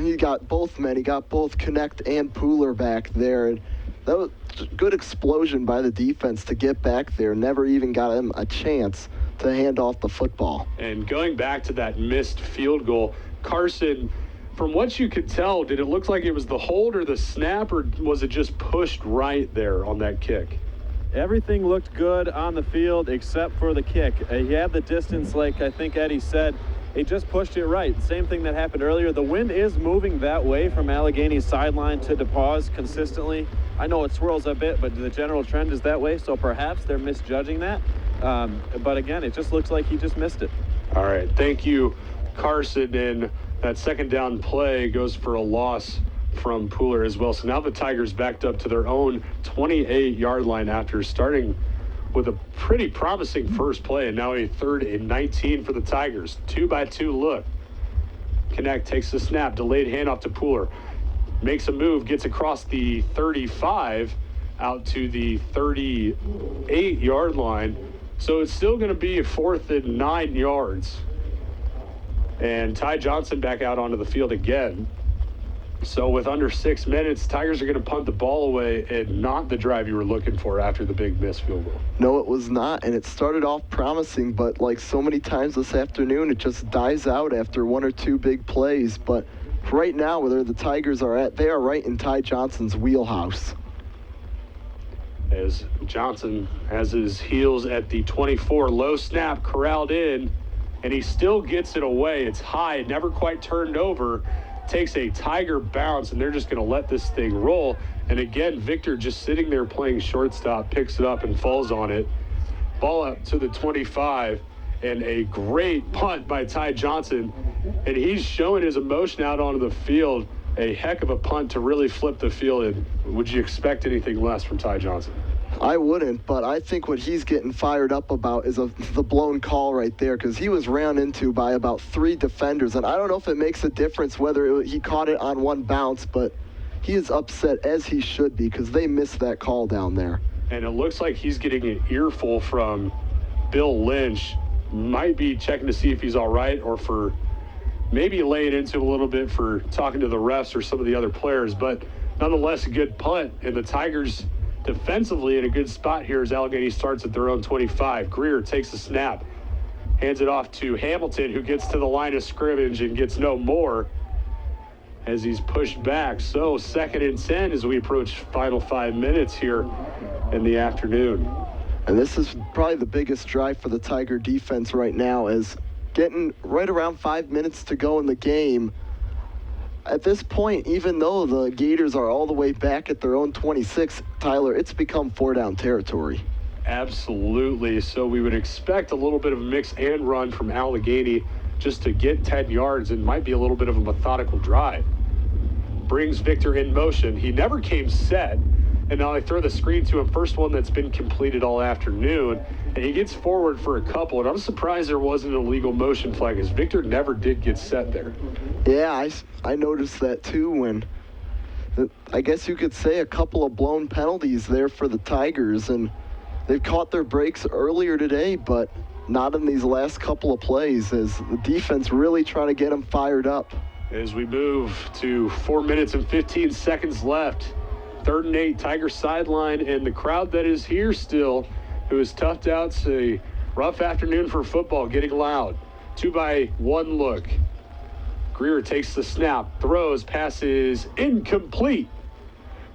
He got both men. He got both Connect and Pooler back there, and that was a good explosion by the defense to get back there. Never even got him a chance to hand off the football. And going back to that missed field goal, Carson, from what you could tell, did it look like it was the hold or the snap, or was it just pushed right there on that kick? Everything looked good on the field except for the kick. He had the distance, like I think Eddie said. He just pushed it right. Same thing that happened earlier. The wind is moving that way from Allegheny's sideline to DePauw's consistently. I know it swirls a bit, but the general trend is that way, so perhaps they're misjudging that. But again, it just looks like he just missed it. All right, thank you, Carson. And that 2nd down play goes for a loss from Pooler as well. So now the Tigers backed up to their own 28-yard line after starting with a pretty promising first play, and now a 3rd and 19 for the Tigers. 2-by-2 look. Connect takes the snap, delayed handoff to Pooler. Makes a move, gets across the 35 out to the 38-yard line. So it's still going to be a 4th and 9 yards. And Ty Johnson back out onto the field again. So with under 6 minutes, Tigers are going to punt the ball away, and not the drive you were looking for after the big missed field goal. No, it was not, and it started off promising, but like so many times this afternoon, it just dies out after 1 or 2 big plays. But right now, where the Tigers are at, they are right in Ty Johnson's wheelhouse. As Johnson has his heels at the 24, low snap, corralled in, and he still gets it away. It's high, never quite turned over. Takes a Tiger bounce, and they're just going to let this thing roll. And again, Victor just sitting there playing shortstop, picks it up and falls on it. Ball up to the 25, and a great punt by Ty Johnson. And he's showing his emotion out onto the field. A heck of a punt to really flip the field. And would you expect anything less from Ty Johnson? I wouldn't, but I think what he's getting fired up about is the blown call right there, because he was ran into by about 3 defenders, and I don't know if it makes a difference whether he caught it on one bounce, but he is upset, as he should be, because they missed that call down there. And it looks like he's getting an earful from Bill Lynch. Might be checking to see if he's all right, or for maybe laying into a little bit for talking to the refs or some of the other players, but nonetheless a good punt, and the Tigers defensively in a good spot here as Allegheny starts at their own 25. Greer takes the snap, hands it off to Hamilton, who gets to the line of scrimmage and gets no more as he's pushed back. So 2nd and 10 as we approach final 5 minutes here in the afternoon. And this is probably the biggest drive for the Tiger defense right now, as getting right around 5 minutes to go in the game. At this point, even though the Gators are all the way back at their own 26, Tyler, it's become 4-down territory. Absolutely. So we would expect a little bit of a mix and run from Allegheny just to get 10 yards, and might be a little bit of a methodical drive. Brings Victor in motion. He never came set, and now they throw the screen to him. First one that's been completed all afternoon, and he gets forward for a couple, and I'm surprised there wasn't an illegal motion flag, as Victor never did get set there. Yeah, I noticed that too, when I guess you could say a couple of blown penalties there for the Tigers, and they've caught their breaks earlier today, but not in these last couple of plays, as the defense really trying to get them fired up. As we move to 4 minutes and 15 seconds left, 3rd and 8, Tiger sideline, and the crowd that is here still, who is toughed out. It's a rough afternoon for football, getting loud. 2-by-1 look. Greer takes the snap, throws, passes incomplete.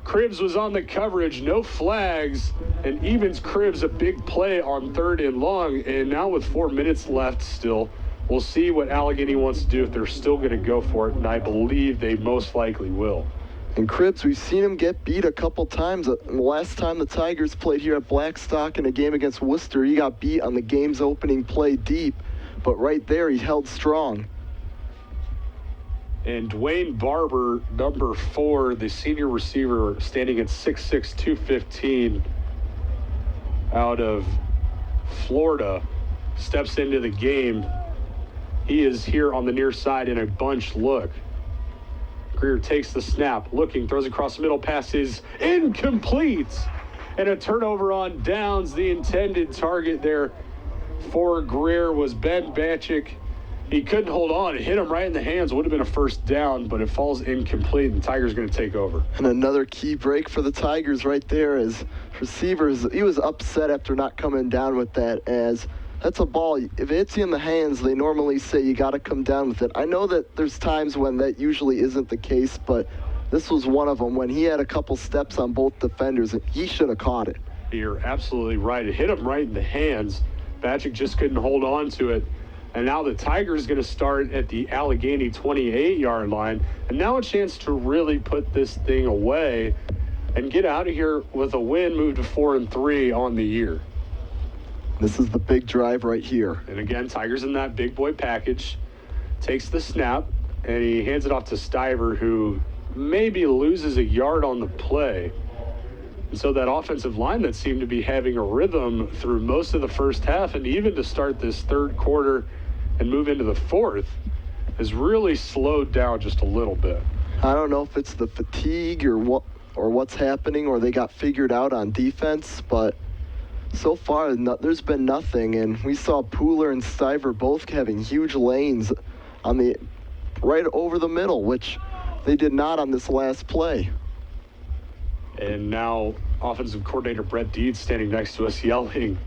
Cribbs was on the coverage, no flags, and evens Cribbs a big play on 3rd and long. And now with 4 minutes left still, we'll see what Allegheny wants to do, if they're still going to go for it, and I believe they most likely will. And Cribbs, we've seen him get beat a couple times. The last time the Tigers played here at Blackstock in a game against Worcester, he got beat on the game's opening play deep, but right there he held strong. And Dwayne Barber, number 4, the senior receiver, standing at 6'6", 215, out of Florida, steps into the game. He is here on the near side in a bunch look. Greer takes the snap, looking, throws across the middle, passes incomplete. And a turnover on downs. The intended target there for Greer was Ben Batchick. He couldn't hold on. It hit him right in the hands. Would have been a first down, but it falls incomplete, and the Tigers going to take over. And another key break for the Tigers right there, as receivers, he was upset after not coming down with that, as that's a ball. If it hits you in the hands, they normally say you got to come down with it. I know that there's times when that usually isn't the case, but this was one of them. When he had a couple steps on both defenders, he should have caught it. You're absolutely right. It hit him right in the hands. Batchick just couldn't hold on to it. And now the Tigers going to start at the Allegheny 28-yard line. And now a chance to really put this thing away and get out of here with a win, move to 4-3 on the year. This is the big drive right here. And again, Tigers in that big boy package. Takes the snap, and he hands it off to Stiver, who maybe loses a yard on the play. And so that offensive line that seemed to be having a rhythm through most of the first half and even to start this third quarter and move into the fourth has really slowed down just a little bit. I don't know if it's the fatigue or what's happening, or they got figured out on defense, but so far there's been nothing. And we saw Pooler and Stiver both having huge lanes on the right over the middle, which they did not on this last play. And now offensive coordinator Brett Dietz standing next to us yelling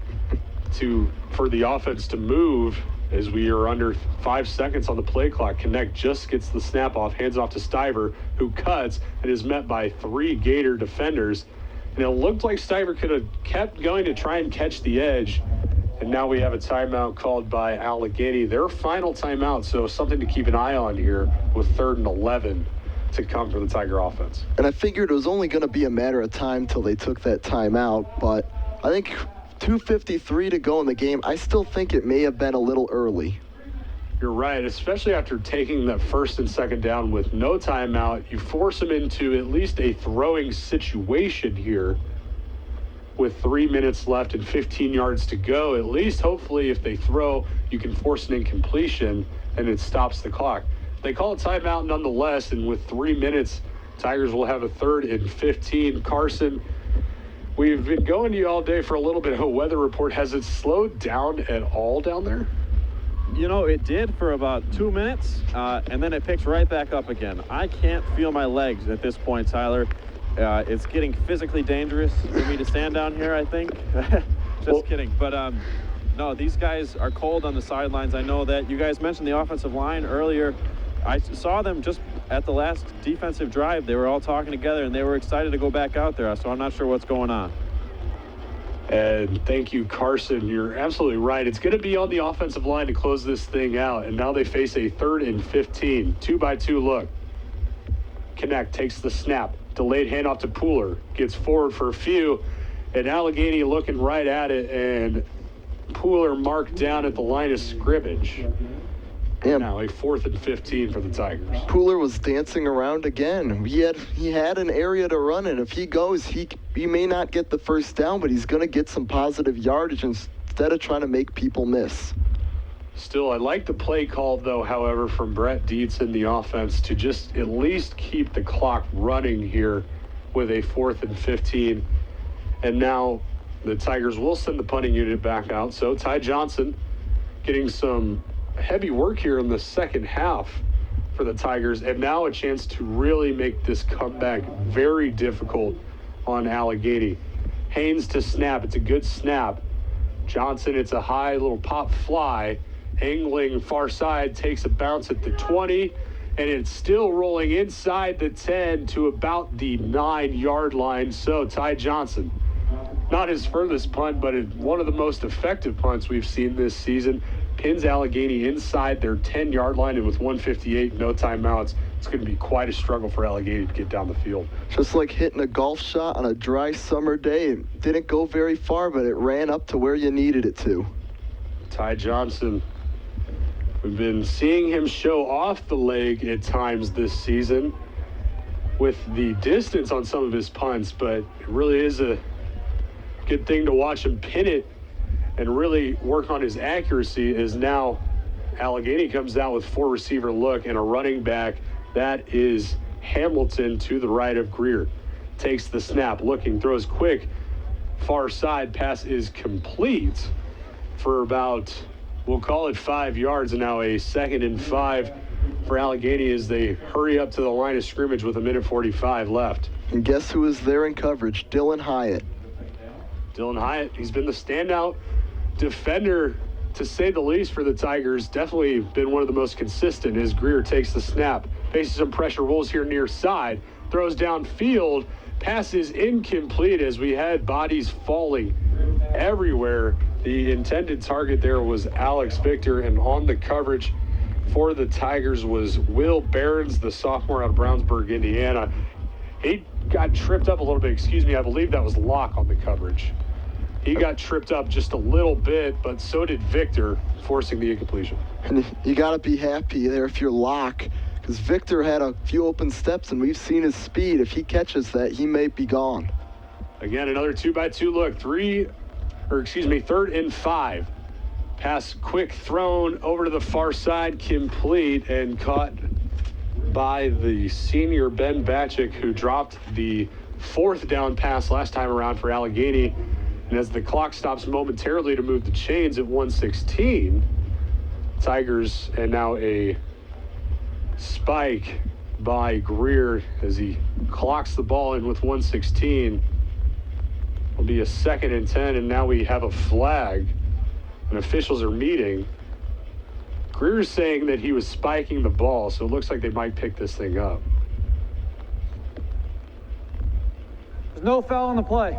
for the offense to move as we are under 5 seconds on the play clock. Connect just gets the snap off, hands off to Stiver, who cuts and is met by 3 Gator defenders. And it looked like Stiver could have kept going to try and catch the edge. And now we have a timeout called by Allegheny, their final timeout. So something to keep an eye on here with 3rd and 11 to come for the Tiger offense. And I figured it was only going to be a matter of time till they took that timeout, but I think 2:53 to go in the game, I still think it may have been a little early. You're right, especially after taking that 1st and 2nd down with no timeout. You force them into at least a throwing situation here with 3 minutes left and 15 yards to go. At least, hopefully, if they throw, you can force an incompletion and it stops the clock. They call a timeout nonetheless, and with 3 minutes, Tigers will have a 3rd and 15. Carson, we've been going to you all day for a little bit of a weather report. Has it slowed down at all down there? You know, it did for about 2 minutes, and then it picks right back up again. I can't feel my legs at this point, Tyler. It's getting physically dangerous for me to stand down here, I think. Just kidding. But no, these guys are cold on the sidelines. I know that. You guys mentioned the offensive line earlier. I saw them just at the last defensive drive. They were all talking together, and they were excited to go back out there. So I'm not sure what's going on. And thank you, Carson. You're absolutely right. It's going to be on the offensive line to close this thing out. And now they face a 3rd and 15. 2-by-2 look. Connect takes the snap. Delayed handoff to Pooler. Gets forward for a few. And Allegheny looking right at it. And Pooler marked down at the line of scrimmage. Yeah. Now a 4th and 15 for the Tigers. Pooler was dancing around again. He had an area to run in. If he goes, he may not get the first down, but he's going to get some positive yardage instead of trying to make people miss. Still, I like the play call, though, however, from Brett Dietz in the offense to just at least keep the clock running here with a 4th and 15. And now the Tigers will send the punting unit back out. So Ty Johnson getting some heavy work here in the second half for the Tigers, and now a chance to really make this comeback very difficult on Allegheny. Haynes to snap. It's a good snap. Johnson, it's a high little pop fly. Angling far side, takes a bounce at the 20, and it's still rolling inside the 10 to about the 9-yard line. So Ty Johnson, not his furthest punt, but one of the most effective punts we've seen this season, pins Allegheny inside their 10-yard line, and with 1:58, no timeouts, it's going to be quite a struggle for Allegheny to get down the field. Just like hitting a golf shot on a dry summer day. It didn't go very far, but it ran up to where you needed it to. Ty Johnson, we've been seeing him show off the leg at times this season with the distance on some of his punts, but it really is a good thing to watch him pin it and really work on his accuracy. As now Allegheny comes out with 4-receiver look and a running back. That is Hamilton to the right of Greer. Takes the snap, looking, throws quick, far side, pass is complete for about, we'll call it 5 yards, and now a 2nd and 5 for Allegheny as they hurry up to the line of scrimmage with 1:45 left. And guess who is there in coverage? Dylan Hyatt. Dylan Hyatt, he's been the standout defender, to say the least, for the Tigers. Definitely been one of the most consistent as Greer takes the snap. Faces some pressure, rolls here near side, throws downfield, pass is incomplete as we had bodies falling everywhere. The intended target there was Alex Victor, and on the coverage for the Tigers was Will Behrens, the sophomore out of Brownsburg, Indiana. He got tripped up a little bit, I believe that was Locke on the coverage. He got tripped up just a little bit, but so did Victor, forcing the incompletion. And you got to be happy there if you're Locke, because Victor had a few open steps, and we've seen his speed. If he catches that, he may be gone. Again, another 2x2 look. 3rd and 5. Pass quick thrown over to the far side, complete and caught by the senior Ben Batchick, who dropped the 4th down pass last time around for Allegheny. And as the clock stops momentarily to move the chains at 1:16, Tigers, and now a spike by Greer as he clocks the ball in with 1:16. Will be a 2nd and 10, and now we have a flag, and officials are meeting. Greer's saying that he was spiking the ball, so it looks like they might pick this thing up. There's no foul on the play.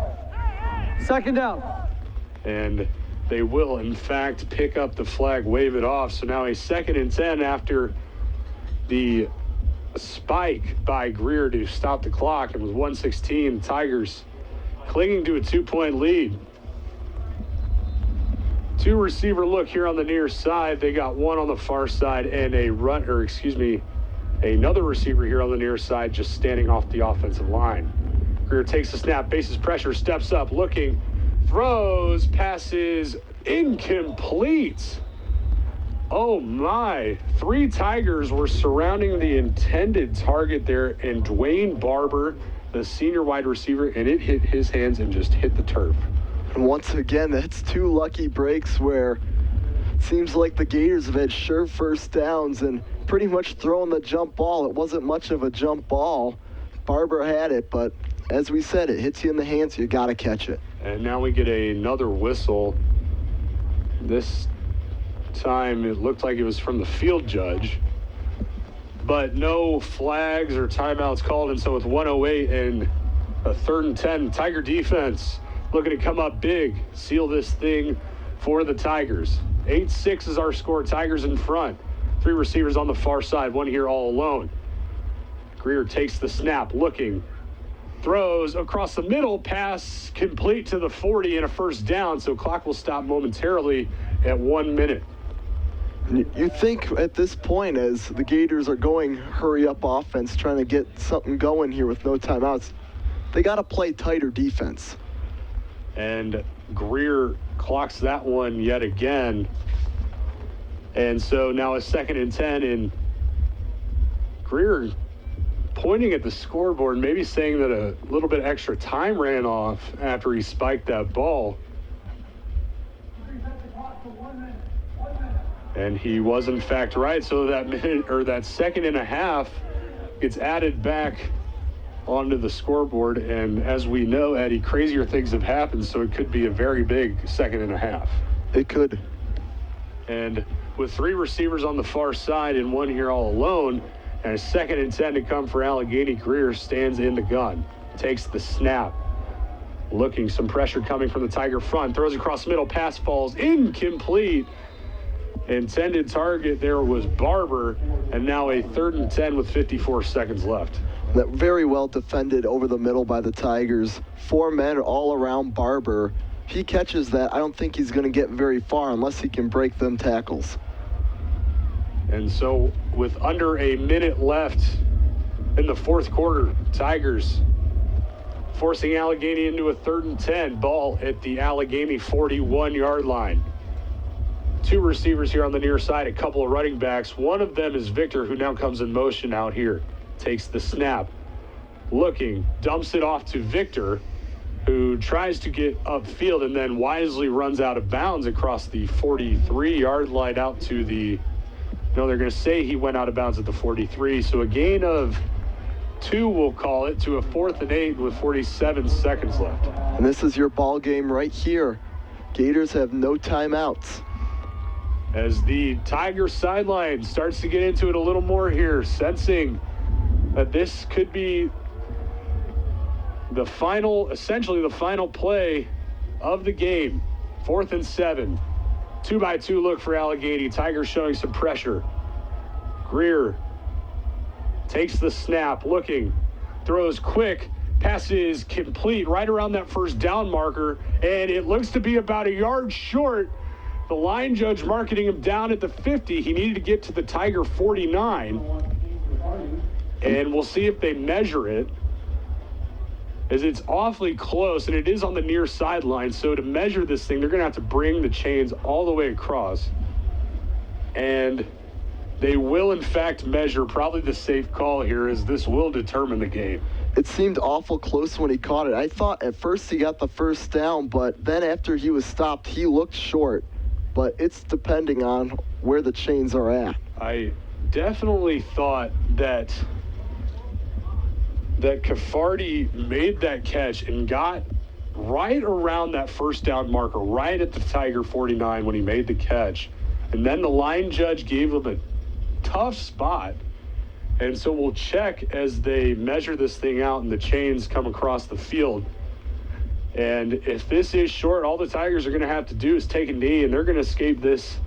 2nd down. And they will, in fact, pick up the flag, wave it off. So now a 2nd and 10 after the spike by Greer to stop the clock. And with 1:16, Tigers clinging to a 2-point lead. 2 receiver look here on the near side. They got one on the far side and another receiver here on the near side just standing off the offensive line. Greer takes the snap, bases pressure, steps up, looking, throws, passes, incomplete. Oh my. 3 Tigers were surrounding the intended target there, and Dwayne Barber, the senior wide receiver, and it hit his hands and just hit the turf. And once again, that's 2 lucky breaks where it seems like the Gators have had sure first downs and pretty much throwing the jump ball. It wasn't much of a jump ball. Barber had it, but as we said, it hits you in the hands, you got to catch it. And now we get another whistle. This time it looked like it was from the field judge, but no flags or timeouts called. And so with 1:08 and a 3rd and 10, Tiger defense looking to come up big, seal this thing for the Tigers. 8-6 is our score. Tigers in front. 3 receivers on the far side, 1 here all alone. Greer takes the snap, looking, throws across the middle, pass complete to the 40 and a 1st down. So clock will stop momentarily at 1 minute. You think at this point, as the Gators are going hurry up offense, trying to get something going here with no timeouts, they got to play tighter defense. And Greer clocks that one yet again. And so now a 2nd and 10, and Greer pointing at the scoreboard, maybe saying that a little bit extra time ran off after he spiked that ball. And he was in fact right. So that minute, or that 2nd and a half, gets added back onto the scoreboard. And as we know, Eddie, crazier things have happened, so it could be a very big 2nd and a half. It could. And with 3 receivers on the far side and 1 here all alone, and a 2nd and 10 to come for Allegheny, Greer stands in the gun, takes the snap, looking, some pressure coming from the Tiger front, throws across the middle, pass falls incomplete. Intended target there was Barber, and now a 3rd and 10 with 54 seconds left. That very well defended over the middle by the Tigers. 4 men all around Barber. If he catches that, I don't think he's going to get very far unless he can break them tackles. And so with under a minute left in the 4th quarter, Tigers forcing Allegheny into a 3rd and 10, ball at the Allegheny 41-yard line. 2 receivers here on the near side, a couple of running backs. One of them is Victor, who now comes in motion out here. Takes the snap, looking, dumps it off to Victor, who tries to get upfield and then wisely runs out of bounds across the 43-yard line out to the, no, they're going to say he went out of bounds at the 43. So a gain of 2, we'll call it, to a 4th and 8 with 47 seconds left. And this is your ball game right here. Gators have no timeouts. As the Tiger sideline starts to get into it a little more here, sensing that this could be the final, essentially the final play of the game. 4th and 7. 2x2 look for Allegheny. Tigers showing some pressure. Greer takes the snap, looking, throws quick, passes complete right around that 1st down marker, and it looks to be about a yard short. The line judge marking him down at the 50. He needed to get to the Tiger 49. And we'll see if they measure it, as it's awfully close, and it is on the near sideline. So to measure this thing, they're going to have to bring the chains all the way across. And they will, in fact, measure. Probably the safe call here, as this will determine the game. It seemed awful close when he caught it. I thought at first he got the first down, but then after he was stopped, he looked short. But it's depending on where the chains are at. I definitely thought that Caffardi made that catch and got right around that first down marker, right at the Tiger 49 when he made the catch. And then the line judge gave him a tough spot. And so we'll check as they measure this thing out and the chains come across the field. And if this is short, all the Tigers are going to have to do is take a knee, and they're going to escape this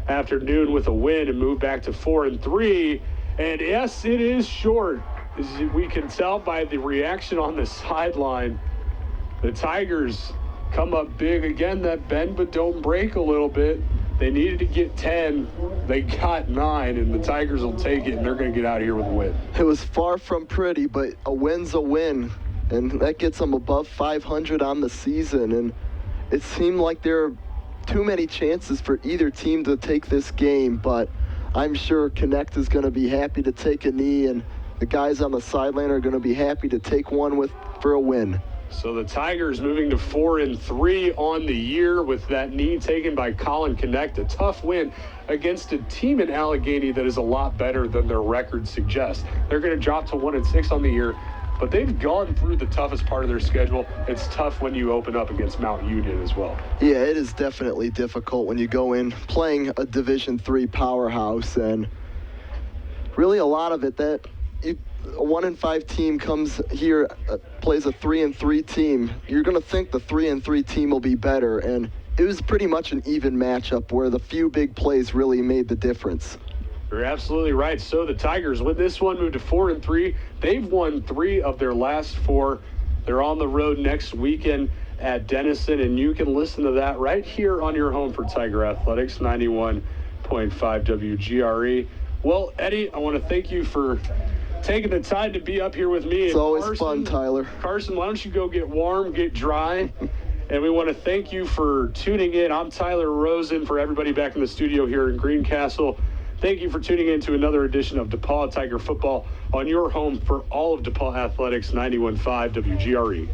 afternoon with a win and move back to 4-3. And yes, it is short. As we can tell by the reaction on the sideline, the Tigers come up big again. That bend but don't break a little bit. They needed to get 10. They got 9, and the Tigers will take it, and they're going to get out of here with a win. It was far from pretty, but a win's a win, and that gets them above 500 on the season. And it seemed like there are too many chances for either team to take this game, but I'm sure Connect is going to be happy to take a knee, and the guys on the sideline are going to be happy to take one for a win. So the Tigers moving to 4-3 on the year with that knee taken by Colin Connect. A tough win against a team in Allegheny that is a lot better than their record suggests. They're going to drop to 1-6 on the year, but they've gone through the toughest part of their schedule. It's tough when you open up against Mount Union as well. Yeah, it is definitely difficult when you go in playing a Division III powerhouse, and really a lot of it that a 1-5 team comes here, plays a 3-3 team. You're going to think the 3-3 team will be better, and it was pretty much an even matchup where the few big plays really made the difference. You're absolutely right. So the Tigers win this one, move to 4-3. They've won 3 of their last 4. They're on the road next weekend at Denison, and you can listen to that right here on your home for Tiger Athletics, 91.5 WGRE. Well, Eddie, I want to thank you for taking the time to be up here with me. It's always fun, Tyler. Carson, why don't you go get warm, get dry? And we want to thank you for tuning in. I'm Tyler Rosen. For everybody back in the studio here in Greencastle, thank you for tuning in to another edition of DePauw Tiger Football on your home for all of DePauw Athletics, 91.5 WGRE.